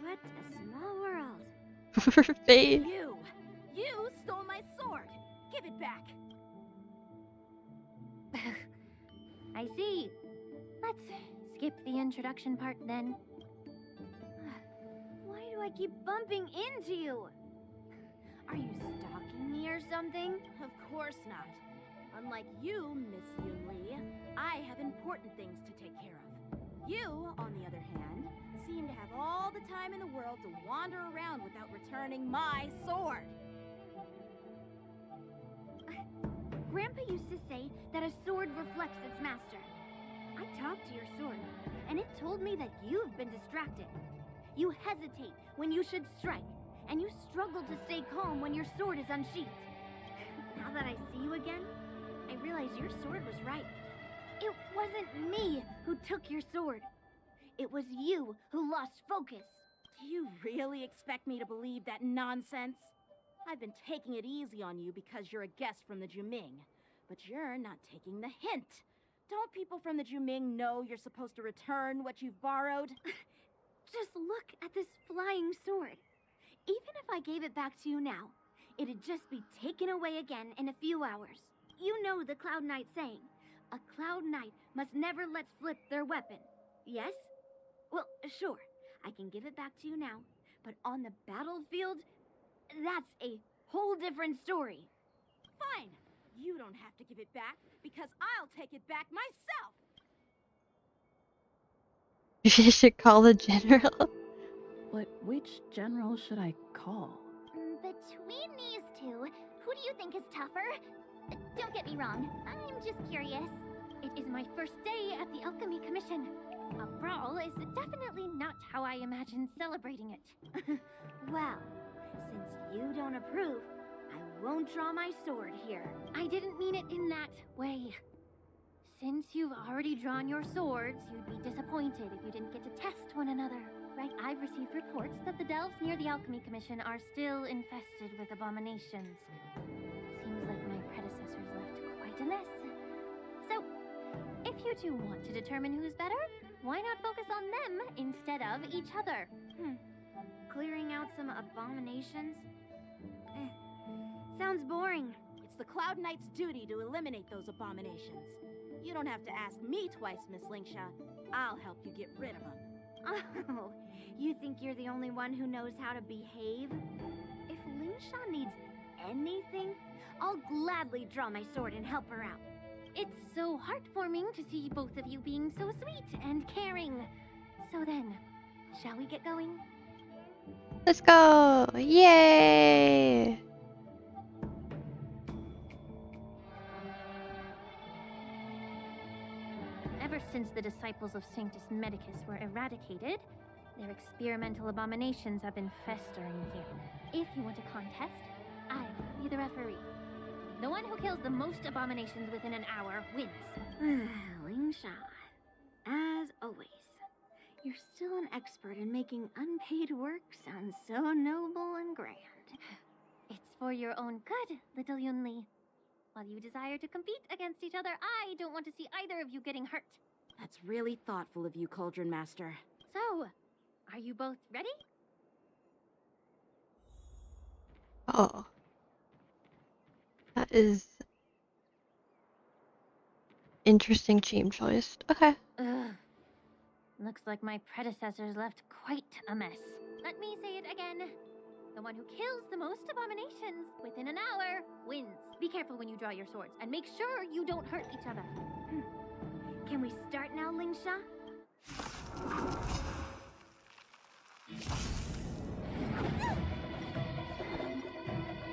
[SPEAKER 10] What a small world.
[SPEAKER 1] Her face.
[SPEAKER 10] You stole my sword. Give it back.
[SPEAKER 3] I see. Let's skip the introduction part then.
[SPEAKER 21] Why do I keep bumping into you? Are you stalking me or something?
[SPEAKER 10] Of course not. Unlike you, Miss Yunli, I have important things to take care of. You, on the other hand, seem to have all the time in the world to wander around without returning my sword.
[SPEAKER 21] Grandpa used to say that a sword reflects its master. I talked to your sword, and it told me that you've been distracted. You hesitate when you should strike, and you struggle to stay calm when your sword is unsheathed. Now that I see you again, I realize your sword was right. It wasn't me who took your sword. It was you who lost focus.
[SPEAKER 10] Do you really expect me to believe that nonsense? I've been taking it easy on you because you're a guest from the Juming, but you're not taking the hint. Don't people from the Juming know you're supposed to return what you've borrowed?
[SPEAKER 21] Just look at this flying sword. Even if I gave it back to you now, it'd just be taken away again in a few hours. You know the Cloud Knight saying, a Cloud Knight must never let slip their weapon. Yes? Well, sure, I can give it back to you now, but on the battlefield, that's a whole different story.
[SPEAKER 10] Fine! You don't have to give it back, because I'll take it back myself!
[SPEAKER 1] You should call the general.
[SPEAKER 18] But which general should I call?
[SPEAKER 3] Between these two, who do you think is tougher? Don't get me wrong, I'm just curious.
[SPEAKER 21] It is my first day at the Alchemy Commission. A brawl is definitely not how I imagined celebrating it. Well, since you don't approve, I won't draw my sword here. I didn't mean it in that way. Since you've already drawn your swords, you'd be disappointed if you didn't get to test one another. Right, I've received reports that the delves near the Alchemy Commission are still infested with abominations. Seems like my predecessors left quite a mess. So, if you two want to determine who's better, why not focus on them instead of each other? Clearing out some abominations? Sounds boring.
[SPEAKER 10] It's the Cloud Knight's duty to eliminate those abominations. You don't have to ask me twice, Miss Lingsha. I'll help you get rid of them.
[SPEAKER 21] Oh, you think you're the only one who knows how to behave? If Lingsha needs anything, I'll gladly draw my sword and help her out. It's so heartwarming to see both of you being so sweet and caring. So then, shall we get going?
[SPEAKER 1] Let's go! Yay!
[SPEAKER 21] Ever since the disciples of Sanctus Medicus were eradicated, their experimental abominations have been festering here. If you want a contest, I'll be the referee. The one who kills the most abominations within an hour wins. Lingsha, as always, you're still an expert in making unpaid work sound so noble and grand. It's for your own good, little Yunli. While you desire to compete against each other, I don't want to see either of you getting hurt.
[SPEAKER 10] That's really thoughtful of you, Cauldron Master.
[SPEAKER 21] So, are you both ready?
[SPEAKER 1] Oh. That is interesting team choice. Okay.
[SPEAKER 21] Ugh. Looks like my predecessors left quite a mess. Let me say it again. The one who kills the most abominations within an hour wins. Be careful when you draw your swords, and make sure you don't hurt each other. Can we start now, Lingsha?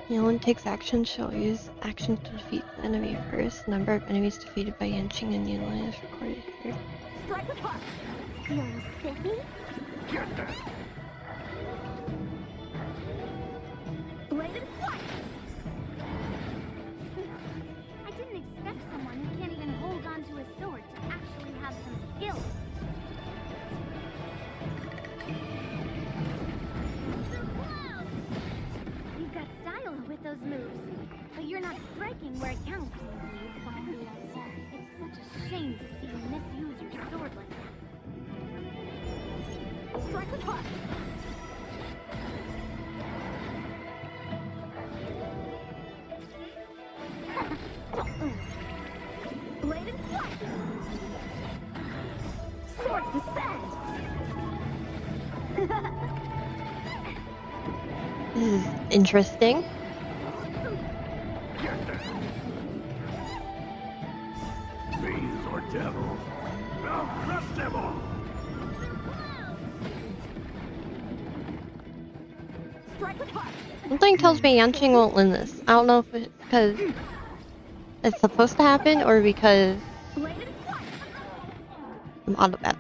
[SPEAKER 1] Yelin takes action, she'll use action to defeat the enemy first. Number of enemies defeated by Yanqing and Yunlin is recorded here.
[SPEAKER 21] Strike apart! Feeling spiffy?
[SPEAKER 17] Get that!
[SPEAKER 21] Blade and flight! I didn't expect someone who can't even hold on to a sword to actually have some skill. You've got style with those moves, but you're not striking where it counts. You find the answer. It's such a shame to see you misuse your sword like that. Strike apart! Blade and flight! Swords descend!
[SPEAKER 1] This is interesting.
[SPEAKER 17] Fiends or devils, I'll crush them all!
[SPEAKER 21] Strike apart!
[SPEAKER 1] Something tells me Yanqing won't win this. I don't know if it's because it's supposed to happen or because I'm out of that.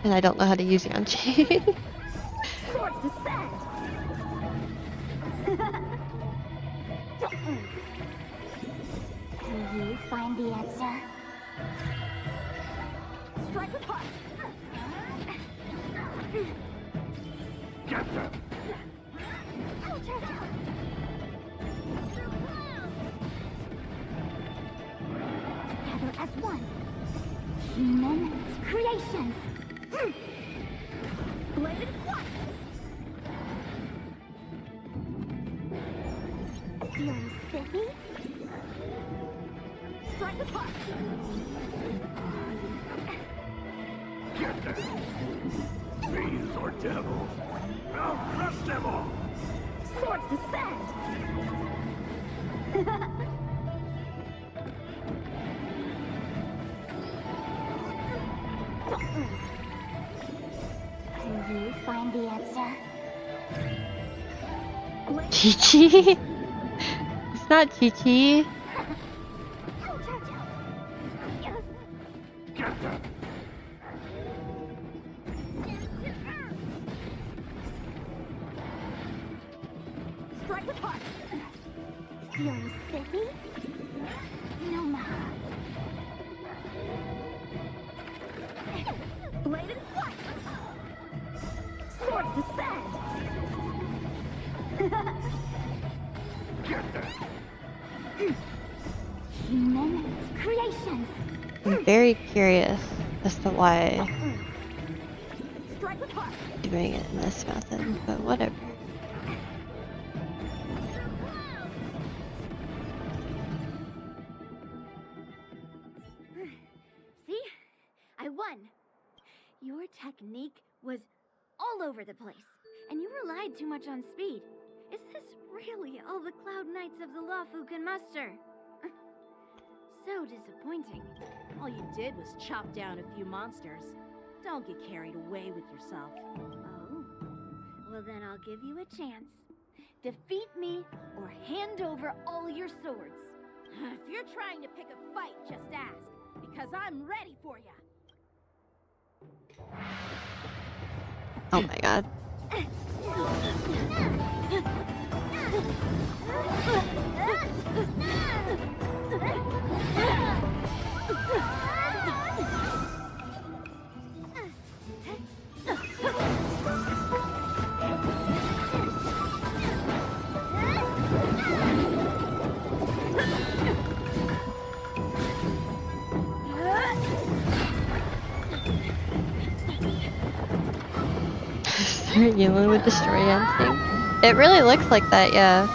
[SPEAKER 1] And I don't know how to use Yanqing.
[SPEAKER 21] Swords descend! Do you find the answer? Strike apart!
[SPEAKER 17] Get them!
[SPEAKER 21] Together as one. Human creations. Bladed flight! Feeling spiffy? Strike the part!
[SPEAKER 14] Get them! Fiends or devils! I'll crush them all!
[SPEAKER 21] Swords descend!
[SPEAKER 3] Can you find the answer?
[SPEAKER 1] Chi-Chi? It's not Chi-Chi.
[SPEAKER 14] Get them!
[SPEAKER 21] Strike the part! Feeling spiffy? No matter. Bladed flight! Swords descend!
[SPEAKER 14] Get them!
[SPEAKER 3] Human creations.
[SPEAKER 1] I'm very curious as to why
[SPEAKER 21] Strike the part!
[SPEAKER 1] doing it in this method, but whatever.
[SPEAKER 21] See? I won. Your technique was all over the place, and you relied too much on speed. Is this really all the Cloud Knights of the Lawfu can muster? So disappointing.
[SPEAKER 10] All you did was chop down a few monsters. Don't get carried away with yourself.
[SPEAKER 21] Oh? Well then I'll give you a chance. Defeat me or hand over all your swords.
[SPEAKER 10] If you're trying to pick a fight, just ask, because I'm ready for you.
[SPEAKER 1] Oh my god. Yellow would destroy anything. It really looks like that, yeah.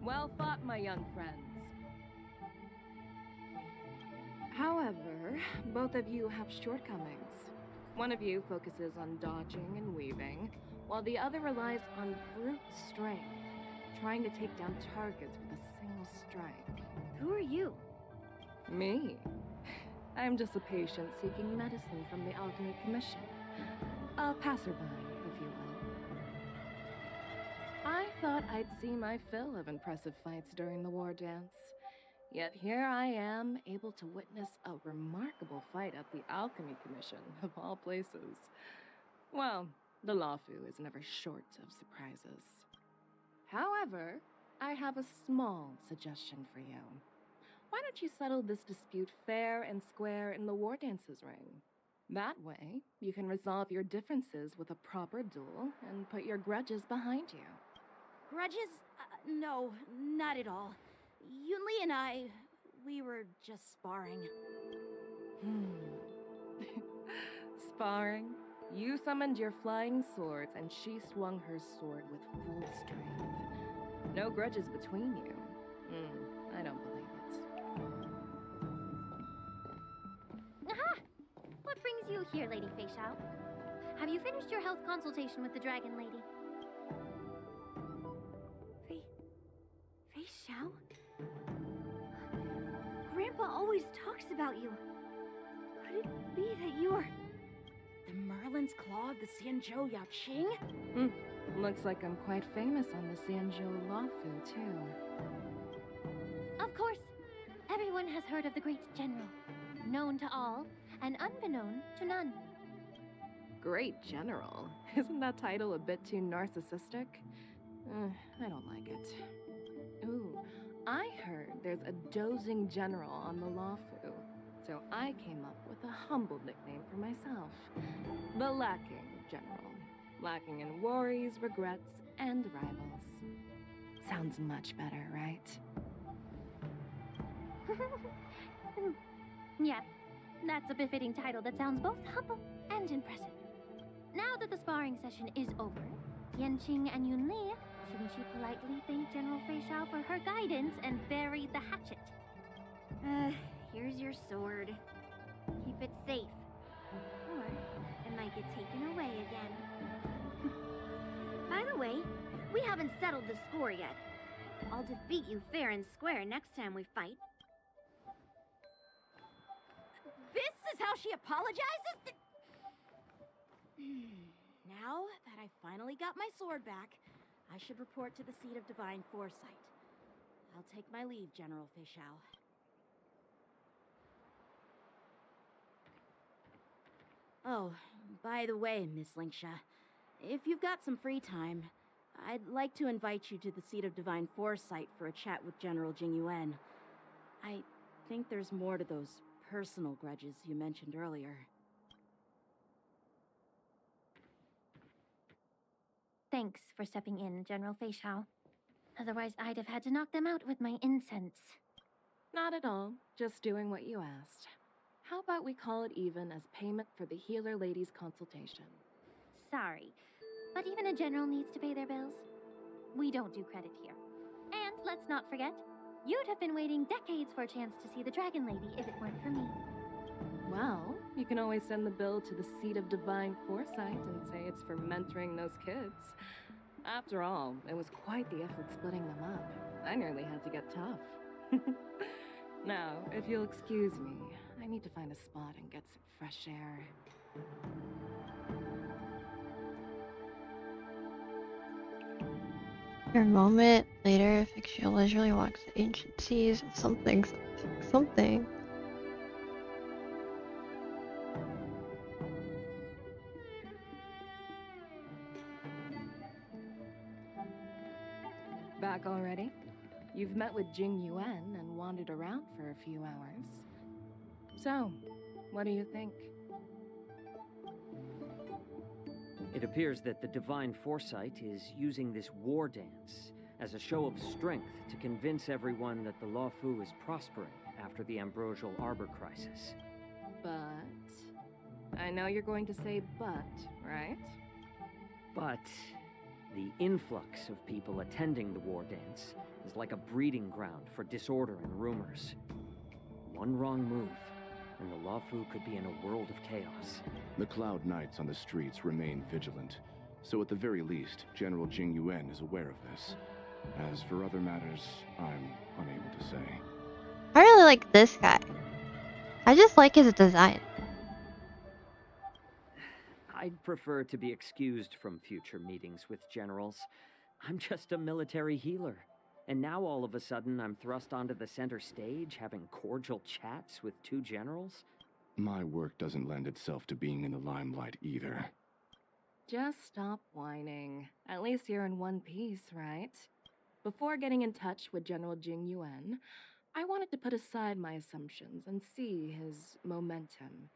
[SPEAKER 2] Well fought, my young friends. However, both of you have shortcomings. One of you focuses on dodging and weaving, while the other relies on brute strength, trying to take down targets with a single strike.
[SPEAKER 21] Who are you?
[SPEAKER 2] Me? I'm just a patient seeking medicine from the Alchemy Commission. A passerby, if you will. I thought I'd see my fill of impressive fights during the war dance. Yet here I am, able to witness a remarkable fight at the Alchemy Commission, of all places. Well, the Lawfu is never short of surprises. However, I have a small suggestion for you. Why don't you settle this dispute fair and square in the war dances ring? That way, you can resolve your differences with a proper duel and put your grudges behind you.
[SPEAKER 10] Grudges? No, not at all. Yunli and I, we were just sparring.
[SPEAKER 2] Sparring? You summoned your flying swords and she swung her sword with full strength. No grudges between you. I don't believe it.
[SPEAKER 21] Aha! What brings you here, Lady Fei Xiao? Have you finished your health consultation with the Dragon Lady? Fei Xiao? Grandpa always talks about you. Could it be that you're...
[SPEAKER 10] The Merlin's Claw of the Xianzhou Yaoqing?
[SPEAKER 2] Looks like I'm quite famous on the Xianzhou Lawfu, too.
[SPEAKER 21] Of course. Everyone has heard of the great general. Known to all, and unbeknown to none.
[SPEAKER 2] Great general? Isn't that title a bit too narcissistic? I don't like it. Ooh, I heard there's a dozing general on the Lawfu, so I came up with a humble nickname for myself. The Lacking General. Lacking in worries, regrets, and rivals. Sounds much better, right?
[SPEAKER 3] Yeah, that's a befitting title that sounds both humble and impressive. Now that the sparring session is over, Yanqing and Yunli, shouldn't you politely thank General Fei Xiao for her guidance and bury the hatchet? Here's your sword. Keep it safe. Or it might get taken away again. By the way, we haven't settled the score yet. I'll defeat you fair and square next time we fight.
[SPEAKER 10] This is how she apologizes? Now that I finally got my sword back, I should report to the seat of divine foresight. I'll take my leave, General Fei Xiao. Oh, by the way, Miss Linksha, if you've got some free time, I'd like to invite you to the seat of divine foresight for a chat with General Jingyuan. I think there's more to those personal grudges you mentioned earlier.
[SPEAKER 3] Thanks for stepping in, General Fei Xiao. Otherwise, I'd have had to knock them out with my incense.
[SPEAKER 2] Not at all. Just doing what you asked. How about we call it even as payment for the healer lady's consultation?
[SPEAKER 3] Sorry, but even a general needs to pay their bills. We don't do credit here. And let's not forget, you'd have been waiting decades for a chance to see the Dragon Lady if it weren't for me.
[SPEAKER 2] Well, you can always send the bill to the seat of divine foresight and say it's for mentoring those kids. After all, it was quite the effort splitting them up. I nearly had to get tough. Now, if you'll excuse me, I need to find a spot and get some fresh air.
[SPEAKER 1] For a moment later, Fixia leisurely walks the ancient seas of something.
[SPEAKER 2] Back already? You've met with Jing Yuan and wandered around for a few hours. So, what do you think?
[SPEAKER 15] It appears that the Divine Foresight is using this war dance as a show of strength to convince everyone that the Luofu is prospering after the Ambrosial Arbor crisis.
[SPEAKER 2] But... I know you're going to say but, right?
[SPEAKER 15] But the influx of people attending the war dance is like a breeding ground for disorder and rumors. One wrong move, and the Luofu could be in a world of chaos.
[SPEAKER 16] The Cloud Knights on the streets remain vigilant, so at the very least, General Jing Yuan is aware of this. As for other matters, I'm unable to say.
[SPEAKER 1] I really like this guy. I just like his design.
[SPEAKER 15] I'd prefer to be excused from future meetings with generals. I'm just a military healer. And now all of a sudden I'm thrust onto the center stage having cordial chats with two generals?
[SPEAKER 16] My work doesn't lend itself to being in the limelight either.
[SPEAKER 2] Just stop whining. At least you're in one piece, right? Before getting in touch with General Jing Yuan, I wanted to put aside my assumptions and see his momentum.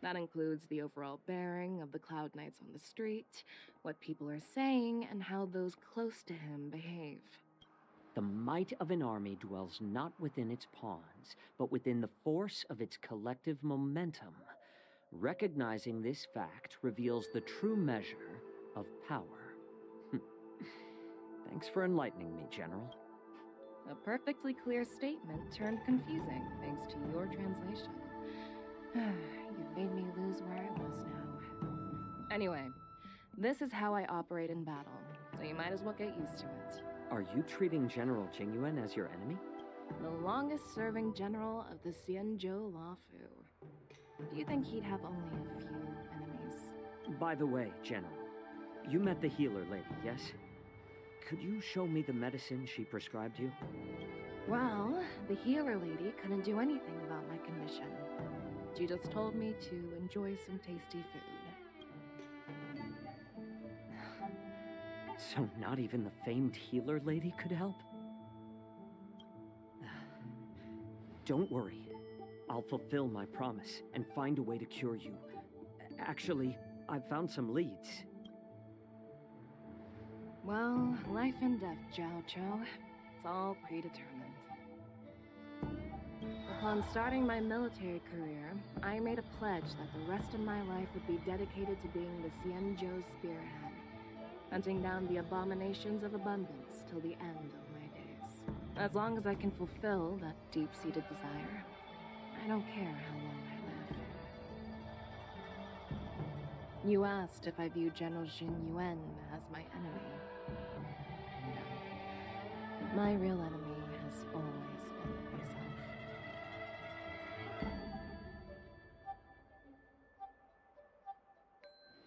[SPEAKER 2] That includes the overall bearing of the Cloud Knights on the street, what people are saying, and how those close to him behave.
[SPEAKER 15] The might of an army dwells not within its pawns, but within the force of its collective momentum. Recognizing this fact reveals the true measure of power. Thanks for enlightening me, General.
[SPEAKER 2] A perfectly clear statement turned confusing thanks to your translation. You've made me lose where I was now. Anyway, this is how I operate in battle, so you might as well get used to it.
[SPEAKER 15] Are you treating General Jingyuan as your enemy?
[SPEAKER 2] The longest-serving general of the Xianzhou Luofu. Do you think he'd have only a few enemies?
[SPEAKER 15] By the way, General, you met the healer lady, yes? Could you show me the medicine she prescribed you?
[SPEAKER 2] Well, the healer lady couldn't do anything about my condition. She just told me to enjoy some tasty food.
[SPEAKER 15] So not even the famed healer lady could help? Don't worry. I'll fulfill my promise and find a way to cure you. Actually, I've found some leads.
[SPEAKER 2] Well, life and death, Zhao Chou. It's all predetermined. Upon starting my military career, I made a pledge that the rest of my life would be dedicated to being the Xianzhou spearhead, hunting down the abominations of abundance till the end of my days. As long as I can fulfill that deep-seated desire, I don't care how long I live. You asked if I view General Jing Yuan as my enemy. No. My real enemy has always been myself.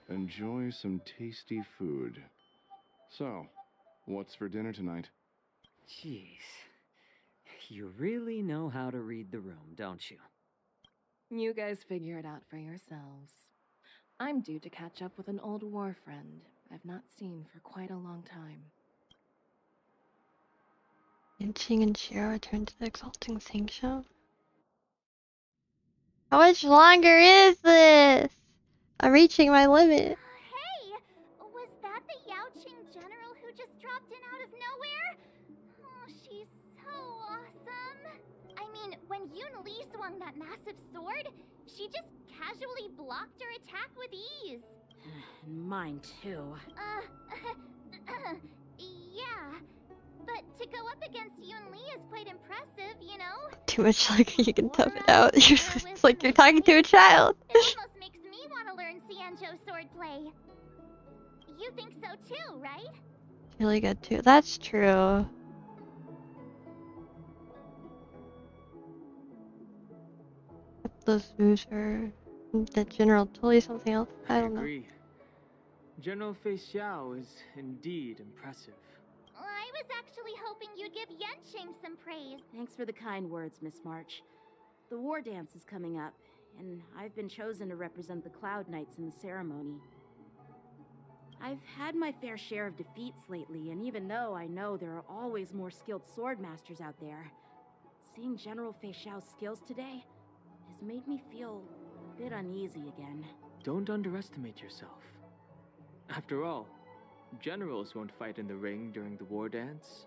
[SPEAKER 16] Enjoy some tasty food. So, what's for dinner tonight?
[SPEAKER 15] Jeez. You really know how to read the room, don't you?
[SPEAKER 2] You guys figure it out for yourselves. I'm due to catch up with an old war friend I've not seen for quite a long time.
[SPEAKER 1] Yanqing and Shiro return to the Exalting Sanction. How much longer is this? I'm reaching my limit.
[SPEAKER 3] Hey! Was that the Yaoqing general who just dropped in out of nowhere? Oh, she's so awesome. I mean, when Yun Li swung that massive sword, she just casually blocked her attack with ease.
[SPEAKER 10] Mine too.
[SPEAKER 3] Yeah. But to go up against Yun Li is quite impressive, you know?
[SPEAKER 1] Too much longer, you can tough it out. It's like you're talking to a child.
[SPEAKER 3] It almost makes me want to learn Xianzhou swordplay. You think so too, right?
[SPEAKER 1] Really good too. That's true. Those moves are the general totally something else. I don't know.
[SPEAKER 7] Agree. General Fei Xiao is indeed impressive.
[SPEAKER 3] I was actually hoping you'd give Yanqing some praise.
[SPEAKER 10] Thanks for the kind words, Miss March. The war dance is coming up, and I've been chosen to represent the Cloud Knights in the ceremony. I've had my fair share of defeats lately, and even though I know there are always more skilled sword masters out there, seeing General Fei Xiao's skills today has made me feel a bit uneasy again.
[SPEAKER 7] Don't underestimate yourself. After all, generals won't fight in the ring during the war dance.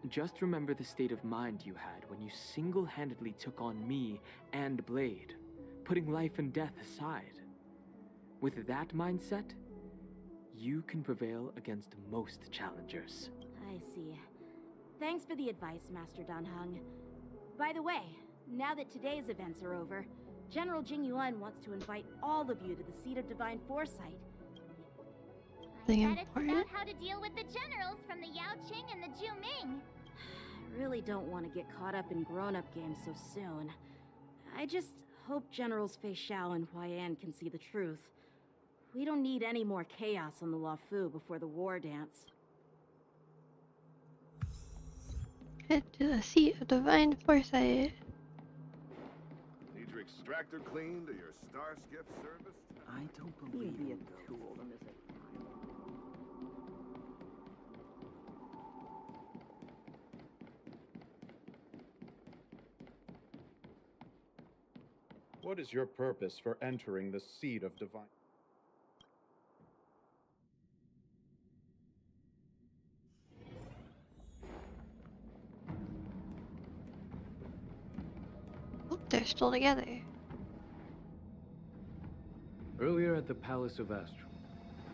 [SPEAKER 7] Just remember the state of mind you had when you single-handedly took on me and Blade, putting life and death aside. With that mindset, you can prevail against most challengers.
[SPEAKER 10] I see. Thanks for the advice, Master Danheng. By the way, now that today's events are over, General Jing Yuan wants to invite all of you to the seat of divine foresight.
[SPEAKER 3] I bet it's about how to deal with the generals from the Yaoqing and the Juming.
[SPEAKER 10] I really don't want to get caught up in grown-up games so soon. I just hope Generals Fei Xiao and Huaiyan can see the truth. We don't need any more chaos on the Luofu before the war dance.
[SPEAKER 1] Head to the seat of divine foresight.
[SPEAKER 8] Need your extractor cleaned or your star skiff serviced?
[SPEAKER 22] I don't believe in those.
[SPEAKER 23] What is your purpose for entering the seat of divine?
[SPEAKER 1] Oh, they're still together.
[SPEAKER 5] Earlier at the Palace of Astral,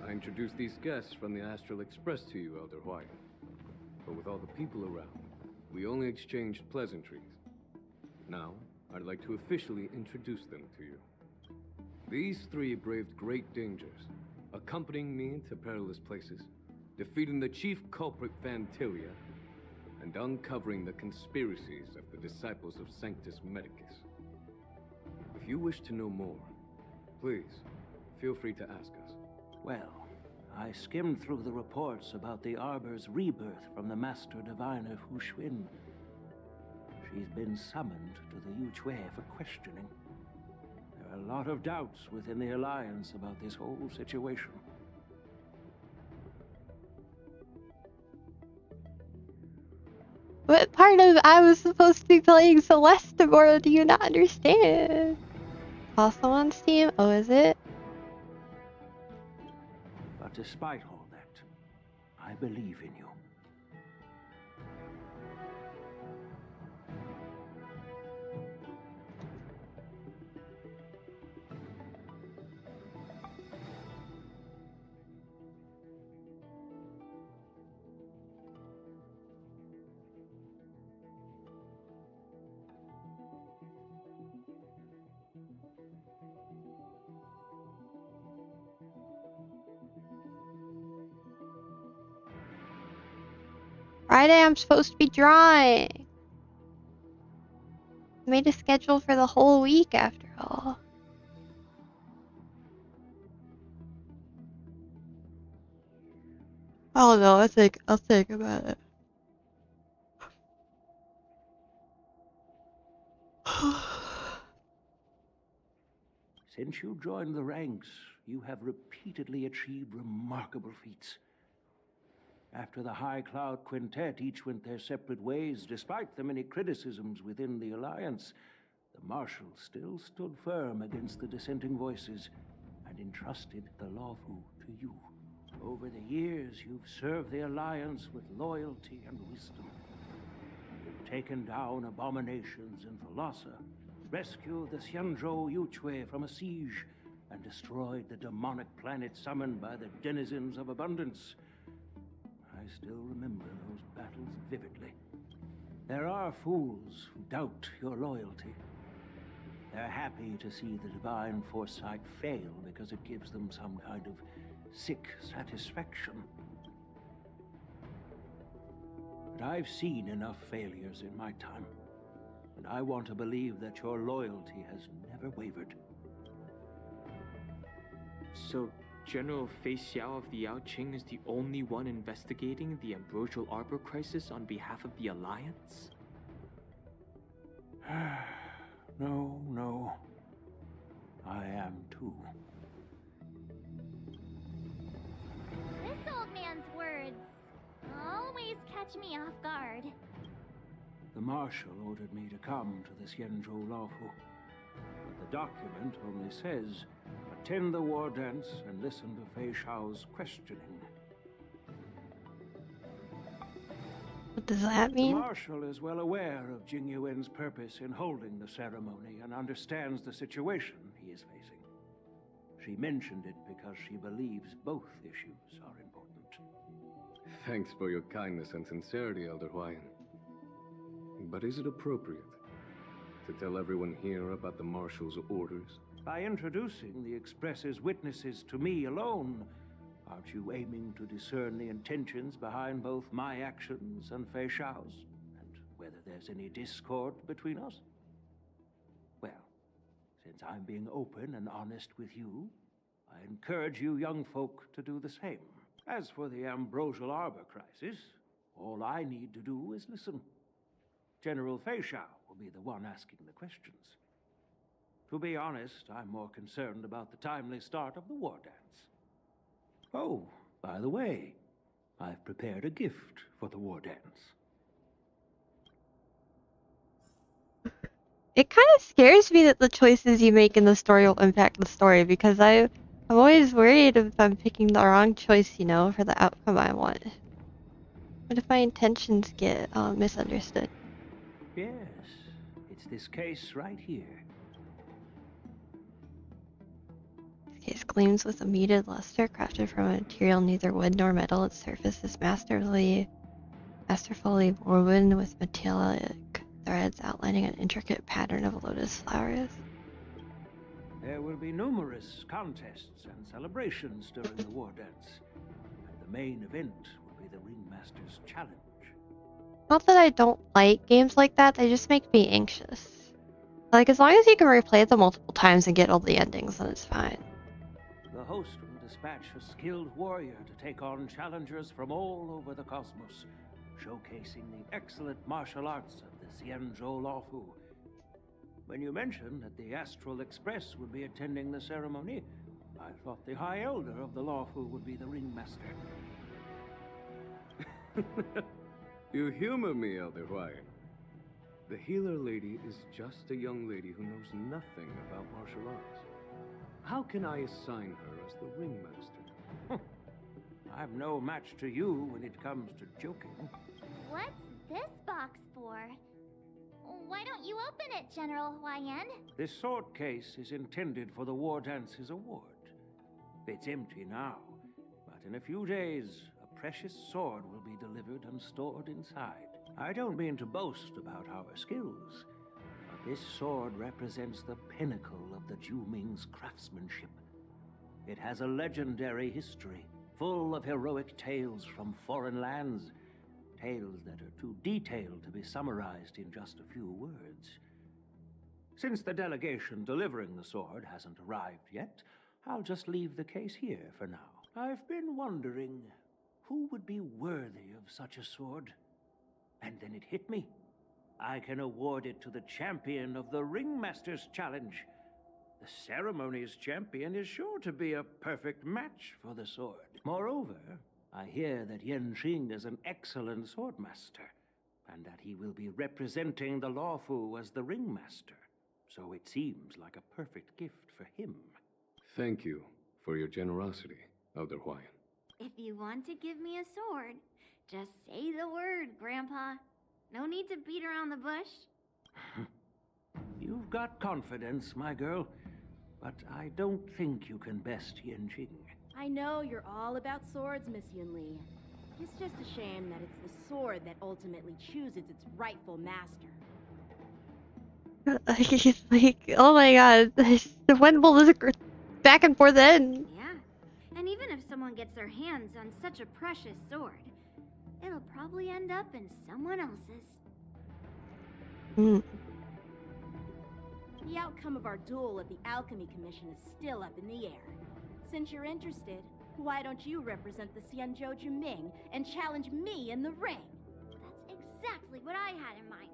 [SPEAKER 5] I introduced these guests from the Astral Express to you, Elder Huaiyan. But with all the people around, we only exchanged pleasantries. Now, I'd like to officially introduce them to you. These three braved great dangers, accompanying me to perilous places, defeating the chief culprit Vantilia, and uncovering the conspiracies of the disciples of Sanctus Medicus. If you wish to know more, please, feel free to ask us.
[SPEAKER 14] Well, I skimmed through the reports about the Arbor's rebirth from the Master Diviner Hu Xuan. She's been summoned to the Yuchue for questioning. There are a lot of doubts within the Alliance about this whole situation.
[SPEAKER 1] What part of I was supposed to be playing Celestimore do you not understand? Also on Steam? Oh, is it?
[SPEAKER 14] But despite all that, I believe in you.
[SPEAKER 1] Friday I'm supposed to be drawing. I made a schedule for the whole week after all. Oh no, I'll think about it.
[SPEAKER 14] Since you joined the ranks, you have repeatedly achieved remarkable feats. After the High Cloud Quintet each went their separate ways, despite the many criticisms within the Alliance, the Marshal still stood firm against the dissenting voices and entrusted the Lawfu to you. Over the years, you've served the Alliance with loyalty and wisdom. You've taken down abominations in Thalassa, rescued the Xianzhou Yuchue from a siege, and destroyed the demonic planet summoned by the denizens of abundance. I still remember those battles vividly. There are fools who doubt your loyalty. They're happy to see the divine foresight fail because it gives them some kind of sick satisfaction. But I've seen enough failures in my time, and I want to believe that your loyalty has never wavered.
[SPEAKER 7] So, General Fei Xiao of the Yao Qing is the only one investigating the Ambrosial Arbor crisis on behalf of the Alliance?
[SPEAKER 14] No. I am too.
[SPEAKER 3] This old man's words always catch me off guard.
[SPEAKER 14] The Marshal ordered me to come to the Xianzhou Lawfu, but the document only says, attend the war dance and listen to Fei Xiao's questioning.
[SPEAKER 1] What does that mean?
[SPEAKER 14] The Marshal is well aware of Jing Yuan's purpose in holding the ceremony and understands the situation he is facing. She mentioned it because she believes both issues are important.
[SPEAKER 5] Thanks for your kindness and sincerity, Elder Huayan. But is it appropriate to tell everyone here about the Marshal's orders?
[SPEAKER 14] By introducing the Express's witnesses to me alone, aren't you aiming to discern the intentions behind both my actions and Fei Xiao's, and whether there's any discord between us? Well, since I'm being open and honest with you, I encourage you young folk to do the same. As for the Ambrosial Arbor crisis, all I need to do is listen. General Fei Xiao will be the one asking the questions. To be honest, I'm more concerned about the timely start of the war dance. Oh, by the way, I've prepared a gift for the war dance.
[SPEAKER 1] It kind of scares me that the choices you make in the story will impact the story, because I'm always worried if I'm picking the wrong choice, for the outcome I want. What if my intentions get misunderstood?
[SPEAKER 14] Yes, it's this case right here.
[SPEAKER 1] This case gleams with a muted luster, crafted from a material neither wood nor metal. Its surface is masterfully woven with metallic threads outlining an intricate pattern of lotus flowers.
[SPEAKER 14] There will be numerous contests and celebrations during the war dance, and the main event will be the Ringmaster's Challenge.
[SPEAKER 1] Not that I don't like games like that, they just make me anxious. Like, as long as you can replay them multiple times and get all the endings, then it's fine.
[SPEAKER 14] The host will dispatch a skilled warrior to take on challengers from all over the cosmos, showcasing the excellent martial arts of the Xianzhou Lawfu. When you mentioned that the Astral Express would be attending the ceremony, I thought the High Elder of the Lawfu would be the Ringmaster.
[SPEAKER 5] You humor me, Elder Huayan. The healer lady is just a young lady who knows nothing about martial arts. How can I assign her as the Ringmaster?
[SPEAKER 14] I'm no match to you when it comes to joking.
[SPEAKER 3] What's this box for? Why don't you open it, General Huayan?
[SPEAKER 14] This sword case is intended for the War Dance's award. It's empty now, but in a few days, a precious sword will be delivered and stored inside. I don't mean to boast about our skills, but this sword represents the pinnacle of the Juming's craftsmanship. It has a legendary history, full of heroic tales from foreign lands, tales that are too detailed to be summarized in just a few words. Since the delegation delivering the sword hasn't arrived yet, I'll just leave the case here for now. I've been wondering who would be worthy of such a sword. And then it hit me. I can award it to the champion of the Ringmaster's Challenge. The ceremony's champion is sure to be a perfect match for the sword. Moreover, I hear that Yanqing is an excellent swordmaster, and that he will be representing the Luofu as the Ringmaster. So it seems like a perfect gift for him.
[SPEAKER 5] Thank you for your generosity, Elder Huayan.
[SPEAKER 21] If you want to give me a sword, just say the word, Grandpa. No need to beat around the bush.
[SPEAKER 14] You've got confidence, my girl, but I don't think you can best Yanqing.
[SPEAKER 10] I know you're all about swords, Miss Yunli. It's just a shame that it's the sword that ultimately chooses its rightful master.
[SPEAKER 1] He's like, oh my god, when will this back and forth end?
[SPEAKER 21] Yeah, and even if someone gets their hands on such a precious sword, it'll probably end up in someone else's.
[SPEAKER 10] The outcome of our duel at the Alchemy Commission is still up in the air. Since you're interested, why don't you represent the Xianzhou Jiming and challenge me in the ring?
[SPEAKER 21] That's exactly what I had in mind.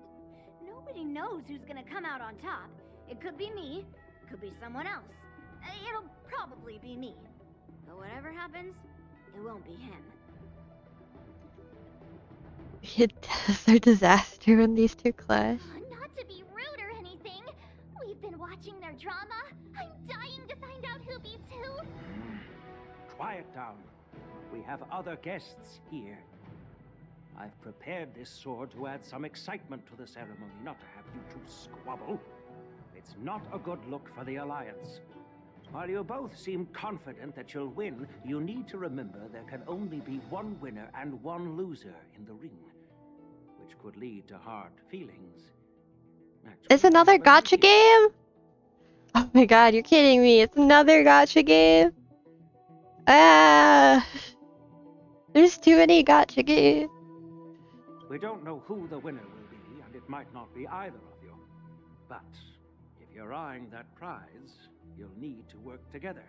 [SPEAKER 21] Nobody knows who's gonna come out on top. It could be me, could be someone else. It'll probably be me. But whatever happens, it won't be him.
[SPEAKER 1] Death or disaster when these two clash.
[SPEAKER 3] Not to be rude or anything. We've been watching their drama. I'm dying to find out who beats who.
[SPEAKER 14] Quiet down. We have other guests here. I've prepared this sword to add some excitement to the ceremony, not to have you two squabble. It's not a good look for the Alliance. While you both seem confident that you'll win, you need to remember there can only be one winner and one loser in the ring, which could lead to hard feelings.
[SPEAKER 1] It's another gacha game? Oh my god, you're kidding me. It's another gacha game? Ah, there's too many gacha games.
[SPEAKER 14] We don't know who the winner will be, and it might not be either of you. But if you're eyeing that prize, you'll need to work together.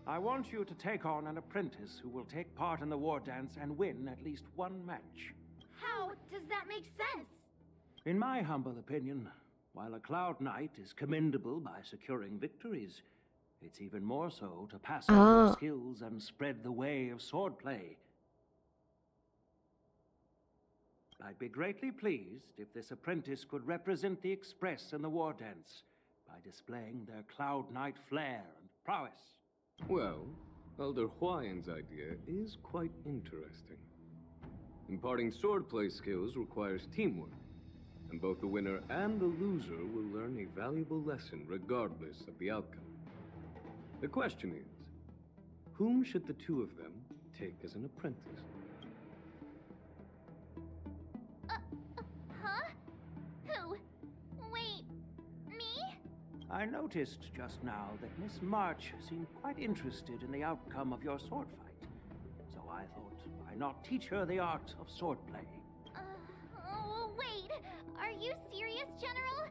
[SPEAKER 14] I want you to take on an apprentice who will take part in the war dance and win at least one match.
[SPEAKER 21] How does that make sense?
[SPEAKER 14] In my humble opinion, while a Cloud Knight is commendable by securing victories, it's even more so to pass on your skills and spread the way of swordplay. I'd be greatly pleased if this apprentice could represent the Express in the war dance by displaying their Cloud Knight flair and prowess.
[SPEAKER 5] Well, Elder Huayan's idea is quite interesting. Imparting swordplay skills requires teamwork, and both the winner and the loser will learn a valuable lesson regardless of the outcome. The question is, whom should the two of them take as an apprentice?
[SPEAKER 3] Huh? Who? Wait, me?
[SPEAKER 14] I noticed just now that Miss March seemed quite interested in the outcome of your sword fight. So I thought, why not teach her the art of swordplay?
[SPEAKER 3] Wait. Are you serious, General?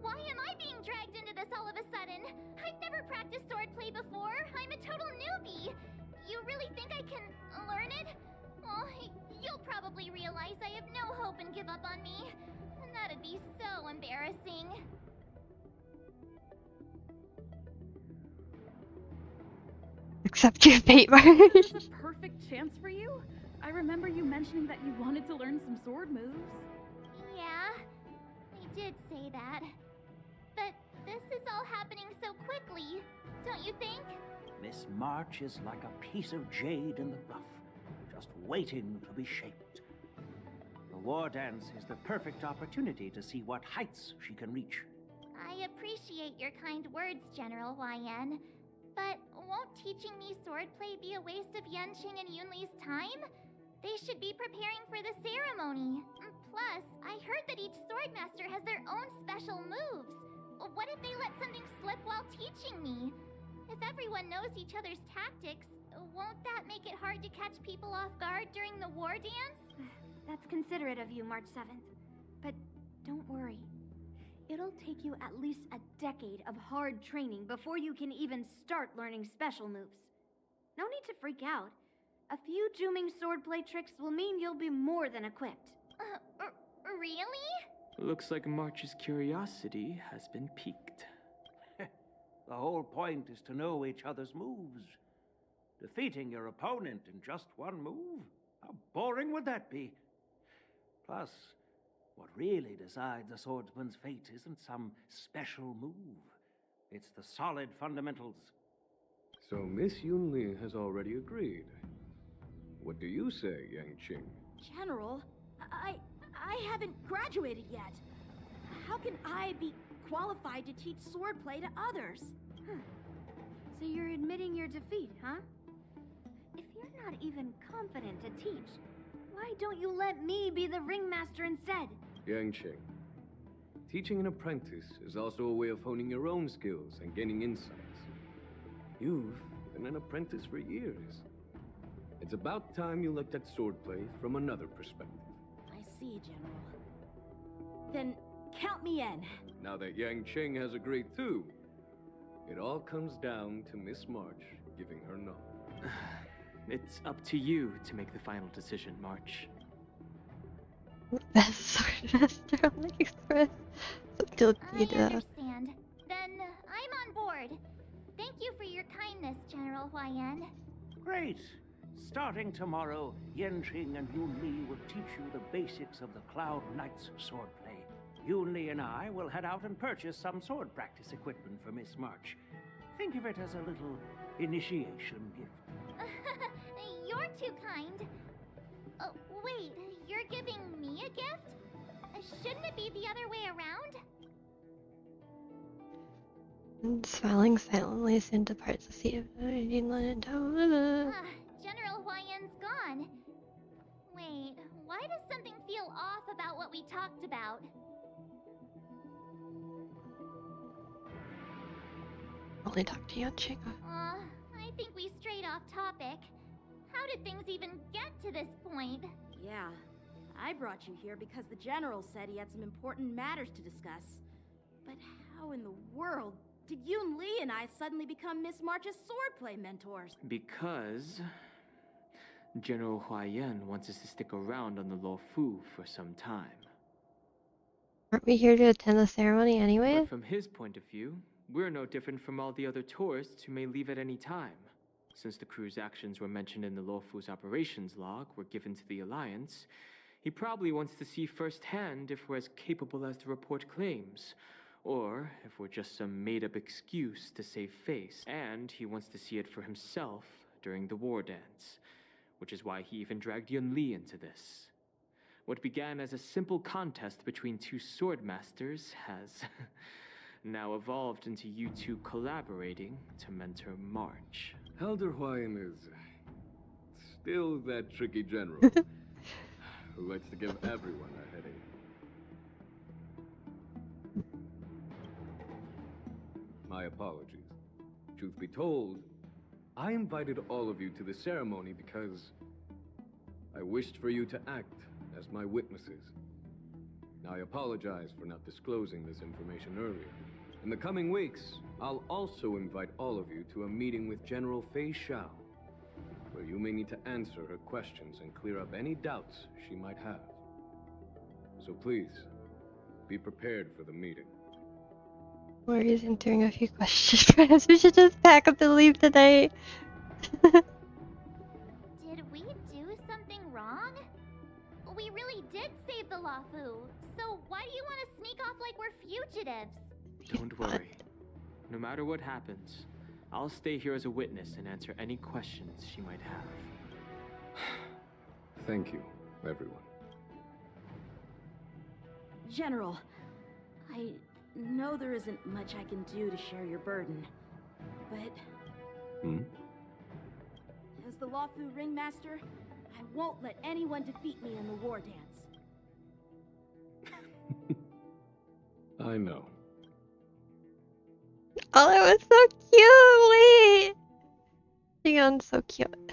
[SPEAKER 3] Why am I being dragged into this all of a sudden? I've never practiced swordplay before. I'm a total newbie. You really think I can learn it? Well, you'll probably realize I have no hope and give up on me. And that'd be so embarrassing.
[SPEAKER 1] Accept your fate, March.
[SPEAKER 18] Is this a perfect chance for you? I remember you mentioning that you wanted to learn some sword moves.
[SPEAKER 3] Yeah, I did say that. But this is all happening so quickly, don't you think?
[SPEAKER 14] Miss March is like a piece of jade in the rough, just waiting to be shaped. The war dance is the perfect opportunity to see what heights she can reach.
[SPEAKER 3] I appreciate your kind words, General Huayan. But won't teaching me swordplay be a waste of Yanqing and Yunli's time? They should be preparing for the ceremony. Plus, I heard that each swordmaster has their own special moves. What if they let something slip while teaching me? If everyone knows each other's tactics, won't that make it hard to catch people off guard during the war dance?
[SPEAKER 21] That's considerate of you, March 7th. But don't worry. It'll take you at least a decade of hard training before you can even start learning special moves. No need to freak out. A few Juming swordplay tricks will mean you'll be more than equipped.
[SPEAKER 3] Really?
[SPEAKER 7] Looks like March's curiosity has been piqued.
[SPEAKER 14] The whole point is to know each other's moves. Defeating your opponent in just one move? How boring would that be? Plus, what really decides a swordsman's fate isn't some special move. It's the solid fundamentals.
[SPEAKER 5] So Miss Yunli has already agreed. What do you say, Yang Qing?
[SPEAKER 10] General, I haven't graduated yet. How can I be qualified to teach swordplay to others?
[SPEAKER 21] So you're admitting your defeat, huh? If you're not even confident to teach, why don't you let me be the ringmaster instead?
[SPEAKER 5] Yang Qing, teaching an apprentice is also a way of honing your own skills and gaining insights. You've been an apprentice for years. It's about time you looked at swordplay from another perspective.
[SPEAKER 10] I see, General. Then count me in.
[SPEAKER 5] Now that Yang Qing has agreed too, it all comes down to Miss March giving her nod.
[SPEAKER 7] It's up to you to make the final decision, March.
[SPEAKER 1] Best swordmaster on the express. So
[SPEAKER 3] I understand. Then I'm on board. Thank you for your kindness, General Huayan.
[SPEAKER 14] Great! Starting tomorrow, Yanqing and Yunli will teach you the basics of the Cloud Knights swordplay. Yunli and I will head out and purchase some sword practice equipment for Miss March. Think of it as a little initiation gift.
[SPEAKER 3] You're too kind. Wait, you're giving me a gift? Shouldn't it be the other way around?
[SPEAKER 1] And smiling silently, soon departs to see if
[SPEAKER 3] General Huayan's gone. Wait, why does something feel off about what we talked about?
[SPEAKER 1] only talk to Yanqing.
[SPEAKER 3] I think we strayed off topic. How did things even get to this point?
[SPEAKER 10] Yeah, I brought you here because the General said he had some important matters to discuss. But how in the world did Yunli and I suddenly become Miss March's swordplay mentors?
[SPEAKER 7] Because General Huayan wants us to stick around on the Luo Fu for some time.
[SPEAKER 1] Aren't we here to attend the ceremony anyway?
[SPEAKER 7] But from his point of view, we're no different from all the other tourists who may leave at any time. Since the crew's actions were mentioned in the Luo Fu's operations log were given to the Alliance, he probably wants to see firsthand if we're as capable as the report claims, or if we're just some made-up excuse to save face. And he wants to see it for himself during the war dance, which is why he even dragged Yunli into this. What began as a simple contest between two sword masters has now evolved into you two collaborating to mentor March.
[SPEAKER 5] Elder Huayan is still that tricky general who likes to give everyone a headache. My apologies. Truth be told, I invited all of you to the ceremony because I wished for you to act as my witnesses. Now, I apologize for not disclosing this information earlier. In the coming weeks, I'll also invite all of you to a meeting with General Fei Xiao, where you may need to answer her questions and clear up any doubts she might have. So please, be prepared for the meeting.
[SPEAKER 1] Worries answering a few questions. Perhaps we should just pack up and leave today.
[SPEAKER 3] Did we do something wrong? We really did save the Luo Fu, so why do you want to sneak off like we're fugitives?
[SPEAKER 7] Don't worry. No matter what happens, I'll stay here as a witness and answer any questions she might have.
[SPEAKER 5] Thank you, everyone.
[SPEAKER 10] General, I know there isn't much I can do to share your burden, but as the Luo Fu ringmaster, I won't let anyone defeat me in the war dance.
[SPEAKER 5] I know.
[SPEAKER 1] Oh, that was so cute! Wait! Sion's so cute.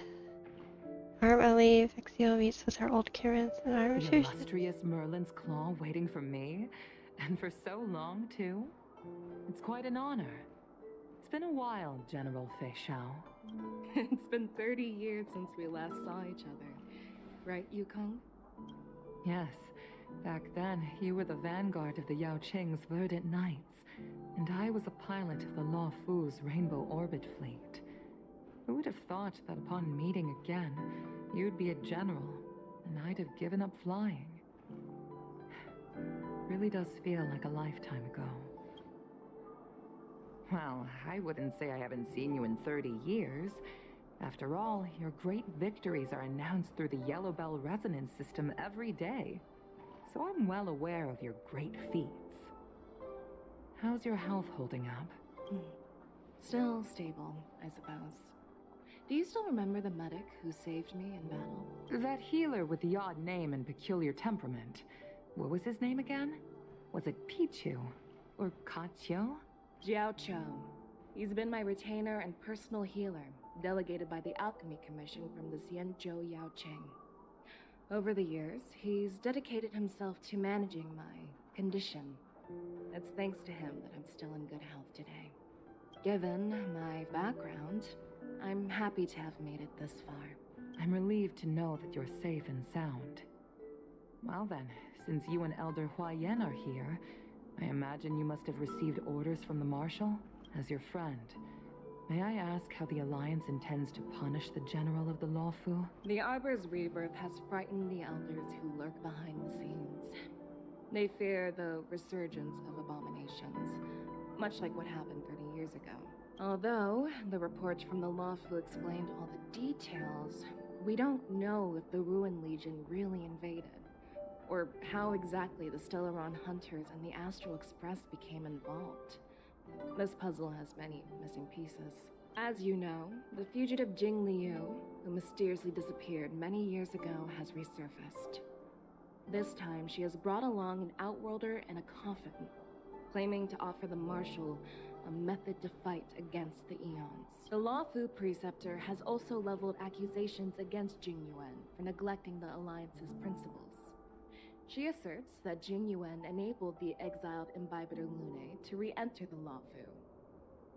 [SPEAKER 1] Normally, Vixio meets with her old Karens and I'm
[SPEAKER 2] The illustrious Merlin's claw waiting for me? And for so long, too? It's quite an honor. It's been a while, General Fei Shao.
[SPEAKER 11] It's been 30 years since we last saw each other. Right, Yukong?
[SPEAKER 2] Yes. Back then, you were the vanguard of the Yao Qing's Verdant Knights, and I was a pilot of the Law Fu's Rainbow Orbit Fleet. Who would have thought that upon meeting again, you'd be a general, and I'd have given up flying? Really does feel like a lifetime ago. Well, I wouldn't say I haven't seen you in 30 years. After all, your great victories are announced through the Yellow Bell resonance system every day. So I'm well aware of your great feats. How's your health holding up?
[SPEAKER 11] Still stable, I suppose. Do you still remember the medic who saved me in battle?
[SPEAKER 2] That healer with the odd name and peculiar temperament. What was his name again? Was it Pichu? Or Kachio?
[SPEAKER 11] Jiao Cho. He's been my retainer and personal healer, delegated by the Alchemy Commission from the Xianzhou Yao Qing. Over the years, he's dedicated himself to managing my condition. It's thanks to him that I'm still in good health today. Given my background, I'm happy to have made it this far.
[SPEAKER 2] I'm relieved to know that you're safe and sound. Well then, since you and Elder Huayan are here, I imagine you must have received orders from the Marshal? As your friend, may I ask how the Alliance intends to punish the General of the Law Fu?
[SPEAKER 11] The Arbor's rebirth has frightened the elders who lurk behind the scenes. They fear the resurgence of abominations, much like what happened 30 years ago. Although the reports from the Law Fu explained all the details, we don't know if the Ruin Legion really invaded, or how exactly the Stellaron Hunters and the Astral Express became involved. This puzzle has many missing pieces. As you know, the fugitive Jing Liu, who mysteriously disappeared many years ago, has resurfaced. This time, she has brought along an outworlder and a coffin, claiming to offer the Marshal a method to fight against the Eons. The Law Fu Preceptor has also leveled accusations against Jing Yuan for neglecting the Alliance's principles. She asserts that Jing Yuan enabled the exiled Imbibitor Lunae to re-enter the Law Fu,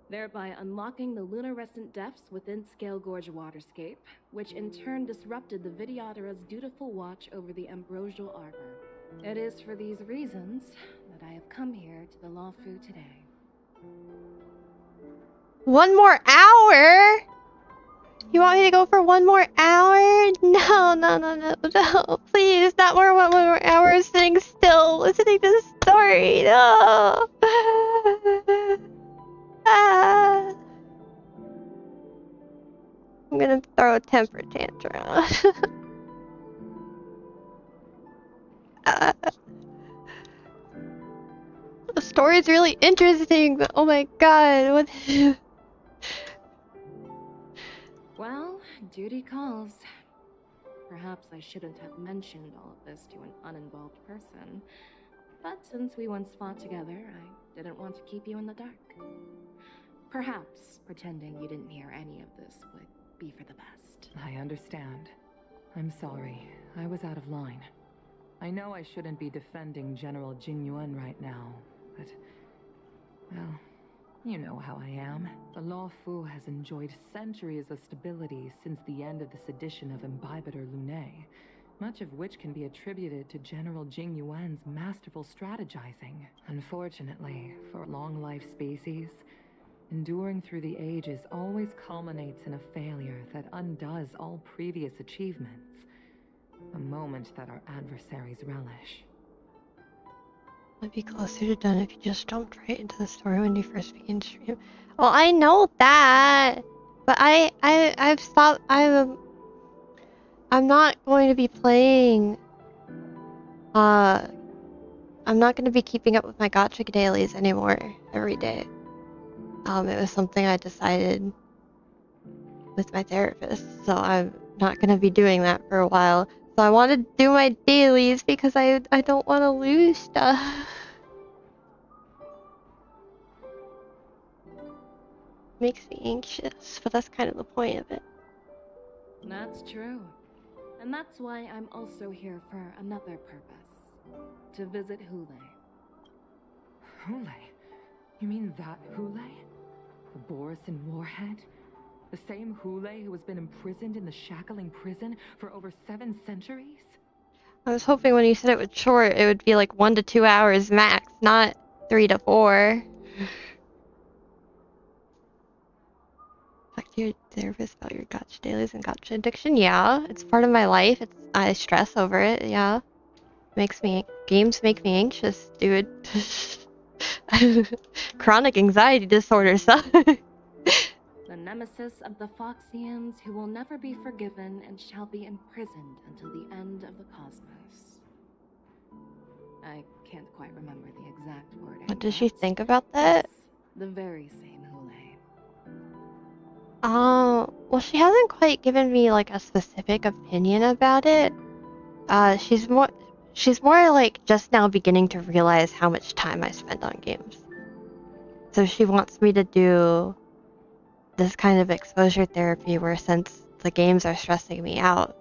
[SPEAKER 11] thereby unlocking the lunarescent depths within Scale Gorge Waterscape, which in turn disrupted the Vidyadhara's dutiful watch over the Ambrosial Arbor. It is for these reasons that I have come here to the Law Fu today.
[SPEAKER 1] 1 more hour? You want me to go for 1 more hour? No, no, no, no, no. Please, not more 1 more hour sitting still, listening to the story. No. Ah. I'm gonna throw a temper tantrum. The story's really interesting, but oh my god, what?
[SPEAKER 11] Well, duty calls. Perhaps I shouldn't have mentioned all of this to an uninvolved person, but since we once fought together, I didn't want to keep you in the dark. Perhaps pretending you didn't hear any of this would be for the best.
[SPEAKER 2] I understand. I'm sorry. I was out of line. I know I shouldn't be defending General Jing Yuan right now, but... well... you know how I am. The Law Fu has enjoyed centuries of stability since the end of the sedition of Imbibitor Lunae, much of which can be attributed to General Jing Yuan's masterful strategizing. Unfortunately, for long-life species, enduring through the ages always culminates in a failure that undoes all previous achievements, a moment that our adversaries relish.
[SPEAKER 1] I'd be closer to done if you just jumped right into the story when you first began to stream. Well, I know that, but I've stopped. I'm not going to be playing. I'm not going to be keeping up with my gacha dailies anymore every day. It was something I decided with my therapist, so I'm not going to be doing that for a while. So I want to do my dailies because I don't want to lose stuff. makes me anxious, but that's kind of the point of it.
[SPEAKER 11] That's true. And that's why I'm also here for another purpose. To visit Hule.
[SPEAKER 4] Hule? You mean that Hule? The Borisin warhead? The same Hule who has been imprisoned in the shackling prison for over 7 centuries?
[SPEAKER 1] I was hoping when you said it was short, it would be like 1 to 2 hours max, not 3 to 4. Talk to your therapist about your gotcha dailies and gotcha addiction. Yeah, it's part of my life. I stress over it. Yeah, games make me anxious, dude. Chronic anxiety disorder, so.
[SPEAKER 11] The nemesis of the Foxians who will never be forgiven and shall be imprisoned until the end of the cosmos. I can't quite remember the exact wording.
[SPEAKER 1] What does she think about that?
[SPEAKER 11] The very same Hule.
[SPEAKER 1] Well, she hasn't quite given me like a specific opinion about it. She's more like just now beginning to realize how much time I spend on games. So she wants me to do this kind of exposure therapy where, since the games are stressing me out,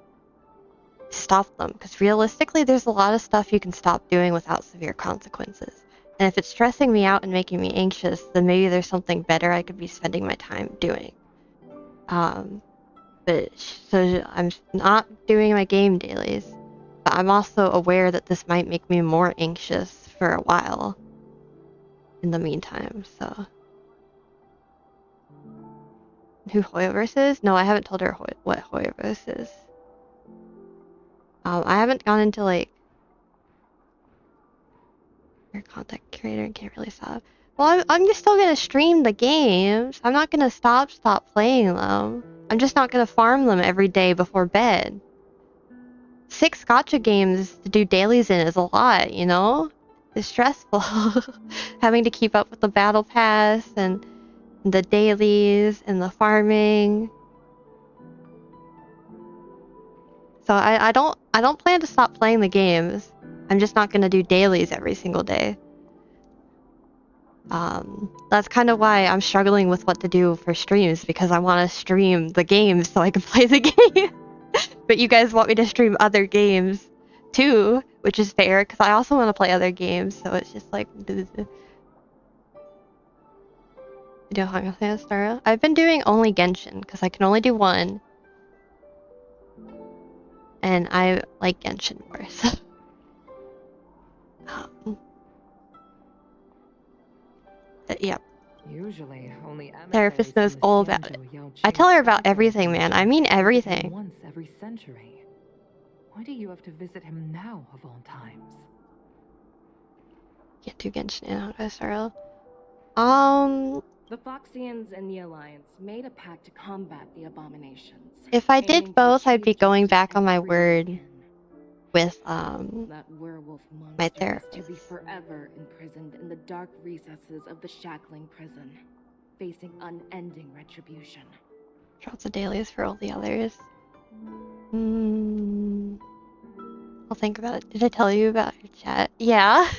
[SPEAKER 1] stop them. Because realistically, there's a lot of stuff you can stop doing without severe consequences. And if it's stressing me out and making me anxious, then maybe there's something better I could be spending my time doing. So I'm not doing my game dailies, but I'm also aware that this might make me more anxious for a while in the meantime, so. Who Hoyoverse is? No, I haven't told her what Hoyoverse is. I haven't gone into like your content creator and can't really stop. Well, I'm just still gonna stream the games. I'm not gonna stop playing them. I'm just not gonna farm them every day before bed. 6 gacha games to do dailies in is a lot, you know? It's stressful. Having to keep up with the battle pass and the dailies and the farming. So I don't plan to stop playing the games. I'm just not gonna do dailies every single day. That's kind of why I'm struggling with what to do for streams, because I want to stream the games so I can play the game. But you guys want me to stream other games too, which is fair, because I also want to play other games, so it's just like... I've been doing only Genshin, because I can only do one. And I like Genshin more, so... Yeah.
[SPEAKER 4] Usually, only
[SPEAKER 1] Therapist knows all about it. I tell her about everything, man. I mean everything.
[SPEAKER 4] Once every century. Why do you have to visit him now, of all times?
[SPEAKER 1] Can't do Genshin and Honkai.
[SPEAKER 11] The Foxians and the Alliance made a pact to combat the abominations.
[SPEAKER 1] If I did both, I'd be going back on my word with
[SPEAKER 11] that werewolf monster
[SPEAKER 1] my therapist.
[SPEAKER 11] to be forever imprisoned in the dark recesses of the shackling prison, facing unending retribution.
[SPEAKER 1] Drops of dailies for all the others. I'll think about it. Did I tell you about your chat? Yeah.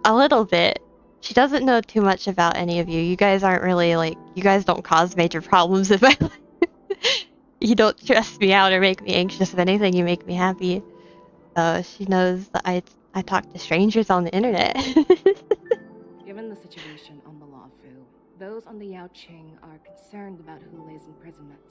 [SPEAKER 1] A little bit. She doesn't know too much about any of you. You guys aren't really like, you guys don't cause major problems in my life. You don't stress me out or make me anxious. If anything, you make me happy. So she knows that I talk to strangers on the internet.
[SPEAKER 11] Given the situation on the Luofu, those on the Yaoqing are concerned about Hule's imprisonment.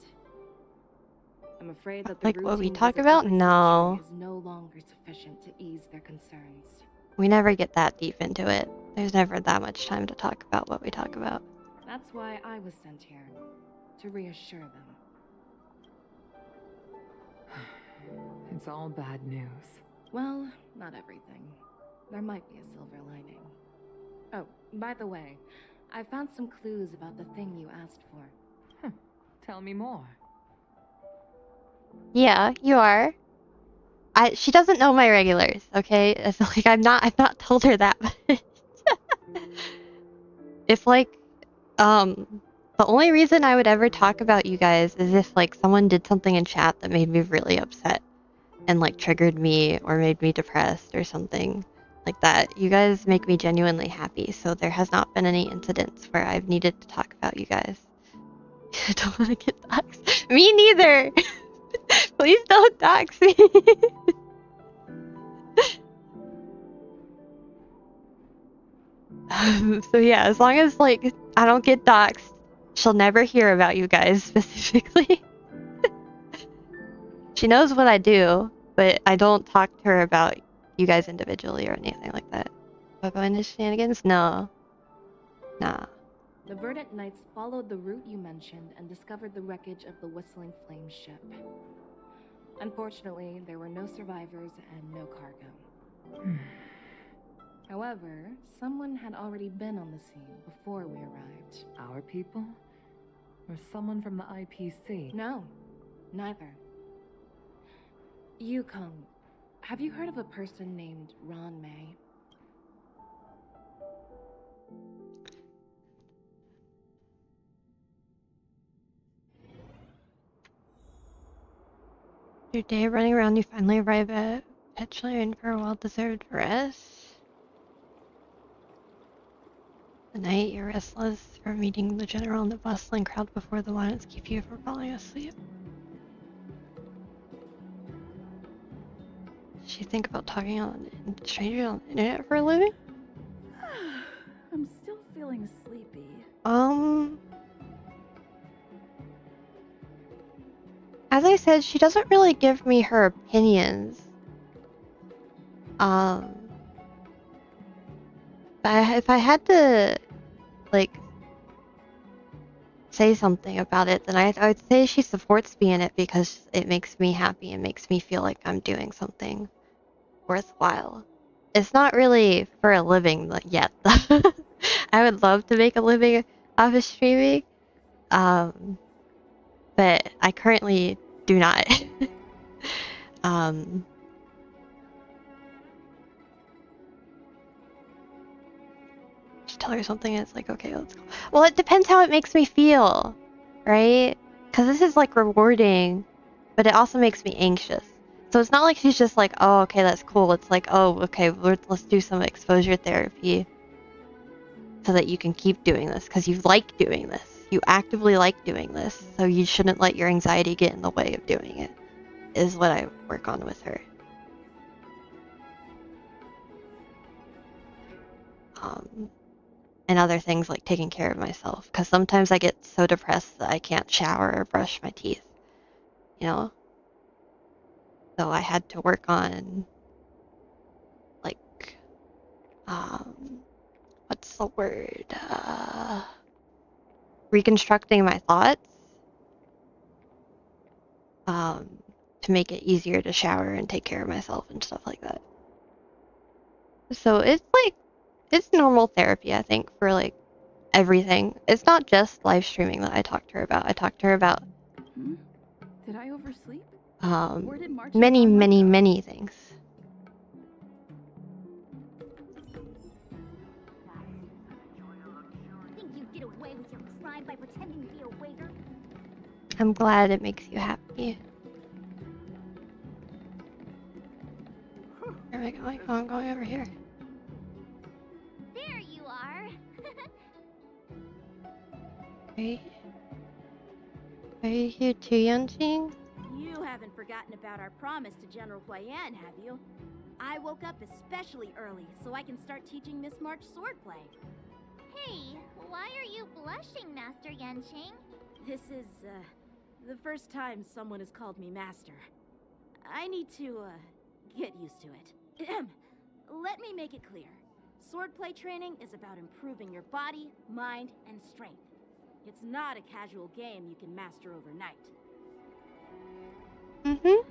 [SPEAKER 11] I'm afraid that the
[SPEAKER 1] Like what we
[SPEAKER 11] routine
[SPEAKER 1] talk
[SPEAKER 11] visit
[SPEAKER 1] about?
[SPEAKER 11] every
[SPEAKER 1] No.
[SPEAKER 11] century is no longer sufficient to ease their concerns.
[SPEAKER 1] We never get that deep into it. There's never that much time to talk about what we talk about.
[SPEAKER 11] That's why I was sent here, to reassure them.
[SPEAKER 4] It's all bad news.
[SPEAKER 11] Well, not everything. There might be a silver lining. Oh, by the way, I found some clues about the thing you asked for.
[SPEAKER 4] Tell me more.
[SPEAKER 1] Yeah, you are. She doesn't know my regulars, okay? It's like I've not told her that much. If like, the only reason I would ever talk about you guys is if like someone did something in chat that made me really upset and like triggered me or made me depressed or something. like that. You guys make me genuinely happy, so there has not been any incidents where I've needed to talk about you guys. I don't want to get doxxed. Me neither! Please don't dox me! So yeah, as long as, like, I don't get doxxed, she'll never hear about you guys specifically. She knows what I do, but I don't talk to her about you guys individually or anything like that. What about any shenanigans? No. Nah.
[SPEAKER 11] The Verdant Knights followed the route you mentioned and discovered the wreckage of the Whistling Flame ship. Unfortunately, there were no survivors and no cargo. However, someone had already been on the scene before we arrived.
[SPEAKER 4] Our people? Or someone from the IPC?
[SPEAKER 11] No, neither. Yukong, have you heard of a person named Ron May?
[SPEAKER 1] Your day of running around, you finally arrive at Petulant for a well-deserved rest. The night, you're restless from meeting the general and the bustling crowd before the lines keep you from falling asleep. Does she think about talking on strangers on the internet for a living?
[SPEAKER 18] I'm still feeling sleepy.
[SPEAKER 1] As I said, she doesn't really give me her opinions. But if I had to, like, say something about it, then I would say she supports me in it because it makes me happy and makes me feel like I'm doing something worthwhile. It's not really for a living yet. I would love to make a living off of streaming, but I currently do not. Just tell her something and it's like, okay, let's go. Well, it depends how it makes me feel, right? Because this is like rewarding, but it also makes me anxious. So it's not like she's just like, oh, okay, that's cool. It's like, oh, okay, let's do some exposure therapy so that you can keep doing this because you like doing this. You actively like doing this, so you shouldn't let your anxiety get in the way of doing it, is what I work on with her. And other things like taking care of myself, because sometimes I get so depressed that I can't shower or brush my teeth, you know? So I had to work on, like, what's the word? Reconstructing my thoughts, to make it easier to shower and take care of myself and stuff like that. So it's like, it's normal therapy, I think, for like everything. It's not just live streaming that I talk to her about. I talk to her about
[SPEAKER 18] Did I oversleep?
[SPEAKER 1] many, many, many things.
[SPEAKER 21] Think you get away with your crime by pretending to be a waiter?
[SPEAKER 1] I'm glad it makes you happy. Where am I going? Oh, I'm going over here.
[SPEAKER 3] There you are.
[SPEAKER 1] Are you here too, Yunjing?
[SPEAKER 10] You haven't forgotten about our promise to General Huayan, have you? I woke up especially early so I can start teaching Miss March swordplay.
[SPEAKER 3] Hey, why are you blushing, Master Yanqing?
[SPEAKER 10] This is, the first time someone has called me Master. I need to, get used to it. Let me make it clear. Swordplay training is about improving your body, mind, and strength. It's not a casual game you can master overnight. I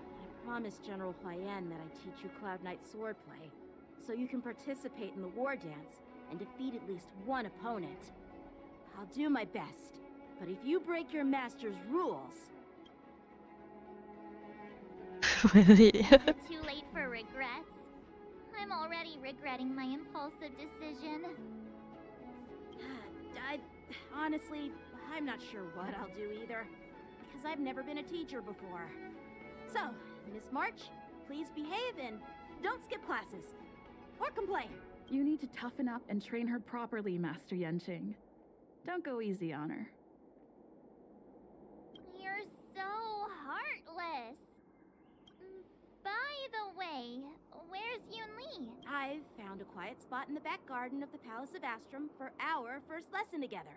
[SPEAKER 10] promised General Huayan that I'd teach you Cloud Knight swordplay, so you can participate in the war dance and defeat at least one opponent. I'll do my best, but if you break your master's rules...
[SPEAKER 3] Is it too late for regrets? I'm already regretting my impulsive decision.
[SPEAKER 10] Honestly, I'm not sure what I'll do either, because I've never been a teacher before. So, Miss March, please behave and don't skip classes. or complain.
[SPEAKER 18] You need to toughen up and train her properly, Master Yenching. Don't go easy on her.
[SPEAKER 3] You're so heartless. By the way, where's Yunli?
[SPEAKER 10] I've found a quiet spot in the back garden of the Palace of Astrum for our first lesson together.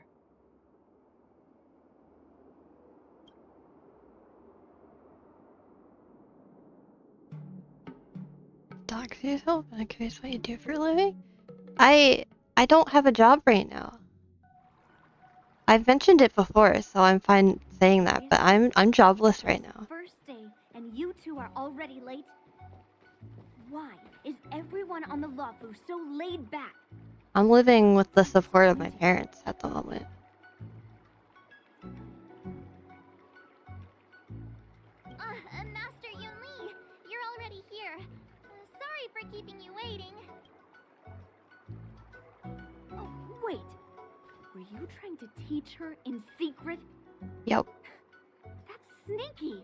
[SPEAKER 1] Dox yourself? I'm curious what you do for a living? I don't have a job right now. I've mentioned it before, so I'm fine saying that, but I'm jobless right now.
[SPEAKER 21] First day, and you two are already late? Why is everyone on the Lawfu so laid back?
[SPEAKER 1] I'm living with the support of my parents at the moment.
[SPEAKER 3] Master Yunli, you're already here. Sorry for keeping you waiting.
[SPEAKER 21] Oh, wait. Were you trying to teach her in secret?
[SPEAKER 1] Yep.
[SPEAKER 21] That's sneaky.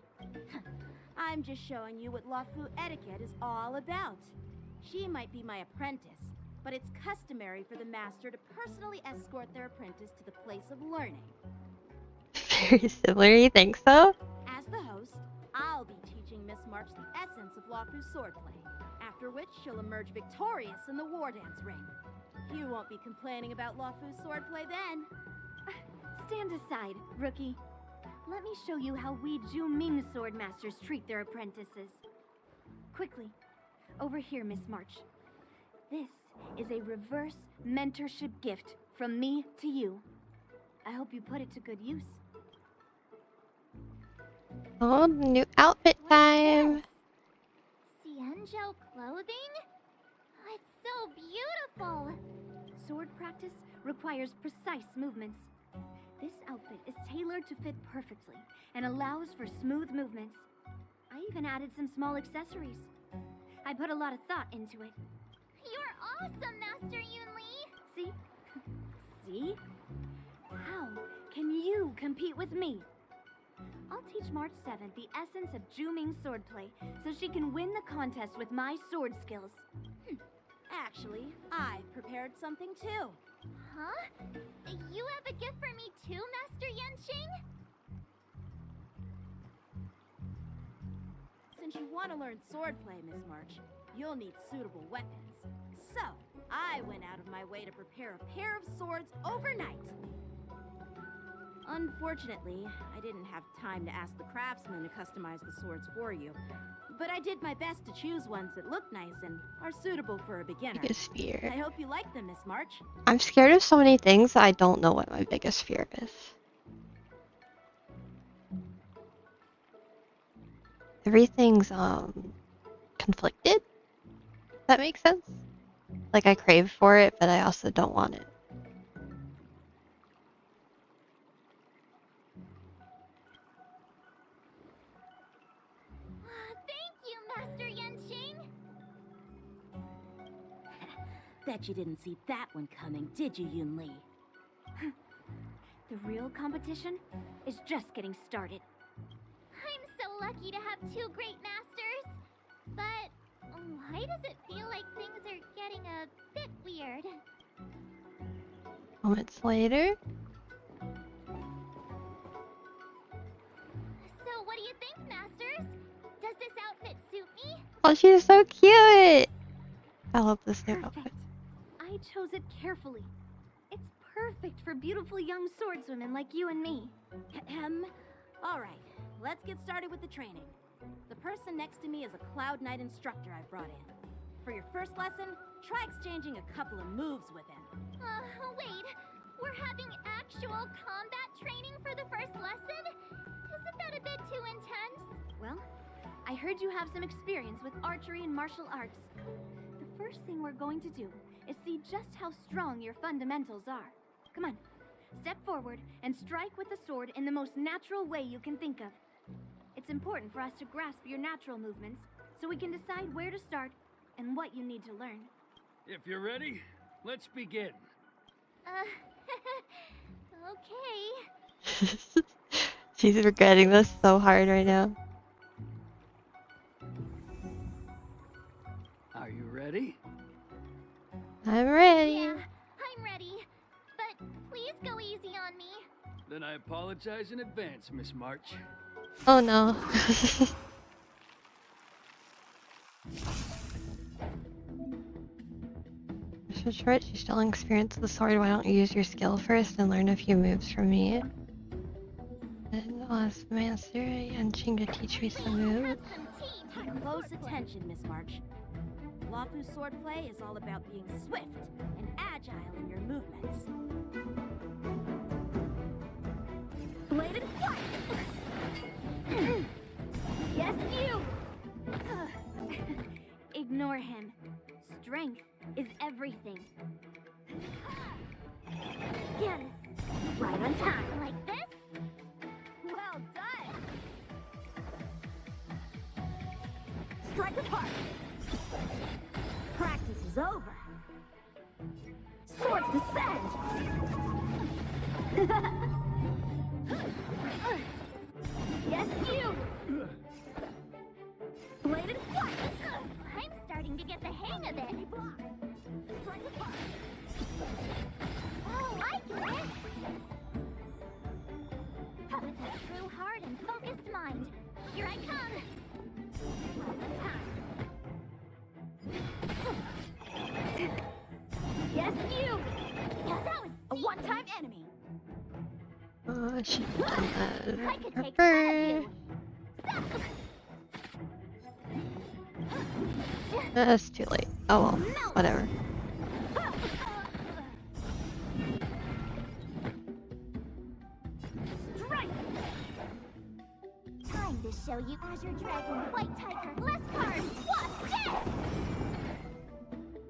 [SPEAKER 10] I'm just showing you what Lawfu etiquette is all about. She might be my apprentice, but it's customary for the master to personally escort their apprentice to the place of learning.
[SPEAKER 1] Very similar, you think so?
[SPEAKER 10] As the host, I'll be teaching Miss March the essence of Lawfu's swordplay, after which she'll emerge victorious in the war dance ring. You won't be complaining about Lawfu's swordplay then.
[SPEAKER 21] Stand aside, rookie. Let me show you how we Ju-Ming sword masters treat their apprentices. Quickly, over here, Miss March. This is a reverse mentorship gift from me to you. I hope you put it to good use.
[SPEAKER 1] Oh, new outfit time!
[SPEAKER 3] Xianzhou clothing? It's so beautiful!
[SPEAKER 21] Sword practice requires precise movements. This outfit is tailored to fit perfectly and allows for smooth movements. I even added some small accessories. I put a lot of thought into it.
[SPEAKER 3] You're awesome, Master Yunli!
[SPEAKER 21] See? See? How can you compete with me? I'll teach March 7th the essence of Ju-Ming swordplay so she can win the contest with my sword skills.
[SPEAKER 10] Actually, I've prepared something too.
[SPEAKER 3] Huh? You have a gift for me too, Master Yenching?
[SPEAKER 10] Since you want to learn swordplay, Miss March, you'll need suitable weapons. So, I went out of my way to prepare a pair of swords overnight. Unfortunately, I didn't have time to ask the craftsman to customize the swords for you. But I did my best to choose ones that look nice and are suitable for a beginner.
[SPEAKER 1] Biggest fear.
[SPEAKER 10] I hope you like them, Miss March.
[SPEAKER 1] I'm scared of so many things, I don't know what my biggest fear is. Everything's, conflicted? That makes sense? Like, I crave for it, but I also don't want it.
[SPEAKER 3] Master Yenching?
[SPEAKER 10] Bet you didn't see that one coming, did you, Yunli?
[SPEAKER 21] The real competition is just getting started.
[SPEAKER 3] I'm so lucky to have two great masters. But why does it feel like things are getting a bit weird?
[SPEAKER 1] Moments later.
[SPEAKER 3] So what do you think, masters? Does this outfit suit me?
[SPEAKER 1] Oh, she's so cute! I love this new outfit.
[SPEAKER 21] I chose it carefully. It's perfect for beautiful young swordswomen like you and me.
[SPEAKER 10] Alright, let's get started with the training. The person next to me is a Cloud Knight instructor I've brought in. For your first lesson, try exchanging a couple of moves with him.
[SPEAKER 3] Wait. We're having actual combat training for the first lesson? Isn't that a bit too intense?
[SPEAKER 21] Well, I heard you have some experience with archery and martial arts. The first thing we're going to do is see just how strong your fundamentals are. Come on, step forward and strike with the sword in the most natural way you can think of. It's important for us to grasp your natural movements so we can decide where to start and what you need to learn.
[SPEAKER 6] If you're ready, let's begin.
[SPEAKER 3] Okay.
[SPEAKER 1] She's regretting this so hard right now.
[SPEAKER 6] Are you ready?
[SPEAKER 1] I'm ready.
[SPEAKER 3] Yeah, I'm ready. But please go easy on me.
[SPEAKER 6] Then I apologize in advance, Miss March.
[SPEAKER 1] Oh no. Mr. Short, you still experience the sword. Why don't you use your skill first and learn a few moves from me? And I'll ask the master Yanqing to teach me some moves.
[SPEAKER 10] Pay close attention, Miss March. Wafu's swordplay is all about being swift and agile in your movements. Bladed flight!
[SPEAKER 21] Yes, you! Ignore him. Strength is everything. Again. Right on time. Like this?
[SPEAKER 10] Well done! Strike apart! Practice is over. Swords descend!
[SPEAKER 21] Yes, you!
[SPEAKER 10] Bladed flight!
[SPEAKER 3] I'm starting to get the hang of it.
[SPEAKER 10] Strike apart!
[SPEAKER 3] Oh, I get it. With a true heart and focused mind. Here I come.
[SPEAKER 21] Yes, you!
[SPEAKER 3] Yeah, that was
[SPEAKER 10] a one-time enemy.
[SPEAKER 1] Oh, I should have done
[SPEAKER 3] I could
[SPEAKER 1] that
[SPEAKER 3] take
[SPEAKER 1] first. That's too late. Oh well, whatever.
[SPEAKER 3] Time to show you Azure Dragon, White Tiger, less cards, Wasp, death!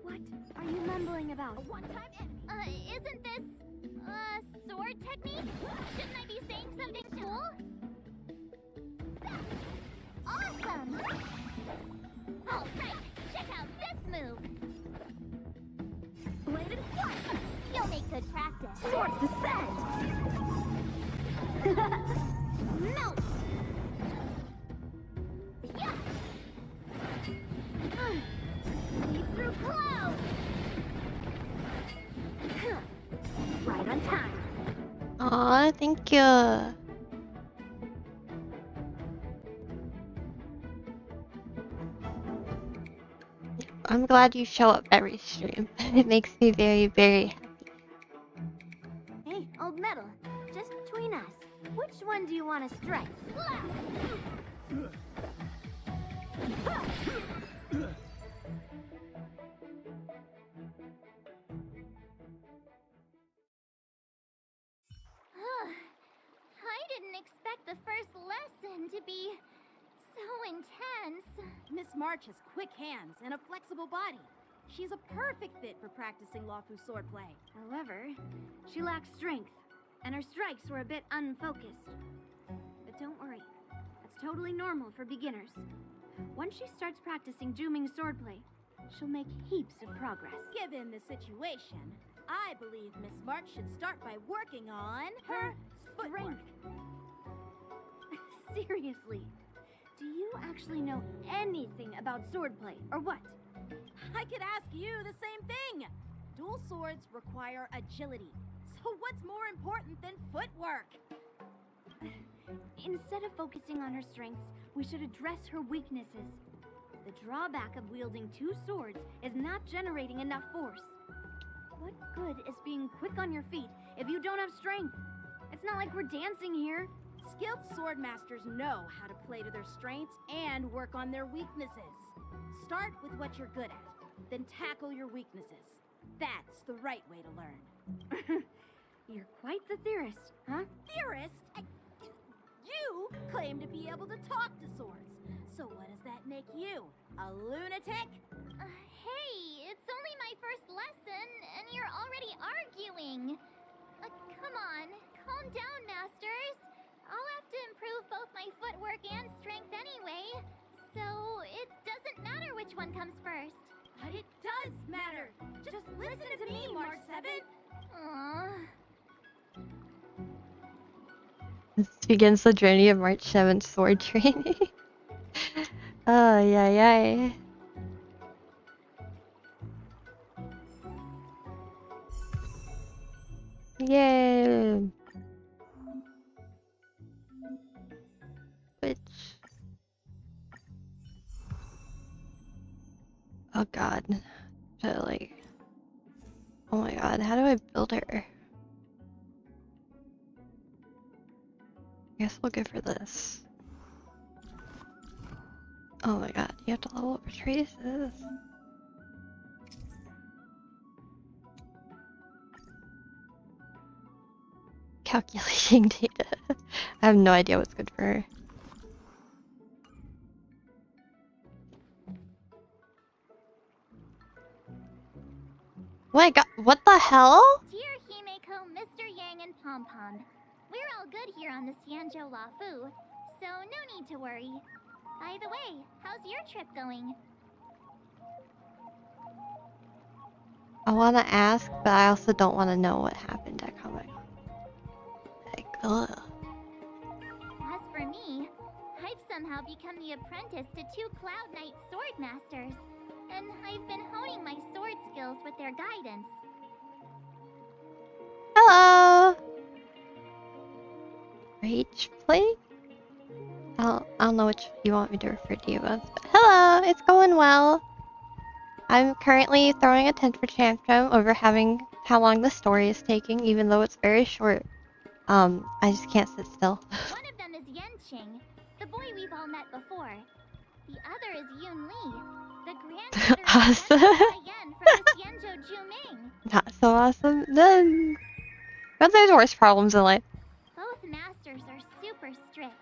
[SPEAKER 21] What are you mumbling about?
[SPEAKER 10] A one-time enemy.
[SPEAKER 3] Isn't this, sword technique? Shouldn't I be saying something cool? Awesome! Alright, check out this move!
[SPEAKER 10] Bladed flight!
[SPEAKER 3] You'll make good practice.
[SPEAKER 10] Swords descend!
[SPEAKER 3] Melt! Yeah! Leap through clouds!
[SPEAKER 21] Right on time.
[SPEAKER 1] Aw, thank you. I'm glad you show up every stream. It makes me very, very happy.
[SPEAKER 21] Hey, old metal. Just between us, which one do you want to strike?
[SPEAKER 3] I didn't expect the first lesson to be so intense.
[SPEAKER 10] Miss March has quick hands and a flexible body. She's a perfect fit for practicing Lawfu swordplay.
[SPEAKER 21] However, she lacks strength, and her strikes were a bit unfocused. But don't worry, that's totally normal for beginners. Once she starts practicing Juming swordplay, she'll make heaps of progress.
[SPEAKER 10] Given the situation, I believe Miss March should start by working on her
[SPEAKER 21] strength. Seriously, do you actually know anything about swordplay, or what?
[SPEAKER 10] I could ask you the same thing. Dual swords require agility. So what's more important than footwork?
[SPEAKER 21] Instead of focusing on her strengths, we should address her weaknesses. The drawback of wielding two swords is not generating enough force. What good is being quick on your feet if you don't have strength? It's not like we're dancing here.
[SPEAKER 10] Skilled sword masters know how to play to their strengths and work on their weaknesses. Start with what you're good at, then tackle your weaknesses. That's the right way to learn.
[SPEAKER 21] You're quite the theorist, huh?
[SPEAKER 10] Theorist? You claim to be able to talk to swords. So what does that make you? A lunatic?
[SPEAKER 3] Hey, it's only my first lesson, and you're already arguing. Come on, calm down, masters. I'll have to improve both my footwork and strength anyway, so it doesn't matter which one comes first.
[SPEAKER 10] But it does matter. Just listen to me, March 7th.
[SPEAKER 1] This begins the journey of March 7th sword training. Oh, yeah. Yay! Which... Oh god. So, like... Oh my god, how do I build her? I guess we'll give her this. Oh my god, you have to level up her traces. Calculating data. I have no idea what's good for her. My god, what the hell?
[SPEAKER 3] Dear Himeko, Mr. Yang, and Pom Pom, we're all good here on the Xianzhou Lafu, so no need to worry. By the way, how's your trip going?
[SPEAKER 1] I want to ask, but I also don't want to know what happened at Comic. Like, ugh.
[SPEAKER 3] As for me, I've somehow become the apprentice to 2 Cloud Knight sword masters, and I've been honing my sword skills with their guidance.
[SPEAKER 1] Hello! Rage play? I don't know which you want me to refer to you as, but hello! It's going well! I'm currently throwing a temper tantrum over how long the story is taking, even though it's very short. I just can't sit still.
[SPEAKER 3] One of them is Yenqing, the boy we've all met before. The other is Yun Li, the granddaughter of General Yen from the Xianzhou Juming.
[SPEAKER 1] Not so awesome. Then, but there's worse problems in life.
[SPEAKER 3] Both masters are super strict,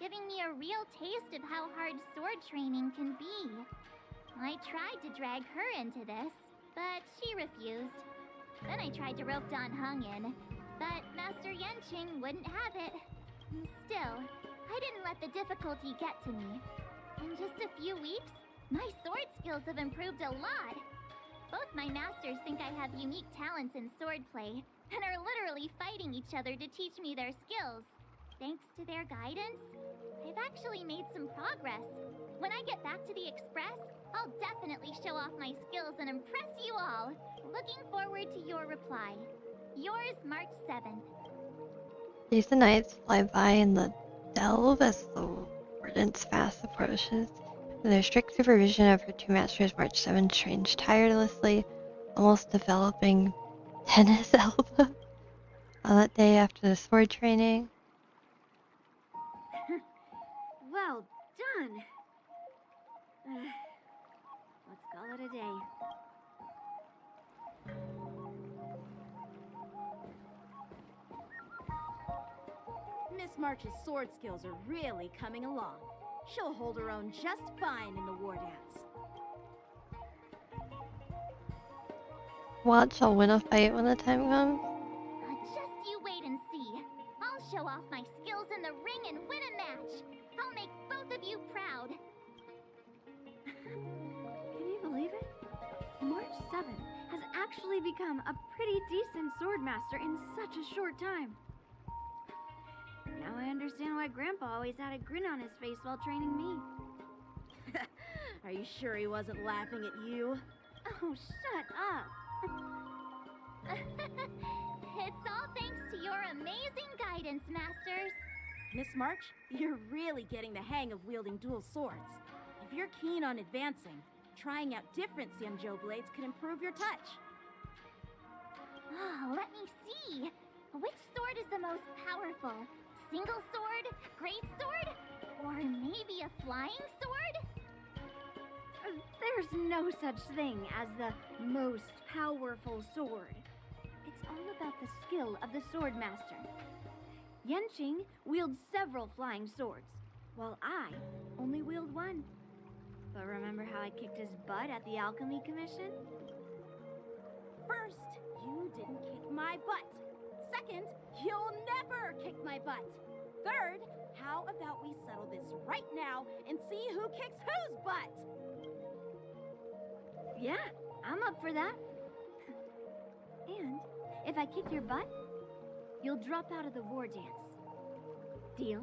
[SPEAKER 3] giving me a real taste of how hard sword training can be. I tried to drag her into this, but she refused. Then I tried to rope Dan Heng in, but Master Yenqing wouldn't have it. Still, I didn't let the difficulty get to me. In just a few weeks, my sword skills have improved a lot. Both my masters think I have unique talents in swordplay, and are literally fighting each other to teach me their skills. Thanks to their guidance, I've actually made some progress. When I get back to the Express, I'll definitely show off my skills and impress you all. Looking forward to your reply. Yours, March 7th.
[SPEAKER 1] Days and nights fly by in the delve as the warden's fast approaches. Under strict supervision of her 2 masters, March 7 trains tirelessly, almost developing tennis elbow. On that day after the sword training.
[SPEAKER 21] Well done. Let's call it a day.
[SPEAKER 10] Miss March's sword skills are really coming along. She'll hold her own just fine in the war dance.
[SPEAKER 1] Watch, I'll win a fight when the time comes.
[SPEAKER 3] Just you wait and see. I'll show off my skills in the ring and win a match. I'll make both of you proud.
[SPEAKER 21] Can you believe it? March 7th has actually become a pretty decent swordmaster in such a short time. Now I understand why Grandpa always had a grin on his face while training me.
[SPEAKER 10] Are you sure he wasn't laughing at you?
[SPEAKER 21] Oh, shut up.
[SPEAKER 3] It's all thanks to your amazing guidance, Masters.
[SPEAKER 10] Miss March, you're really getting the hang of wielding dual swords. If you're keen on advancing, trying out different Xianzhou blades could improve your touch.
[SPEAKER 3] Oh, let me see. Which sword is the most powerful? Single sword? Great sword? Or maybe a flying sword?
[SPEAKER 21] There's no such thing as the most powerful sword. It's all about the skill of the swordmaster. Yenqing wields several flying swords, while I only wield one. But remember how I kicked his butt at the Alchemy Commission?
[SPEAKER 10] First, you didn't kick my butt. Second, you'll never kick my butt. Third, how about we settle this right now and see who kicks whose butt?
[SPEAKER 21] Yeah, I'm up for that. And if I kick your butt, you'll drop out of the war dance. Deal?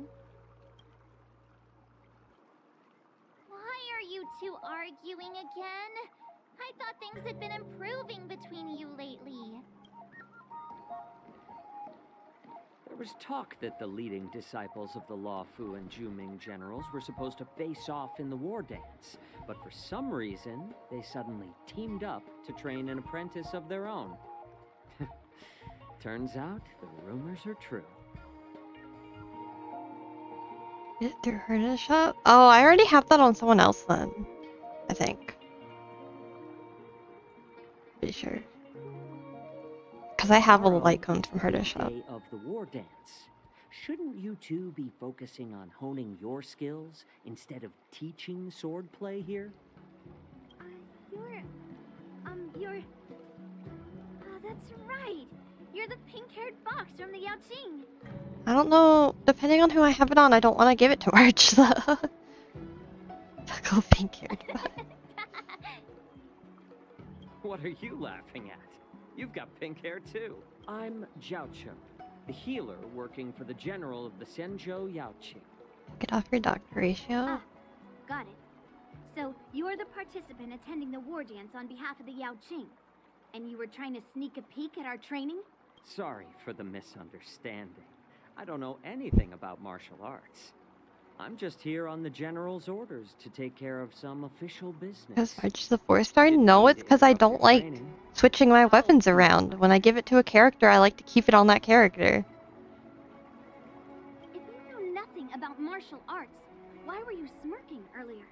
[SPEAKER 3] Why are you two arguing again? I thought things had been improving between you lately.
[SPEAKER 15] was talk that the leading disciples of the Law Fu and Juming generals were supposed to face off in the war dance, but for some reason, they suddenly teamed up to train an apprentice of their own. Turns out, the rumors are true.
[SPEAKER 1] Get it through her shop? Oh, I already have that on someone else then. I think. Pretty sure. Because I have all the light cones from her shop.
[SPEAKER 15] Day of the war dance. Shouldn't you two be focusing on honing your skills instead of teaching swordplay here?
[SPEAKER 21] That's right. You're the pink-haired fox from the Yaoqing.
[SPEAKER 1] I don't know. Depending on who I have it on, I don't want to give it to March, though. Go pink-haired fox.
[SPEAKER 15] What are you laughing at? You've got pink hair too. I'm Jiaocheng, the healer working for the general of the Zhenzhou Yaoqing.
[SPEAKER 1] Get off your doctor ratio.
[SPEAKER 21] Ah, got it. So, you're the participant attending the war dance on behalf of the Yaoqing. And you were trying to sneak a peek at our training?
[SPEAKER 15] Sorry for the misunderstanding. I don't know anything about martial arts. I'm just here on the general's orders to take care of some official business.
[SPEAKER 1] Because March is a 4-star? No, it's because I don't like switching my weapons around. When I give it to a character, I like to keep it on that character.
[SPEAKER 21] If you know nothing about martial arts, why were you smirking earlier?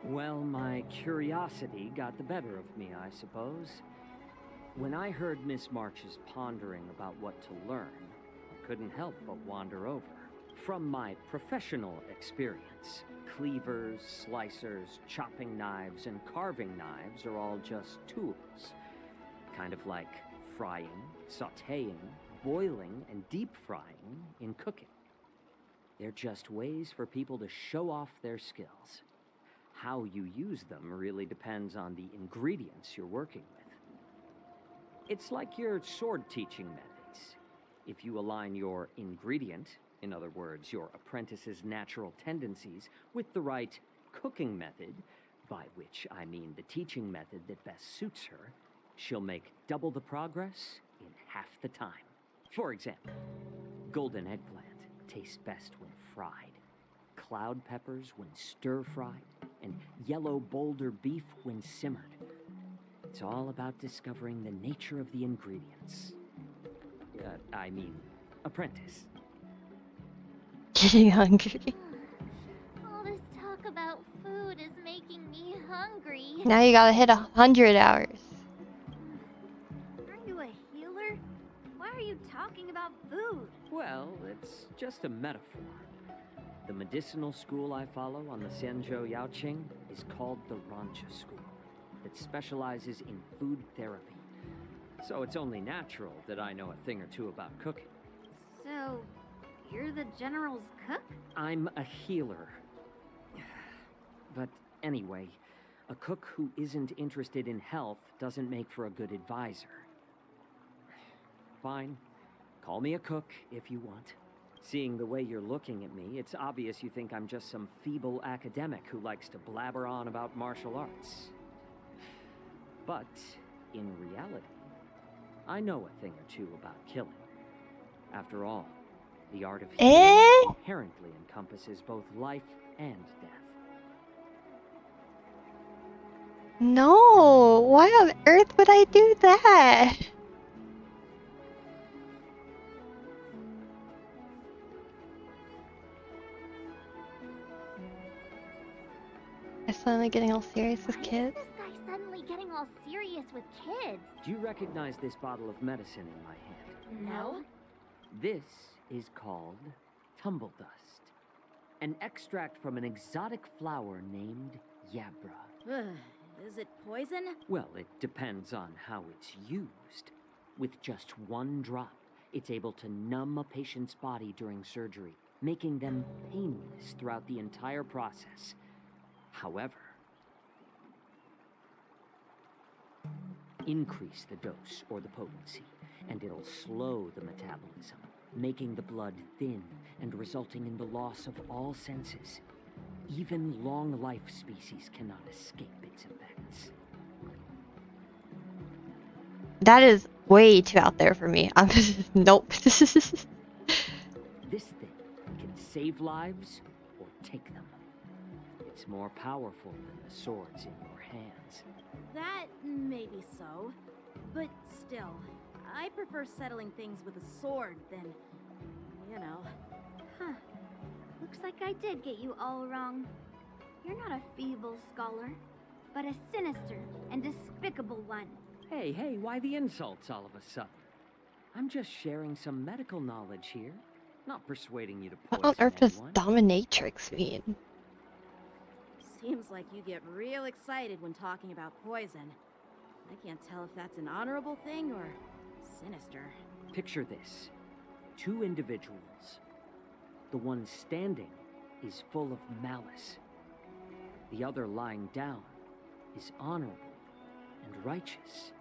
[SPEAKER 15] Well, my curiosity got the better of me, I suppose. When I heard Miss March's pondering about what to learn, I couldn't help but wander over. From my professional experience, cleavers, slicers, chopping knives, and carving knives are all just tools. Kind of like frying, sautéing, boiling, and deep frying in cooking. They're just ways for people to show off their skills. How you use them really depends on the ingredients you're working with. It's like your sword teaching methods. If you align your ingredient, in other words, your apprentice's natural tendencies, with the right cooking method, by which I mean the teaching method that best suits her, she'll make double the progress in half the time. For example, golden eggplant tastes best when fried, cloud peppers when stir-fried, and yellow boulder beef when simmered. It's all about discovering the nature of the ingredients. I mean, apprentice.
[SPEAKER 1] Getting hungry.
[SPEAKER 3] All this talk about food is making me hungry.
[SPEAKER 1] Now you gotta hit 100 hours.
[SPEAKER 21] Are you a healer? Why are you talking about food?
[SPEAKER 15] Well, it's just a metaphor. The medicinal school I follow on the Zhenzhou Yaoqing is called the Rancha School, that specializes in food therapy. So it's only natural that I know a thing or two about cooking.
[SPEAKER 21] So, you're the general's cook?
[SPEAKER 15] I'm a healer. But anyway, a cook who isn't interested in health doesn't make for a good advisor. Fine, call me a cook if you want. Seeing the way you're looking at me, it's obvious you think I'm just some feeble academic who likes to blabber on about martial arts. But, in reality, I know a thing or two about killing. After all, the art of healing inherently encompasses both life and death.
[SPEAKER 1] No! Why on earth would I do that? I'm suddenly getting all serious with kids.
[SPEAKER 3] Why is this guy suddenly getting all serious with kids?
[SPEAKER 15] Do you recognize this bottle of medicine in my hand?
[SPEAKER 21] No.
[SPEAKER 15] This is called tumble dust, an extract from an exotic flower named Yabra.
[SPEAKER 10] Is it poison?
[SPEAKER 15] Well, it depends on how it's used. With just one drop, it's able to numb a patient's body during surgery, making them painless throughout the entire process. However, increase the dose or the potency, and it'll slow the metabolism, making the blood thin and resulting in the loss of all senses. Even long-life species cannot escape its effects.
[SPEAKER 1] That is way too out there for me. I'm nope.
[SPEAKER 15] This thing can save lives or take them. It's more powerful than the swords in your hands.
[SPEAKER 10] That may be so, but still, I prefer settling things with a sword than, you know.
[SPEAKER 21] Huh. Looks like I did get you all wrong. You're not a feeble scholar, but a sinister and despicable one.
[SPEAKER 15] Hey, why the insults all of a sudden? I'm just sharing some medical knowledge here, not persuading you to poison
[SPEAKER 1] What on earth does
[SPEAKER 15] anyone.
[SPEAKER 1] dominatrix mean?
[SPEAKER 10] Seems like you get real excited when talking about poison. I can't tell if that's an honorable thing or sinister.
[SPEAKER 15] Picture this. 2 individuals. The one standing is full of malice. The other lying down is honorable and righteous.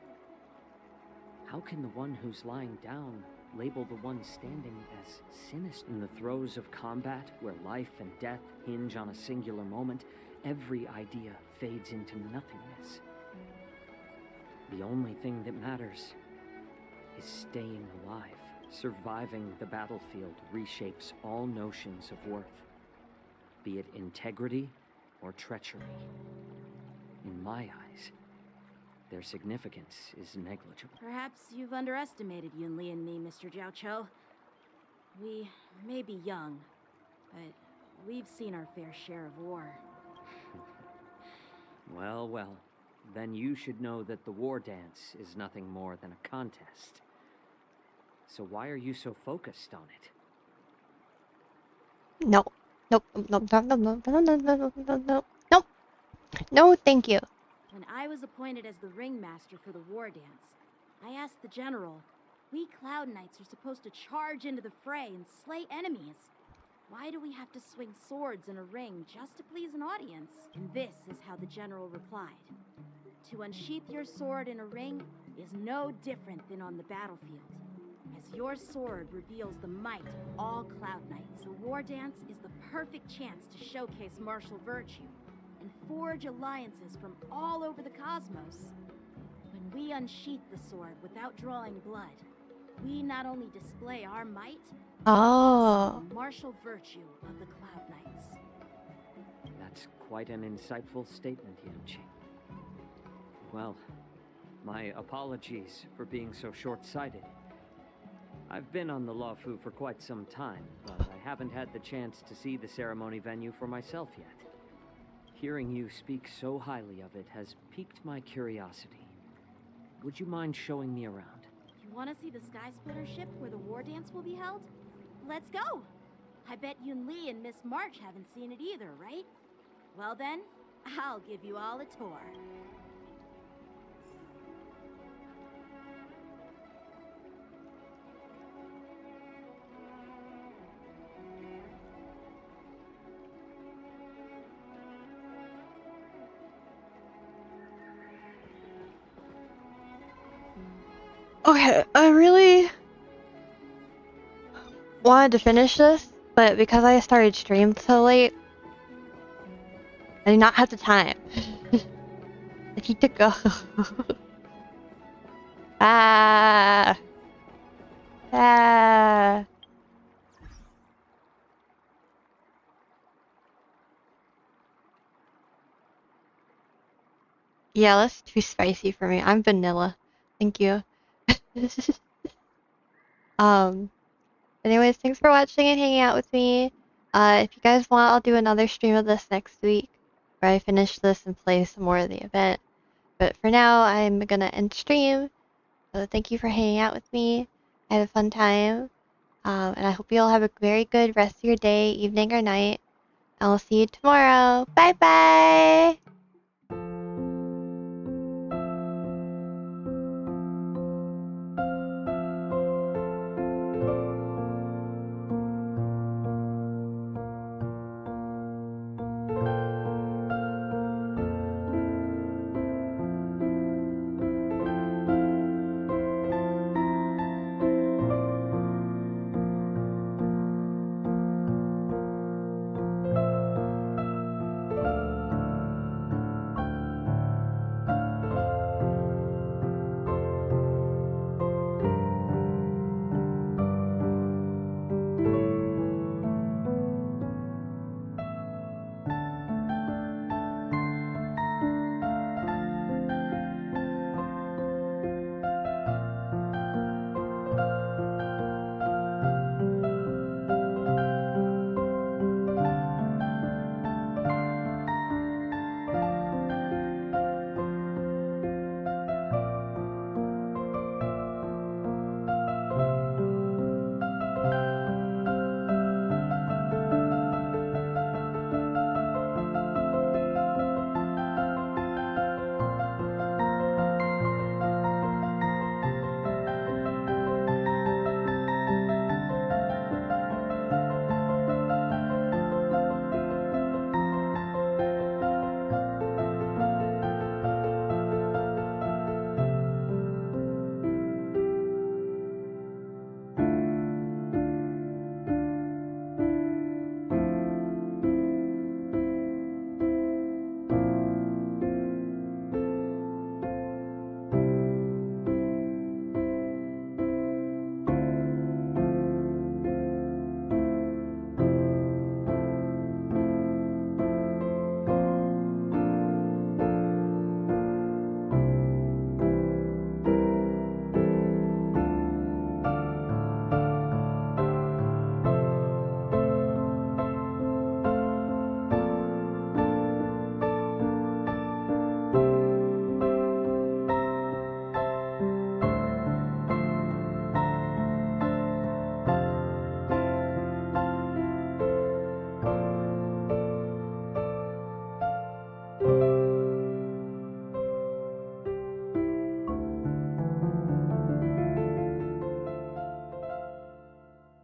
[SPEAKER 15] How can the one who's lying down label the one standing as sinister? In the throes of combat, where life and death hinge on a singular moment, every idea fades into nothingness. The only thing that matters is staying alive. Surviving the battlefield reshapes all notions of worth, be it integrity or treachery. In my eyes, their significance is negligible.
[SPEAKER 10] Perhaps you've underestimated Yunli and me, Mr. Jiao Cho. We may be young, but we've seen our fair share of war.
[SPEAKER 15] Well, then you should know that the war dance is nothing more than a contest. So why are you so focused on it?
[SPEAKER 1] No. Nope. No, thank you.
[SPEAKER 10] When I was appointed as the ringmaster for the war dance, I asked the general, we Cloud Knights are supposed to charge into the fray and slay enemies. Why do we have to swing swords in a ring just to please an audience? And this is how the general replied. To unsheath your sword in a ring is no different than on the battlefield. As your sword reveals the might of all Cloud Knights, the war dance is the perfect chance to showcase martial virtue and forge alliances from all over the cosmos. When we unsheath the sword without drawing blood, we not only display our might, but also the martial virtue of the Cloud Knights.
[SPEAKER 15] That's quite an insightful statement, Yanqing. Well, my apologies for being so short-sighted. I've been on the Luofu for quite some time, but I haven't had the chance to see the ceremony venue for myself yet. Hearing you speak so highly of it has piqued my curiosity. Would you mind showing me around?
[SPEAKER 10] You want to see the Sky Splitter ship where the war dance will be held? Let's go! I bet Yunli and Miss March haven't seen it either, right? Well then, I'll give you all a tour.
[SPEAKER 1] Okay, I really wanted to finish this, but because I started stream so late, I did not have the time. I need to go. Ah. Yeah, that's too spicy for me. I'm vanilla. Thank you. Anyways, thanks for watching and hanging out with me. If you guys want, I'll do another stream of this next week, where I finish this and play some more of the event. But for now, I'm gonna end stream. So thank you for hanging out with me. I had a fun time. And I hope you all have a very good rest of your day, evening, or night. And I'll see you tomorrow. Bye bye!